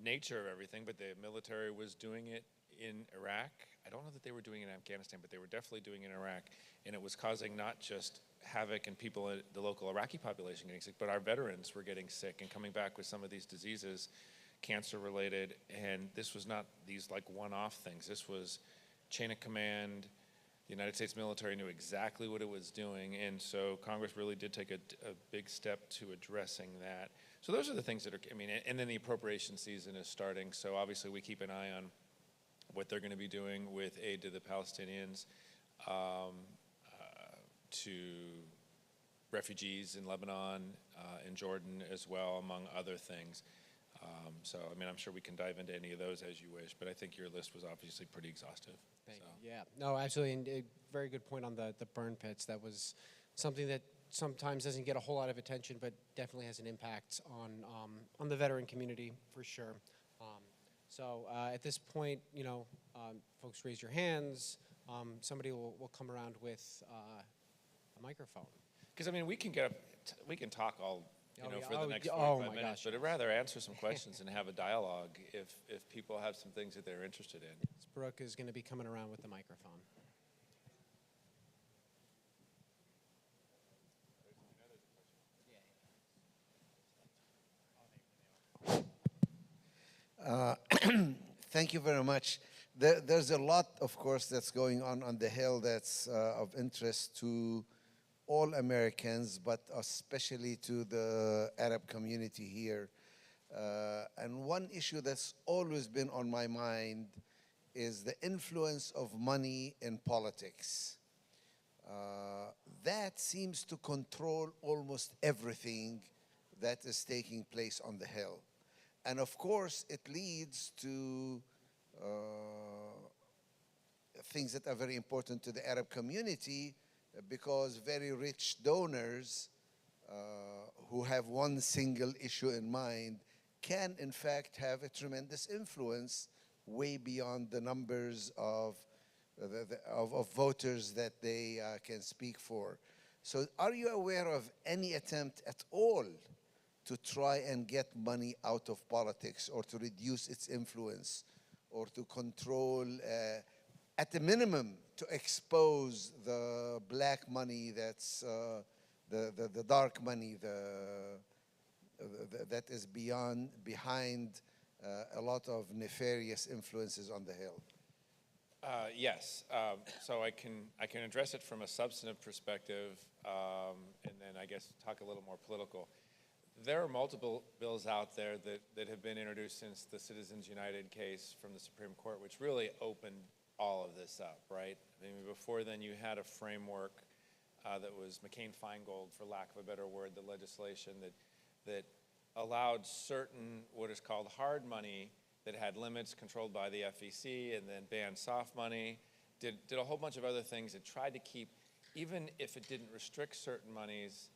nature of everything, but the military was doing it in Iraq. I don't know that they were doing it in Afghanistan, but they were definitely doing it in Iraq, and it was causing not just havoc and people, the local Iraqi population getting sick, but our veterans were getting sick and coming back with some of these diseases cancer related, and this was not these like one-off things. This was chain of command. The United States military knew exactly what it was doing, and so Congress really did take a big step to addressing that. So those are the things that are, I mean, and then the appropriation season is starting, so obviously we keep an eye on what they're going to be doing with aid to the Palestinians, to refugees in Lebanon and Jordan as well, among other things. So, I mean, I'm sure we can dive into any of those as you wish, but I think your list was obviously pretty exhaustive. Thank you. Yeah, no, absolutely, and a very good point on the burn pits. That was something that sometimes doesn't get a whole lot of attention, but definitely has an impact on the veteran community for sure. So at this point, you know, folks raise your hands. Somebody will come around with a microphone. Because I mean, we can talk all for the next 45 my minutes, gosh. but I'd rather answer some questions and have a dialogue if people have some things that they're interested in. Brooke is going to be coming around with the microphone. Thank you very much. There's a lot, of course, that's going on the Hill that's of interest to all Americans, but especially to the Arab community here. And one issue that's always been on my mind is the influence of money in politics. That seems to control almost everything that is taking place on the Hill. And of course, it leads to things that are very important to the Arab community, because very rich donors who have one single issue in mind can in fact have a tremendous influence way beyond the numbers of voters that they can speak for. So are you aware of any attempt at all to try and get money out of politics, or to reduce its influence, or to control, at the minimum, to expose the black money that's the dark money, that is behind a lot of nefarious influences on the Hill? Yes. So I can address it from a substantive perspective, and then I guess talk a little more political. There are multiple bills out there that have been introduced since the Citizens United case from the Supreme Court, which really opened all of this up, right? I mean, before then you had a framework that was McCain-Feingold, for lack of a better word, the legislation that allowed certain what is called hard money that had limits controlled by the FEC, and then banned soft money, did a whole bunch of other things that tried to keep, even if it didn't restrict certain monies,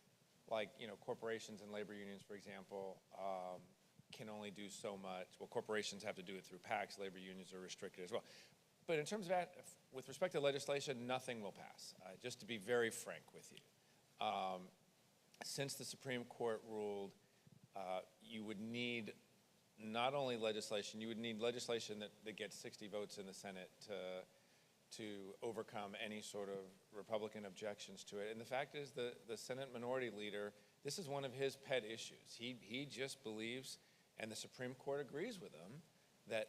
like, you know, corporations and labor unions, for example, can only do so much. Well, corporations have to do it through PACs, labor unions are restricted as well. But in terms of that, with respect to legislation, nothing will pass, just to be very frank with you. Since the Supreme Court ruled, you would need not only legislation, you would need legislation that gets 60 votes in the Senate to overcome any sort of Republican objections to it. And the fact is, the Senate Minority Leader, this is one of his pet issues. He just believes, and the Supreme Court agrees with him, that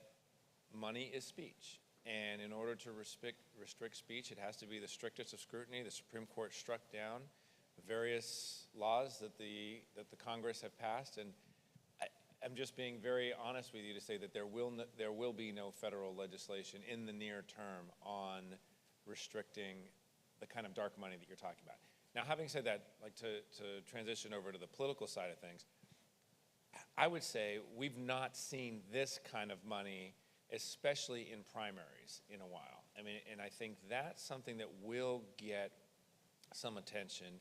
money is speech. And in order to restrict speech, it has to be the strictest of scrutiny. The Supreme Court struck down various laws that the Congress have passed, and I'm just being very honest with you to say that there will be no federal legislation in the near term on restricting the kind of dark money that you're talking about. Now, having said that, like to transition over to the political side of things, I would say we've not seen this kind of money, especially in primaries, in a while. I mean, and I think that's something that will get some attention,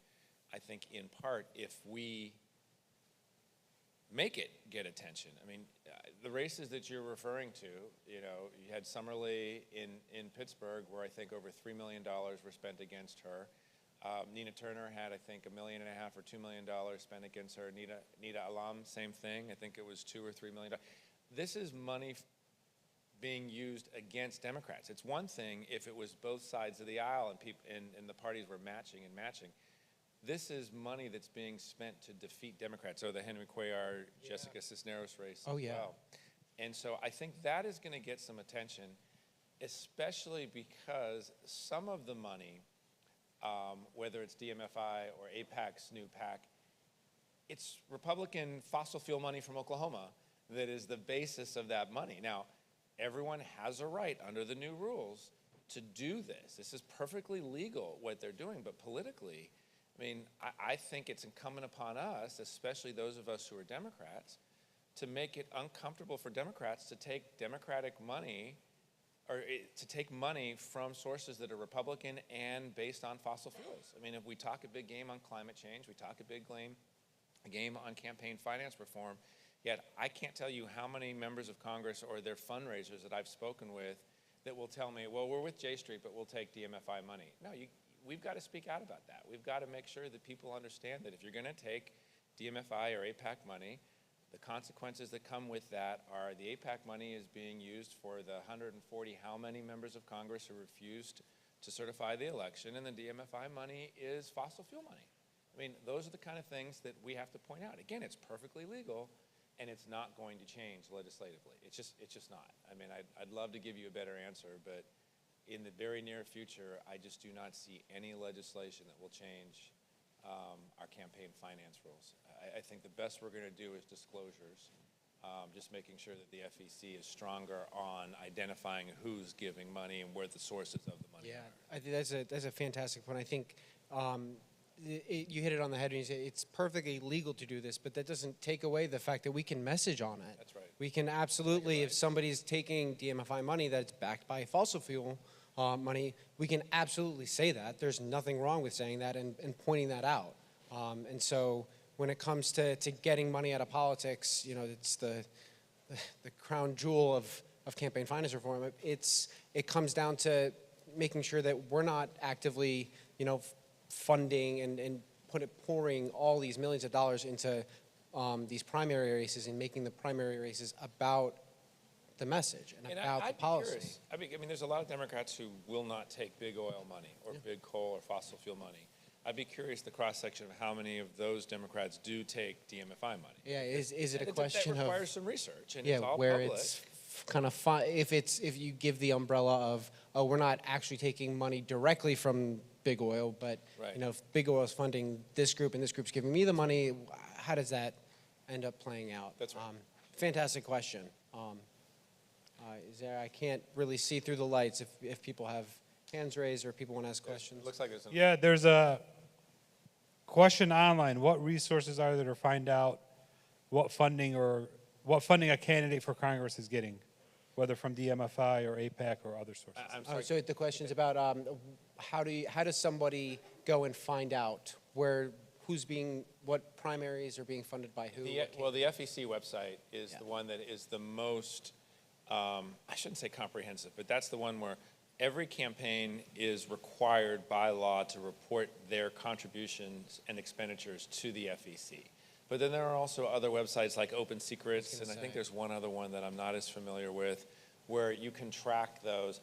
I think, in part, if we make it get attention. I mean, the races that you're referring to, you know, you had Summerlee in Pittsburgh, where I think over $3 million were spent against her. Nina Turner had, I think, $1.5 million or $2 million spent against her. Nita Alam, same thing. I think it was $2 or $3 million. This is money being used against Democrats. It's one thing if it was both sides of the aisle and the parties were matching. This is money that's being spent to defeat Democrats. So the Henry Cuellar, Jessica Cisneros race as well. And so I think that is going to get some attention, especially because some of the money, whether it's DMFI or AIPAC's new PAC, it's Republican fossil fuel money from Oklahoma that is the basis of that money. Now, everyone has a right under the new rules to do this. This is perfectly legal what they're doing, but politically, I mean, I think it's incumbent upon us, especially those of us who are Democrats, to make it uncomfortable for Democrats to take Democratic money or to take money from sources that are Republican and based on fossil fuels. I mean, if we talk a big game on climate change, we talk a big game on campaign finance reform, yet I can't tell you how many members of Congress or their fundraisers that I've spoken with that will tell me, well, we're with J Street, but we'll take DMFI money. No, we've got to speak out about that. We've got to make sure that people understand that if you're going to take DMFI or AIPAC money, the consequences that come with that are the AIPAC money is being used for the 140 how many members of Congress who refused to certify the election, and the DMFI money is fossil fuel money. I mean, those are the kind of things that we have to point out. Again, it's perfectly legal, and it's not going to change legislatively. It's just not. I mean, I'd love to give you a better answer, but in the very near future, I just do not see any legislation that will change our campaign finance rules. I think the best we're going to do is disclosures, just making sure that the FEC is stronger on identifying who's giving money and where the sources of the money are. I think that's a fantastic point. I think you hit it on the head when you say it's perfectly legal to do this, but that doesn't take away the fact that we can message on it. That's right. We can absolutely, if somebody's taking DMFI money that's backed by fossil fuel money, we can absolutely say that. There's nothing wrong with saying that and pointing that out. And so when it comes to getting money out of politics, you know, it's the crown jewel of campaign finance reform. It comes down to making sure that we're not actively, you know, funding and pouring all these millions of dollars into these primary races and making the primary races about the message and about the policy. I mean, there's a lot of Democrats who will not take big oil money or big coal or fossil fuel money. I'd be curious the cross-section of how many of those Democrats do take DMFI money. Yeah, is it a question of... That requires some research, and yeah, it's all where public. it's kind of fun, if you give the umbrella of, oh, we're not actually taking money directly from big oil, but you know, if big oil is funding this group and this group's giving me the money, how does that end up playing out? That's right. Fantastic question. I can't really see through the lights if people have hands raised or people want to ask questions. Looks like there's Yeah, there's a question online. What resources are there to find out what funding a candidate for Congress is getting, whether from DMFI or AIPAC or other sources? So the question's about how does somebody go and find out what primaries are being funded by who? Well, the FEC website is the one that is the most, I shouldn't say comprehensive, but that's the one where every campaign is required by law to report their contributions and expenditures to the FEC. But then there are also other websites like Open Secrets, and I think there's one other one that I'm not as familiar with, where you can track those.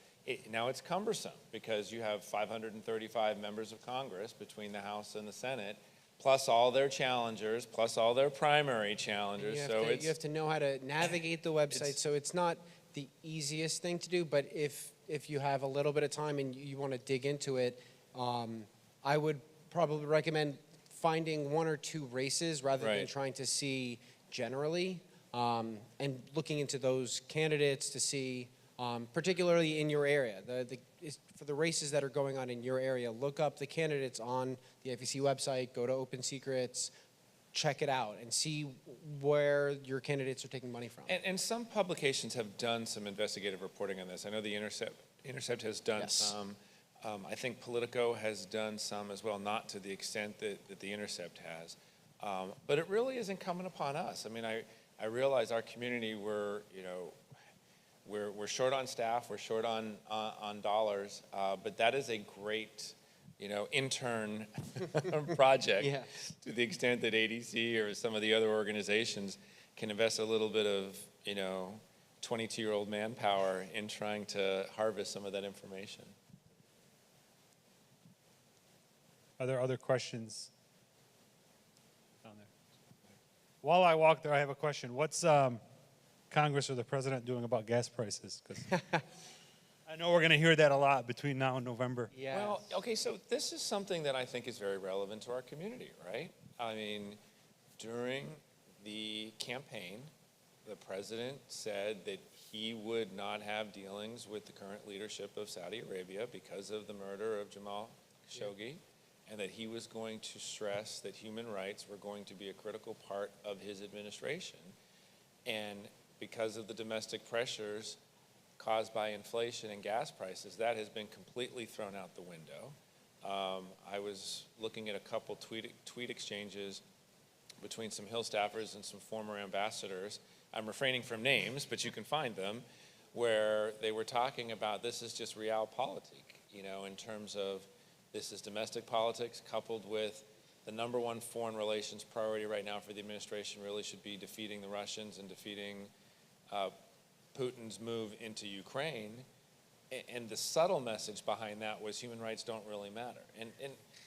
Now it's cumbersome because you have 535 members of Congress between the House and the Senate, plus all their challengers, plus all their primary challengers. You have to know how to navigate the website, so it's not the easiest thing to do, but if you have a little bit of time and you want to dig into it, I would probably recommend finding one or two races rather than trying to see generally, and looking into those candidates to see, particularly in your area, for the races that are going on in your area, look up the candidates on the FEC website, go to Open Secrets, check it out and see where your candidates are taking money from. And some publications have done some investigative reporting on this. I know the Intercept has done some. I think Politico has done some as well, not to the extent that the Intercept has. But it really is incumbent upon us. I mean, I realize our community, we're short on staff, we're short on dollars, but that is a great, intern project to the extent that ADC or some of the other organizations can invest a little bit of, 22-year-old manpower in trying to harvest some of that information. Are there other questions down there? While I walk there, I have a question. What's Congress or the president doing about gas prices? 'Cause I know we're going to hear that a lot between now and November. Yeah. Well, okay, so this is something that I think is very relevant to our community, right? I mean, during the campaign, the president said that he would not have dealings with the current leadership of Saudi Arabia because of the murder of Jamal Khashoggi, and that he was going to stress that human rights were going to be a critical part of his administration. And because of the domestic pressures caused by inflation and gas prices, that has been completely thrown out the window. I was looking at a couple tweet exchanges between some Hill staffers and some former ambassadors. I'm refraining from names, but you can find them, where they were talking about this is just realpolitik, you know, in terms of this is domestic politics coupled with the #1 foreign relations priority right now for the administration really should be defeating the Russians and defeating Putin's move into Ukraine. And the subtle message behind that was human rights don't really matter. And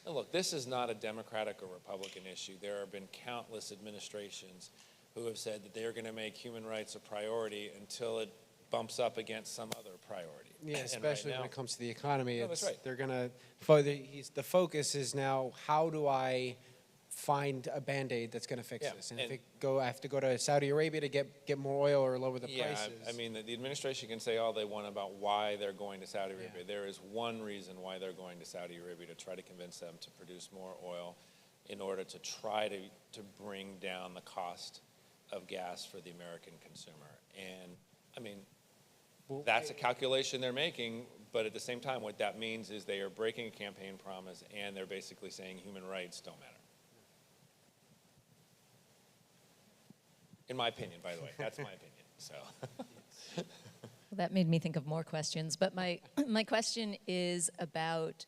look, this is not a Democratic or Republican issue. There have been countless administrations who have said that they are going to make human rights a priority until it bumps up against some other priority. Yeah, And especially right now, when it comes to the economy. No, that's It's, right. They're gonna. The focus is now how do I find a Band-Aid that's going to fix Yeah, this? And, and- if I have to go to Saudi Arabia to get more oil or lower the prices. I mean, the administration can say all they want about why they're going to Saudi Arabia. There is one reason why they're going to Saudi Arabia, to try to convince them to produce more oil in order to try to bring down the cost of gas for the American consumer. And, I mean, that's a calculation they're making, but at the same time, what that means is they are breaking a campaign promise, and they're basically saying human rights don't matter. In my opinion, by the way, that's my opinion, so. Well, that made me think of more questions, but my question is about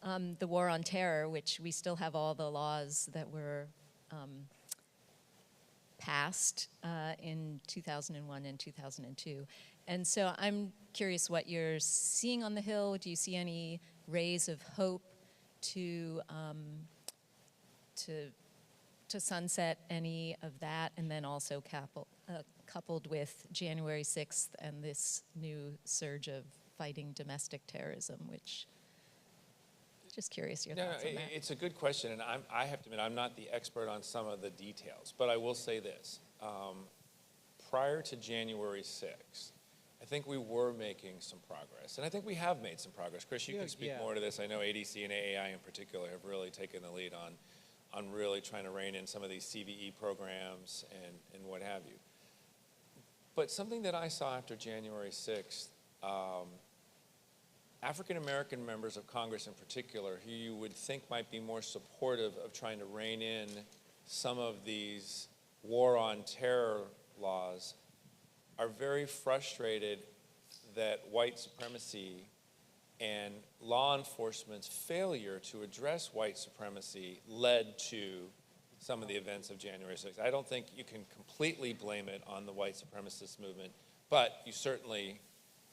the war on terror, which we still have all the laws that were passed in 2001 and 2002. And so I'm curious what you're seeing on the Hill. Do you see any rays of hope to sunset any of that, and then also coupled with January 6th and this new surge of fighting domestic terrorism, which, just curious your thoughts on that. It's a good question, and I have to admit, I'm not the expert on some of the details, but I will say this. Prior to January 6th, I think we were making some progress, and I think we have made some progress. Chris, you can speak more to this. I know ADC and AAI in particular have really taken the lead on really trying to rein in some of these CVE programs and what have you. But something that I saw after January 6th, African-American members of Congress in particular, who you would think might be more supportive of trying to rein in some of these war on terror laws, are very frustrated that white supremacy and law enforcement's failure to address white supremacy led to some of the events of January 6th. I don't think you can completely blame it on the white supremacist movement, but you certainly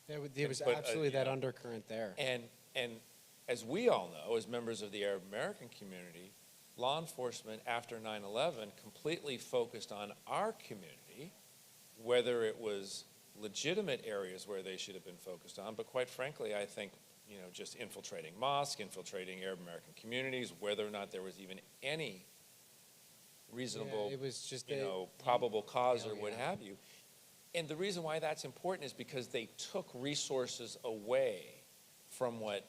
There was absolutely that undercurrent there. And as we all know, as members of the Arab American community, law enforcement after 9/11 completely focused on our community, whether it was legitimate areas where they should have been focused on, but quite frankly, I think, you know, just infiltrating mosques, infiltrating Arab American communities, whether or not there was even any reasonable, it was just probable cause or what have you. And the reason why that's important is because they took resources away from what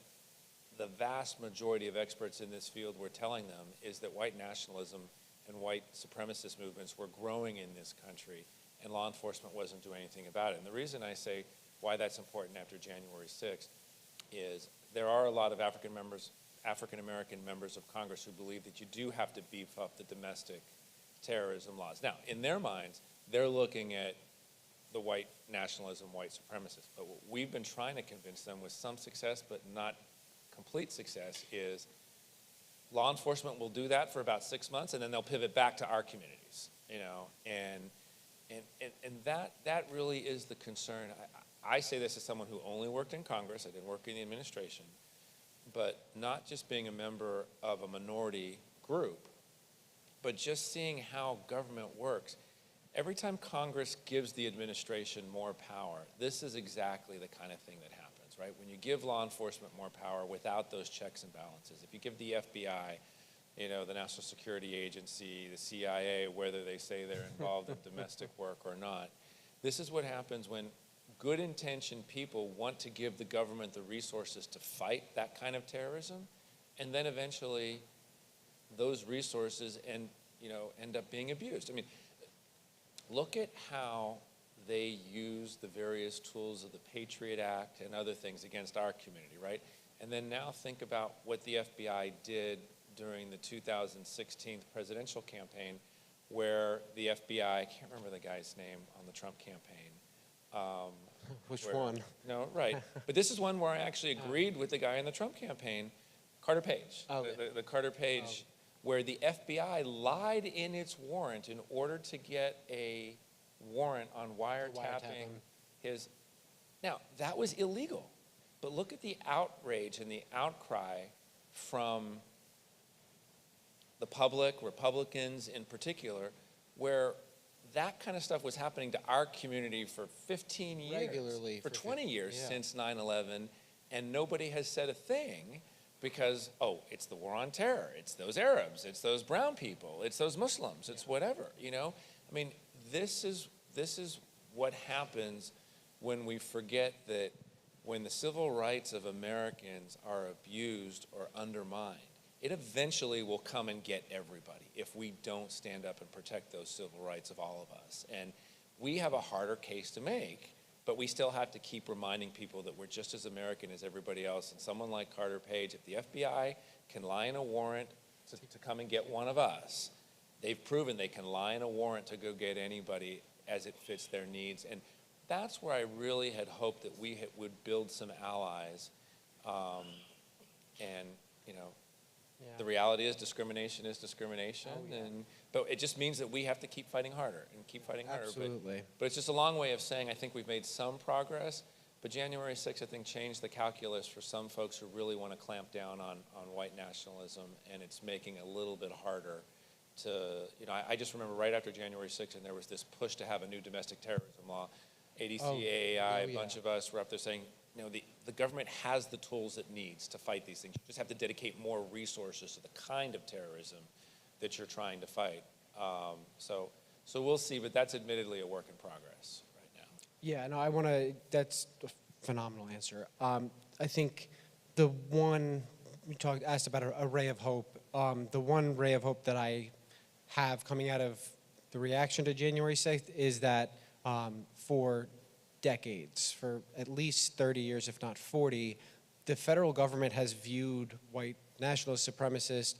the vast majority of experts in this field were telling them, is that white nationalism and white supremacist movements were growing in this country, and law enforcement wasn't doing anything about it. And the reason I say why that's important after January 6th is there are a lot of African-American members of Congress who believe that you do have to beef up the domestic terrorism laws. Now, in their minds, they're looking at the white nationalism, white supremacists. But what we've been trying to convince them with some success, but not complete success, is law enforcement will do that for about 6 months, and then they'll pivot back to our communities, you know, and that really is the concern. I say this as someone who only worked in Congress. I didn't work in the administration, but not just being a member of a minority group, but just seeing how government works. every time Congress gives the administration more power, this is exactly the kind of thing that happens, right? When you give law enforcement more power without those checks and balances, if you give the FBI, you know, the National Security Agency, the CIA, whether they say they're involved in domestic work or not, this is what happens when good-intentioned people want to give the government the resources to fight that kind of terrorism, and then eventually those resources end up being abused. I mean, look at how they use the various tools of the Patriot Act and other things against our community, right? And then now think about what the FBI did during the 2016 presidential campaign, where the FBI, I can't remember the guy's name on the Trump campaign. Which one? No, right. But this is one where I actually agreed with the guy in the Trump campaign, Carter Page. Oh, The Carter Page, where the FBI lied in its warrant in order to get a warrant on wiretapping his. Now, that was illegal. But look at the outrage and the outcry from the public, Republicans in particular, where that kind of stuff was happening to our community for 15 years. Regularly. For 20 years yeah. since 9/11, and nobody has said a thing because, oh, it's the war on terror, it's those Arabs, it's those brown people, it's those Muslims, it's whatever, you know? I mean, this is what happens when we forget that when the civil rights of Americans are abused or undermined, it eventually will come and get everybody if we don't stand up and protect those civil rights of all of us. And we have a harder case to make, but we still have to keep reminding people that we're just as American as everybody else. And someone like Carter Page, if the FBI can lie in a warrant to come and get one of us, they've proven they can lie in a warrant to go get anybody as it fits their needs. And that's where I really had hoped that we would build some allies. And, you know, the reality is discrimination, but it just means that we have to keep fighting harder and keep fighting harder. Absolutely. But it's just a long way of saying I think we've made some progress, but January 6th, I think, changed the calculus for some folks who really want to clamp down on white nationalism, and it's making it a little bit harder to, you know, I just remember right after January 6th, and there was this push to have a new domestic terrorism law. ADC, AAI, a bunch of us were up there saying, you know, the government has the tools it needs to fight these things. You just have to dedicate more resources to the kind of terrorism that you're trying to fight. So we'll see, but that's admittedly a work in progress right now. Yeah, no, that's a phenomenal answer. I think the one, asked about a ray of hope. The one ray of hope that I have coming out of the reaction to January 6th is that for decades, for at least 30 years, if not 40, the federal government has viewed white nationalist supremacists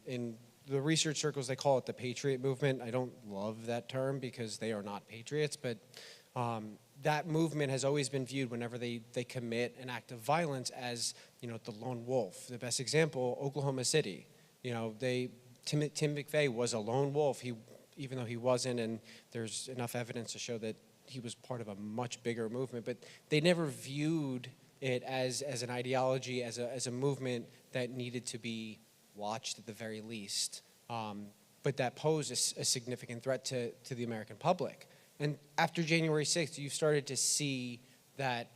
in the research circles, they call it the patriot movement. I don't love that term because they are not patriots, but that movement has always been viewed whenever they commit an act of violence as, you know, the lone wolf. The best example, Oklahoma City. You know, Tim McVeigh was a lone wolf. Even though he wasn't, and there's enough evidence to show that he was part of a much bigger movement, but they never viewed it as an ideology, as a movement that needed to be watched at the very least, but that posed a significant threat to the American public. And after January 6th, you started to see that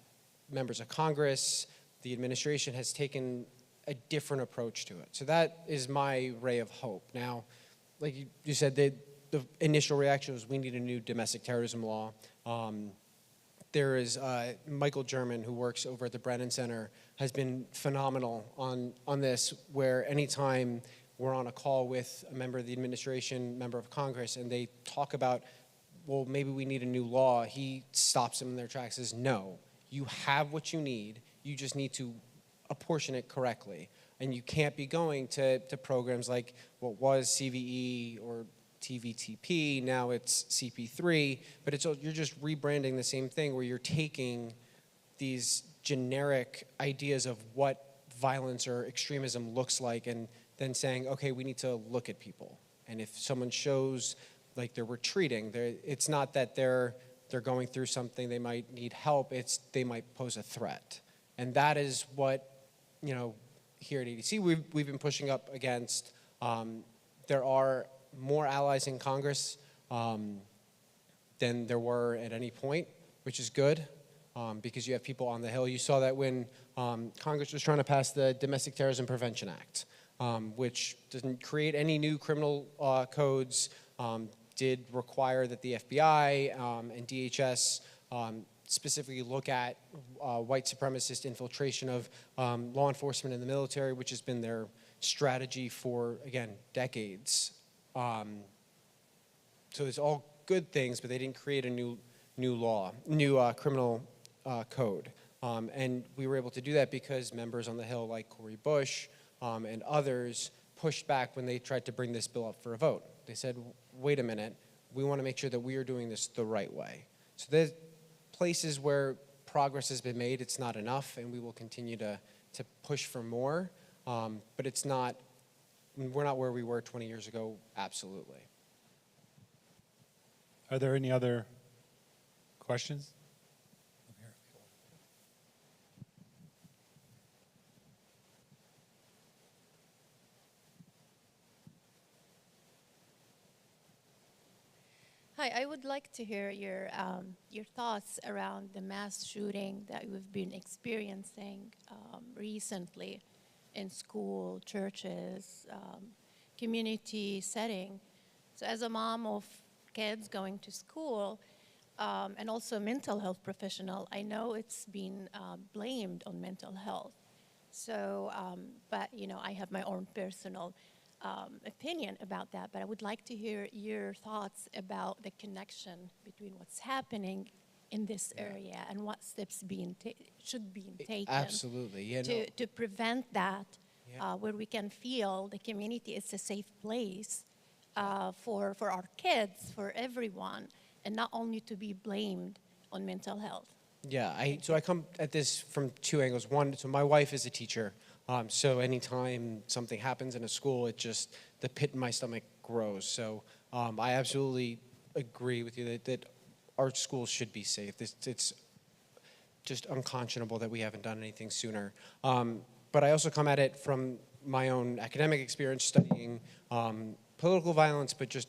members of Congress, the administration has taken a different approach to it. So that is my ray of hope. Now, like you said, the initial reaction was we need a new domestic terrorism law. There is Michael German, who works over at the Brennan Center, has been phenomenal on this, where anytime we're on a call with a member of the administration, member of Congress, and they talk about, well, maybe we need a new law, he stops them in their tracks and says, no, you have what you need, you just need to apportion it correctly. And you can't be going to programs like what was CVE or TVTP, now it's CP3, but you're just rebranding the same thing where you're taking these generic ideas of what violence or extremism looks like and then saying, okay, we need to look at people. And if someone shows like they're retreating, it's not that they're going through something, they might need help, it's they might pose a threat. And that is what, you know, here at ADC we've been pushing up against. There are more allies in Congress. than there were at any point, which is good because you have people on the Hill. You saw that when Congress was trying to pass the Domestic Terrorism Prevention Act, which doesn't create any new criminal codes, did require that the FBI and DHS specifically look at white supremacist infiltration of law enforcement in the military, which has been their strategy for, again, decades. So it's all good things, but they didn't create a new criminal code. And we were able to do that because members on the Hill like Cori Bush and others pushed back when they tried to bring this bill up for a vote. They said, wait a minute, we want to make sure that we are doing this the right way. So there's places where progress has been made. It's not enough, and we will continue to push for more. But it's not, we're not where we were 20 years ago, absolutely. Are there any other questions? Hi, I would like to hear your thoughts around the mass shooting that we've been experiencing recently in school, churches, community setting. So as a mom of kids going to school and also a mental health professional, I know it's been blamed on mental health. So, but you know, I have my own personal opinion about that, but I would like to hear your thoughts about the connection between what's happening in this area and what steps should be taken. Absolutely, yeah. To prevent that, where we can feel the community is a safe place for our kids, for everyone, and not only to be blamed on mental health. Yeah, so I come at this from two angles. One, so my wife is a teacher. So anytime something happens in a school, the pit in my stomach grows. So I absolutely agree with you that our schools should be safe. It's just unconscionable that we haven't done anything sooner. But I also come at it from my own academic experience studying political violence, but just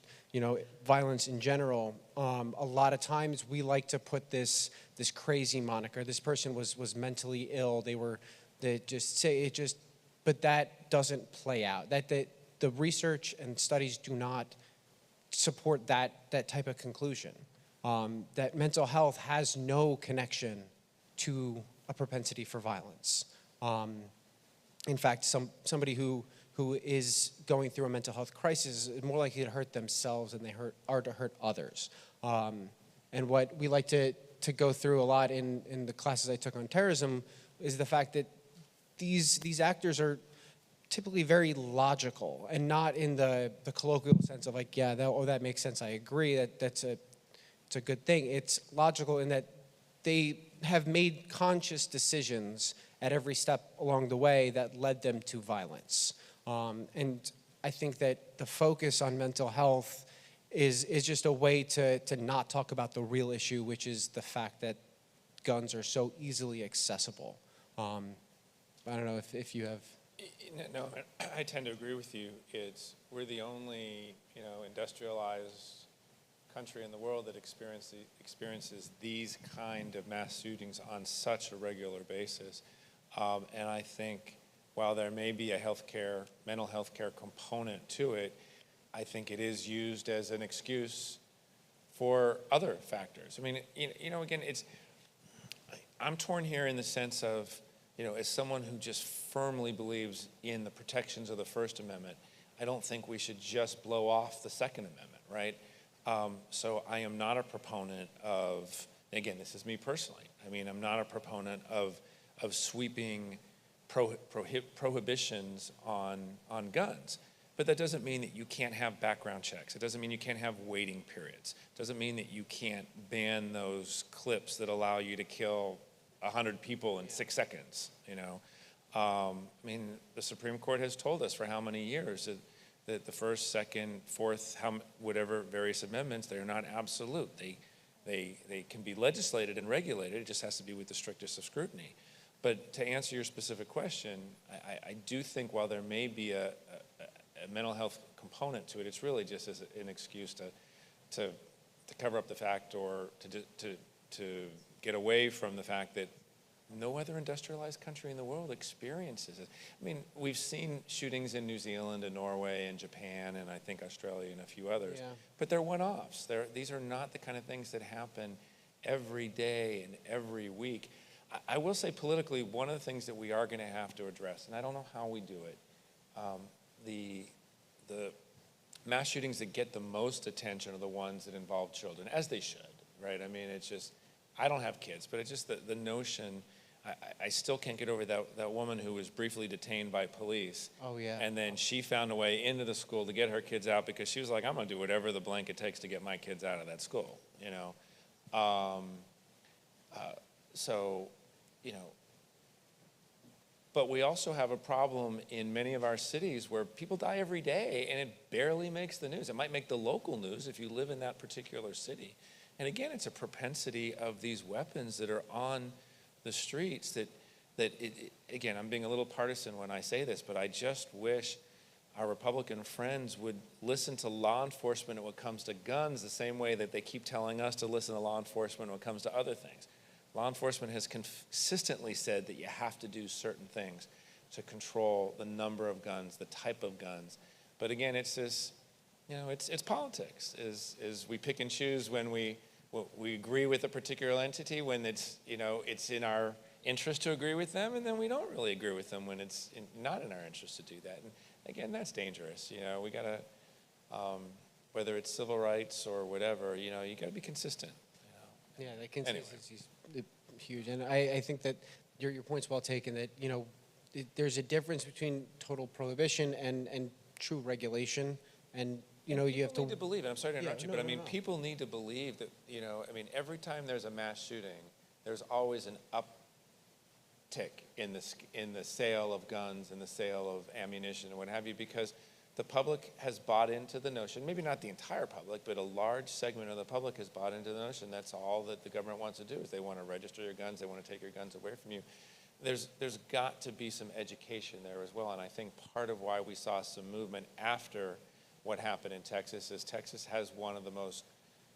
violence in general. A lot of times we like to put this crazy moniker. This person was mentally ill. But that doesn't play out. The research and studies do not support that type of conclusion. That mental health has no connection to a propensity for violence. In fact, somebody who is going through a mental health crisis is more likely to hurt themselves than they are to hurt others. And what we like to go through a lot in the classes I took on terrorism is the fact that these actors are typically very logical and not in the colloquial sense of like, yeah, that makes sense, I agree, it's a good thing. It's logical in that they have made conscious decisions at every step along the way that led them to violence. And I think that the focus on mental health is just a way to not talk about the real issue, which is the fact that guns are so easily accessible. I don't know if you have. No, I tend to agree with you. We're the only industrialized country in the world that experiences these kind of mass shootings on such a regular basis. And I think while there may be a mental health care component to it, I think it is used as an excuse for other factors. I mean, again, I'm torn here in the sense of, as someone who just firmly believes in the protections of the First Amendment, I don't think we should just blow off the Second Amendment, right? So I am not a proponent of, again, this is me personally, I'm not a proponent of sweeping prohibitions on guns. But that doesn't mean that you can't have background checks. It doesn't mean you can't have waiting periods. It doesn't mean that you can't ban those clips that allow you to kill 100 people in 6 seconds, the Supreme Court has told us for how many years that the First, Second, Fourth, whatever various amendments, they're not absolute. They can be legislated and regulated. It just has to be with the strictest of scrutiny. But to answer your specific question, I do think while there may be a mental health component to it, it's really just as an excuse to to cover up the fact or to get away from the fact that no other industrialized country in the world experiences it. I mean, we've seen shootings in New Zealand and Norway and Japan and I think Australia and a few others, but they're one-offs. These are not the kind of things that happen every day and every week. I will say politically, one of the things that we are going to have to address, and I don't know how we do it, the mass shootings that get the most attention are the ones that involve children, as they should, right? I mean, it's just, I don't have kids, but it's just the notion, I still can't get over that woman who was briefly detained by police. Oh, yeah. And then she found a way into the school to get her kids out because she was like, I'm going to do whatever the blank it takes to get my kids out of that school, you know? So, you know, but we also have a problem in many of our cities where people die every day and it barely makes the news. It might make the local news if you live in that particular city. And again, it's a propensity of these weapons that are on the streets again, I'm being a little partisan when I say this, but I just wish our Republican friends would listen to law enforcement when it comes to guns the same way that they keep telling us to listen to law enforcement when it comes to other things. Law enforcement has consistently said that you have to do certain things to control the number of guns, the type of guns. But again, it's this, you know, it's politics. Is we pick and choose when we agree with a particular entity, when it's, you know, it's in our interest to agree with them, and then we don't really agree with them when it's not in our interest to do that. And again, that's dangerous. You know, we gotta, whether it's civil rights or whatever, you know, you gotta be consistent. Yeah, that consistency is huge, and I think that your point's well taken. That, you know, there's a difference between total prohibition and true regulation, and you know, you have to People need to believe it. I'm sorry to interrupt you, but I mean, no. people need to believe that, you know, I mean, every time there's a mass shooting, there's always an uptick in the sale of guns and the sale of ammunition and what have you, because the public has bought into the notion, maybe not the entire public, but a large segment of the public has bought into the notion that's all that the government wants to do is they want to register your guns, they want to take your guns away from you. There's got to be some education there as well, and I think part of why we saw some movement after what happened in Texas is Texas has one of the most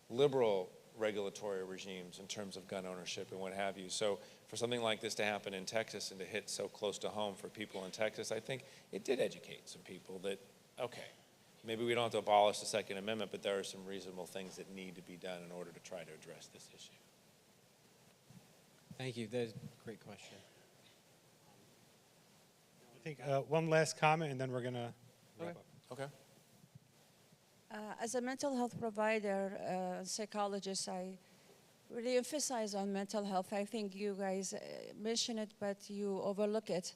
liberal regulatory regimes in terms of gun ownership and what have you. So for something like this to happen in Texas and to hit so close to home for people in Texas, I think it did educate some people that, okay, maybe we don't have to abolish the Second Amendment, but there are some reasonable things that need to be done in order to try to address this issue. Thank you. That's a great question. I think one last comment, and then we're gonna wrap up. Okay. As a mental health provider, psychologist, I really emphasize on mental health. I think you guys mention it, but you overlook it.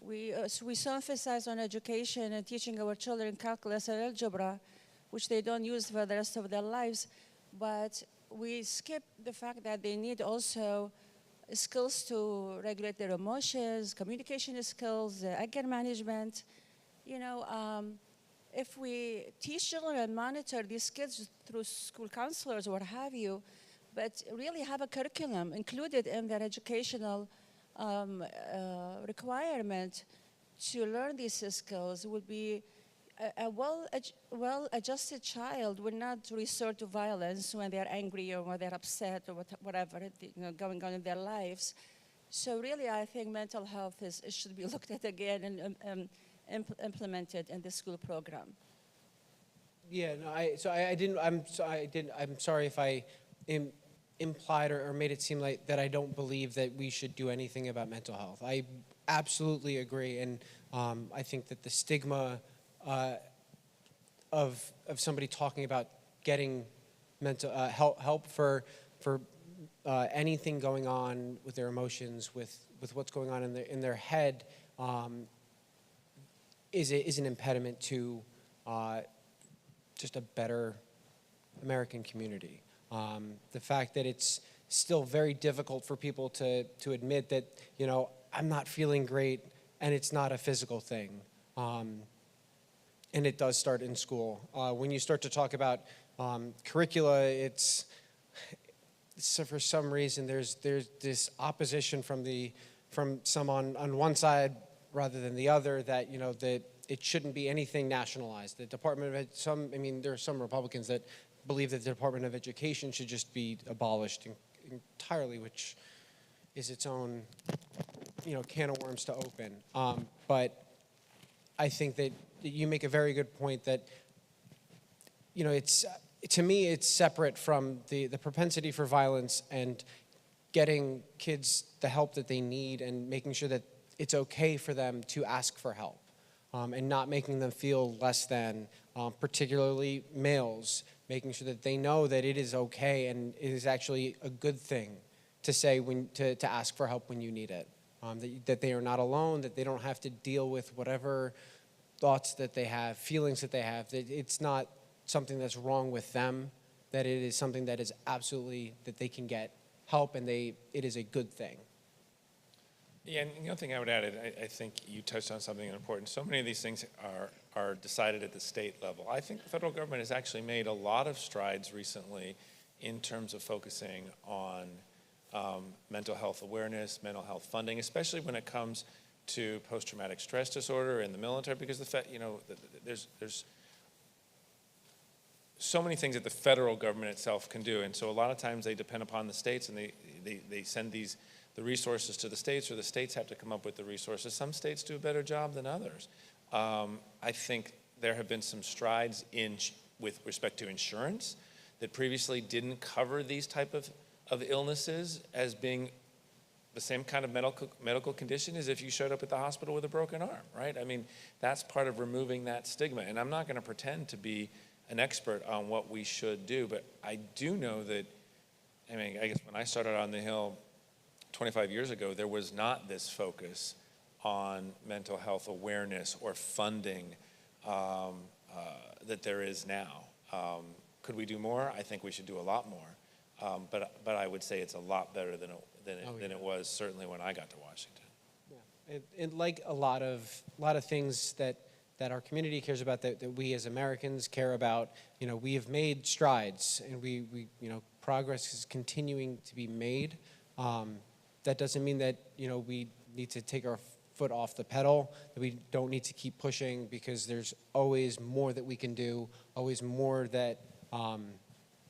We so emphasize on education and teaching our children calculus and algebra, which they don't use for the rest of their lives, but we skip the fact that they need also skills to regulate their emotions, communication skills, anger management. You know, if we teach children and monitor these kids through school counselors or what have you, but really have a curriculum included in their educational requirement to learn these skills, would be a well-adjusted child will not resort to violence when they're angry or when they're upset or whatever going on in their lives. So really, I think mental health should be looked at again and implemented in the school program. Yeah, no, I'm sorry if I implied or made it seem like that I don't believe that we should do anything about mental health. I absolutely agree, and I think that the stigma of somebody talking about getting mental help for anything going on with their emotions, with what's going on in their head, is an impediment to just a better American community. The fact that it's still very difficult for people to admit that, you know, I'm not feeling great, and it's not a physical thing. And it does start in school. When you start to talk about curricula, so for some reason there's this opposition from some on one side rather than the other, that, you know, that it shouldn't be anything nationalized. The Department of there are some Republicans that believe that the Department of Education should just be abolished entirely, which is its own, can of worms to open. But I think that you make a very good point that, to me, it's separate from the propensity for violence and getting kids the help that they need and making sure that it's okay for them to ask for help, and not making them feel less than, particularly males, making sure that they know that it is okay and it is actually a good thing to say to ask for help when you need it, that they are not alone, that they don't have to deal with whatever thoughts that they have, feelings that they have, that it's not something that's wrong with them, that it is something that is absolutely, that they can get help and it is a good thing. Yeah, and the other thing I would add, I think you touched on something important. So many of these things are decided at the state level. I think the federal government has actually made a lot of strides recently in terms of focusing on mental health awareness, mental health funding, especially when it comes to post-traumatic stress disorder in the military, because there's so many things that the federal government itself can do, and so a lot of times they depend upon the states, and they send the resources to the states, or the states have to come up with the resources. Some states do a better job than others. I think there have been some strides with respect to insurance that previously didn't cover these type of illnesses as being the same kind of medical condition as if you showed up at the hospital with a broken arm, right? I mean, that's part of removing that stigma. And I'm not going to pretend to be an expert on what we should do, but I do know that, I guess when I started on the Hill 25 years ago, there was not this focus on mental health awareness or funding that there is now. Could we do more? I think we should do a lot more. But I would say it's a lot better than it was certainly when I got to Washington. Yeah. And like a lot of things that our community cares about, that we as Americans care about, we have made strides, and we progress is continuing to be made. That doesn't mean that we need to take our foot off the pedal, that we don't need to keep pushing, because there's always more that we can do, always more that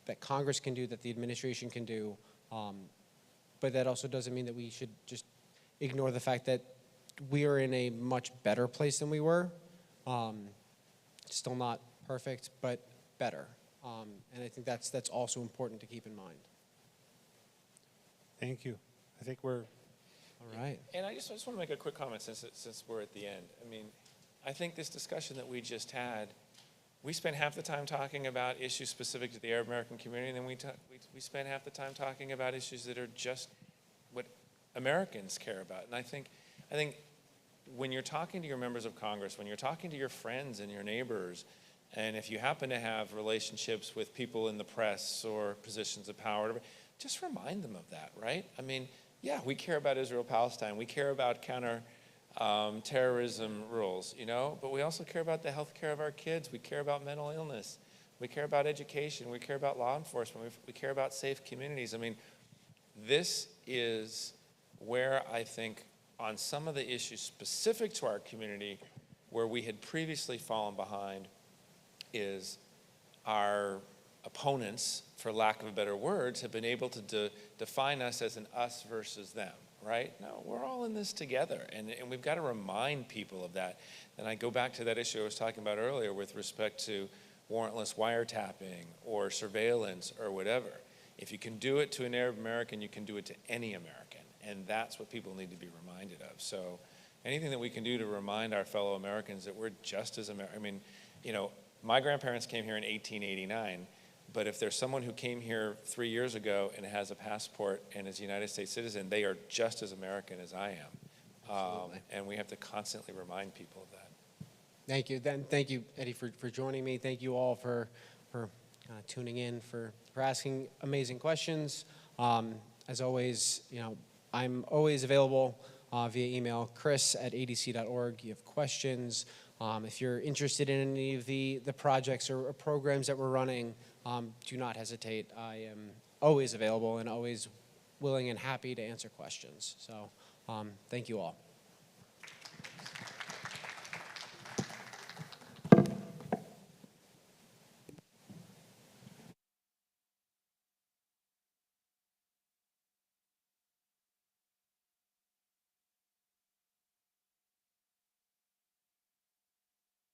that Congress can do, that the administration can do. But that also doesn't mean that we should just ignore the fact that we are in a much better place than we were. Still not perfect, but better. And I think that's also important to keep in mind. Thank you. I think we're all right. And I just want to make a quick comment since we're at the end. I think this discussion that we just had, we spent half the time talking about issues specific to the Arab American community, and then we spent half the time talking about issues that are just what Americans care about. And I think when you're talking to your members of Congress, when you're talking to your friends and your neighbors, and if you happen to have relationships with people in the press or positions of power, whatever, just remind them of that, right? Yeah, we care about Israel-Palestine. We care about terrorism rules, but we also care about the health care of our kids. We care about mental illness. We care about education. We care about law enforcement. We care about safe communities. This is where I think on some of the issues specific to our community where we had previously fallen behind is our opponents, for lack of better words, have been able to define us as an us versus them, right? No, we're all in this together, and we've got to remind people of that. And I go back to that issue I was talking about earlier with respect to warrantless wiretapping or surveillance or whatever. If you can do it to an Arab American, you can do it to any American, and that's what people need to be reminded of. So anything that we can do to remind our fellow Americans that we're just as American. My grandparents came here in 1889, but if there's someone who came here 3 years ago and has a passport and is a United States citizen, they are just as American as I am. And we have to constantly remind people of that. Thank you. Thank you, Eddie, for joining me. Thank you all for tuning in, for asking amazing questions. As always, I'm always available via email, chris@adc.org. You have questions. If you're interested in any of the projects or programs that we're running, do not hesitate. I am always available and always willing and happy to answer questions. So thank you all.